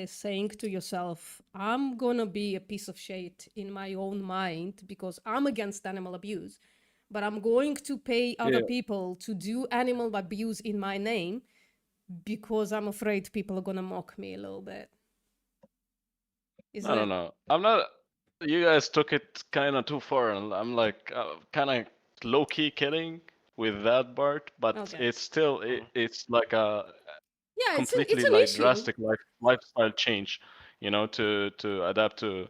Saying to yourself, I'm gonna be a piece of shit in my own mind because I'm against animal abuse, but I'm going to pay other Yeah. people to do animal abuse in my name because I'm afraid people are gonna mock me a little bit. I don't know. I'm not. You guys took it kind of too far, and I'm like kind of low key kidding with that part, but Okay. it's still it's like a Yeah, it's completely an like issue. drastic lifestyle change, you know, to adapt to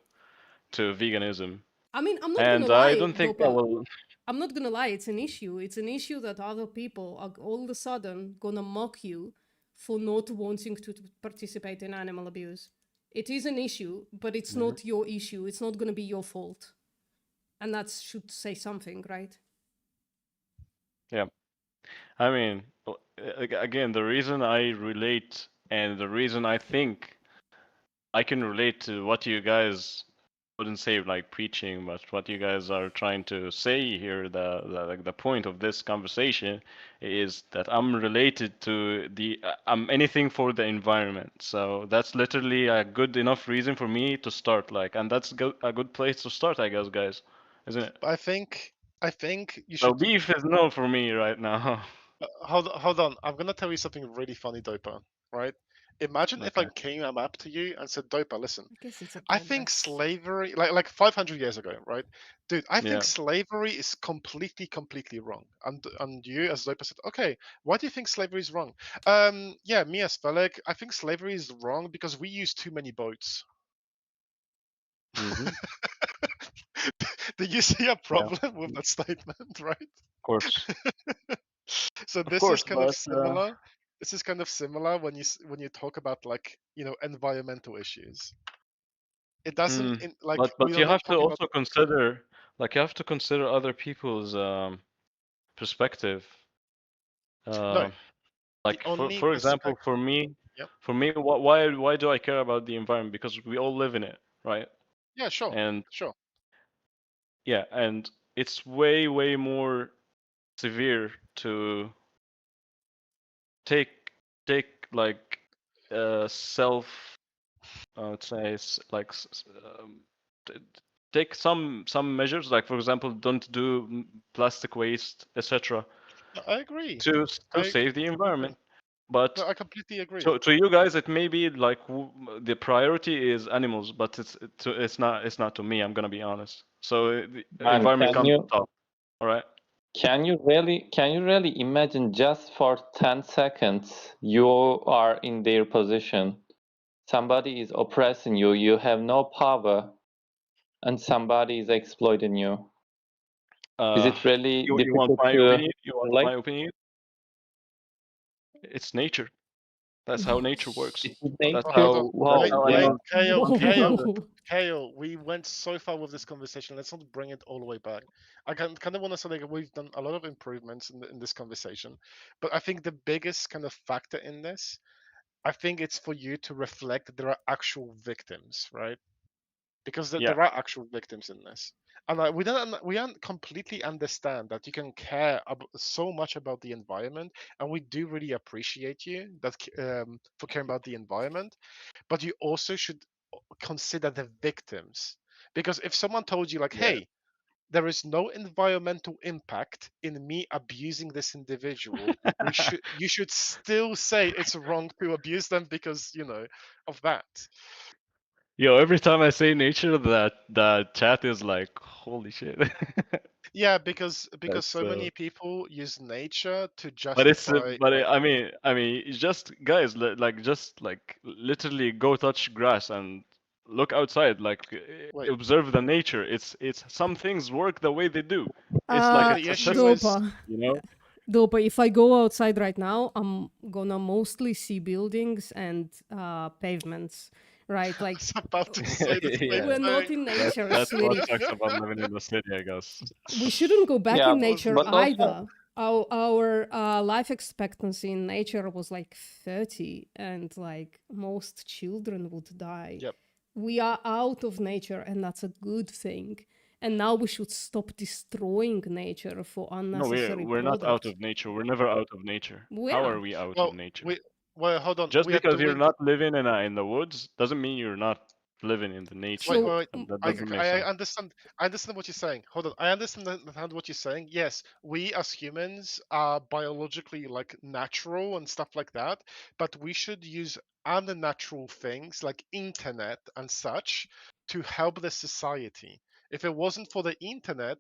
veganism. I mean, I'm not And gonna lie, I don't think that Dopa. will. I'm not gonna lie, it's an issue. It's an issue that other people are all of a sudden gonna mock you for not wanting to participate in animal abuse. It is an issue, but it's not your issue. It's not gonna be your fault. And that should say something, right? Yeah. I mean, again, the reason I relate and the reason I think I can relate to what you guys wouldn't say like preaching, but what you guys are trying to say here, the point of this conversation is that I'm related to I'm anything for the environment. So that's literally a good enough reason for me to start, like, and that's a good place to start, I guess, guys, isn't it? I think you So should. beef is no for me right now. Hold on. I'm gonna tell you something really funny, Dopa. Right? Imagine if I Okay. came up to you and said, Dopa, listen. I guess it's a I think slavery, like 500 years ago, right, dude? I Yeah. think slavery is completely wrong. And you, as Dopa, said, okay, why do you think slavery is wrong? Yeah, me as Felek, I think slavery is wrong because we use too many boats. Do you see a problem with that statement, right? Of course. So Of this course, is kind of but similar. This is kind of similar when you talk about like environmental issues. It doesn't like we but are you not have to talking about. also consider like you have to consider other people's perspective. No, Like only for example, perspective. Yep. for me, why do I care about the environment? Because we all live in it, right? Yeah, sure. And Sure. yeah, and it's way more severe to take like self let's say like take some measures, like for example, don't do plastic waste, etc. I agree. To save the environment. But no, I completely agree. to you guys, it may be like the priority is animals, but it's not to me. I'm gonna be honest. So the environment comes top. All right. Can you really imagine just for 10 seconds you are in their position? Somebody is oppressing you, you have no power, and somebody is exploiting you. Is it really you difficult want my to opinion? You want my opinion? It's nature. That's how nature works. That's how Kale, we went so far with this conversation. Let's not bring it all the way back. I kind of want to say that we've done a lot of improvements in this conversation, but I think the biggest kind of factor in this, I think it's for you to reflect that there are actual victims, right? Because there are actual victims in this. And we don't completely understand that you can care so much about the environment, and we do really appreciate you that for caring about the environment. But you also should consider the victims, because if someone told you like, "Hey, there is no environmental impact in me abusing this individual," you should still say it's wrong to abuse them because of that. Yo, every time I say nature, that chat is like, holy shit. Yeah, because so many people use nature to But it's justify. I mean it's just guys just literally go touch grass and look outside, like observe the nature. It's some things work the way they do. It's like a Dopa. you know. Dopa, if I go outside right now, I'm gonna mostly see buildings and pavements. Right, like about to say the same we're not in nature. That's sweetie. what sucks about living in the city, I guess. We shouldn't go back in nature but also- either. Our life expectancy in nature was like 30, and like most children would die. Yep. We are out of nature, and that's a good thing. And now we should stop destroying nature for No, unnecessary we're not out products. of nature. We're never out of nature. We How are. are we out Well, of nature? Well, hold on. Just we are because you're doing- not living in the woods doesn't mean you're not living in the nature. Wait. That doesn't make I sense. understand. I understand what you're saying. Hold on. I understand what you're saying. Yes, we as humans are biologically like natural and stuff like that, but we should use unnatural things like internet and such to help the society. If it wasn't for the internet,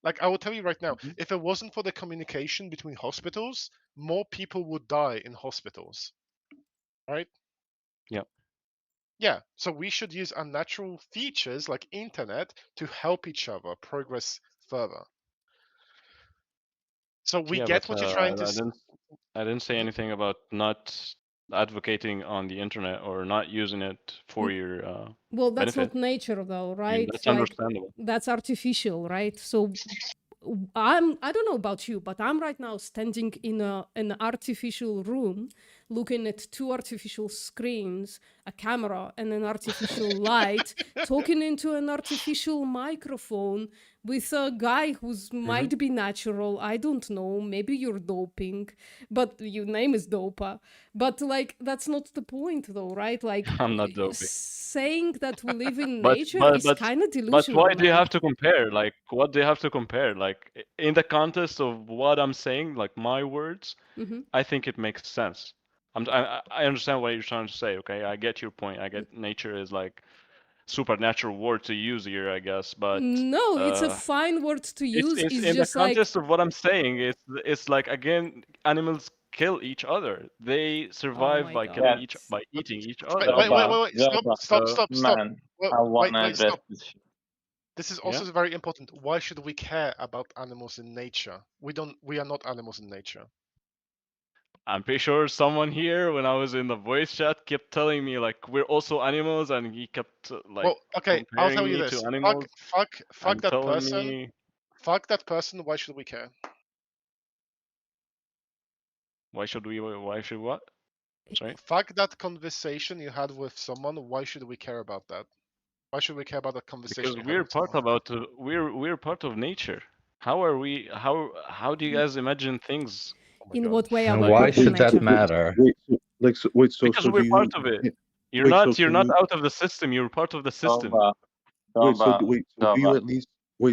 like I will tell you right now, if it wasn't for the communication between hospitals, more people would die in hospitals. Right? Yeah. Yeah, so we should use unnatural features like internet to help each other progress further. So we get what you're trying to I didn't say anything about not advocating on the internet or not using it for your Well, that's benefit. not nature though, I mean, right? that's Like, understandable. that's artificial, right? So I don't know about you, but I'm right now standing in an artificial room looking at two artificial screens, a camera and an artificial light, talking into an artificial microphone with a guy who's might be natural. I don't know, maybe you're doping, but your name is Dopa. But like that's not the point though, right? Like I'm not doping. saying that we live in But nature is kind of delusional. But why do you man. have to compare? Like, what do you have to compare? Like, in the context of what I'm saying, like my words, Mhm. I think it makes sense. I understand what you're trying to say. Okay, I get your point. I get nature is like supernatural word to use here, I guess. But No, it's a fine word to use. it's It's in the just like context of what I'm saying. It's like again, animals kill each other. They survive by killing by eating each other. Wait. Stop. Man, I wanna address Stop. this shit. This is also very important. Why should we care about animals in nature? We are not animals in nature. I'm pretty sure someone here, when I was in the voice chat, kept telling me like we're also animals, and he kept like Well, okay, I'll comparing tell you me this. to animals Fuck and that telling person. me. Fuck that person. Why should we care? Why should we? Why should what? Sorry. Fuck that conversation you had with someone. Why should we care about that? Why should we care about that conversation? Because you had with someone? we're part of nature. How are we? How do you guys imagine things? In what way are And we why part of should that nature? matter? Wait, so Because do we're you, part of it. You're wait, not. so You're can not you, out of the system. You're part of the system. wait,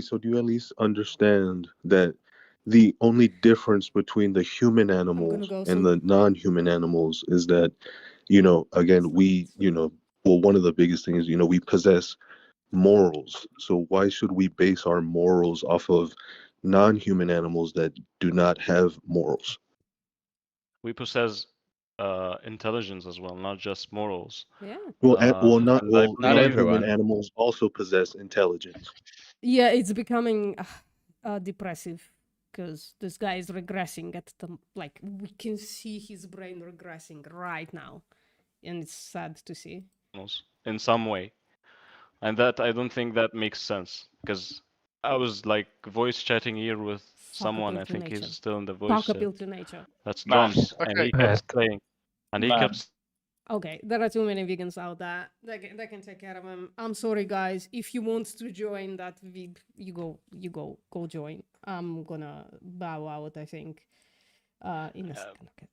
so do you at least understand that the only difference between the human animals go and soon. the non-human animals is that, again, well, one of the biggest things, we possess morals. So why should we base our morals off of non-human animals that do not have morals? We possess intelligence as well, not just morals. Yeah. Well, and I not believe human animals also possess intelligence. Yeah, it's becoming depressive because this guy is regressing at the like we can see his brain regressing right now, and it's sad to see. in some way, and that I don't think that makes sense because I was like voice chatting here with someone. I appeal to think nature. he's still in the voice Fuck chat. appeal to nature. That's Man. Drums, and he Okay. kept saying, and he Man. kept. Okay, there are too many vegans out there. They can take care of them. I'm sorry, guys. If you want to join that vid, you go join. I'm gonna bow out. I think. In a second. Okay,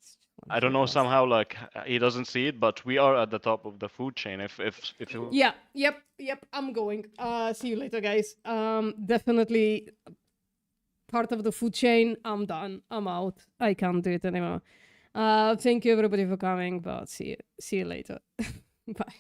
I don't know. Somehow, like he doesn't see it, but we are at the top of the food chain. If you. Yeah. Yep. I'm going. See you later, guys. Definitely part of the food chain. I'm done. I'm out. I can't do it anymore. Thank you everybody for coming, but see you later. Bye.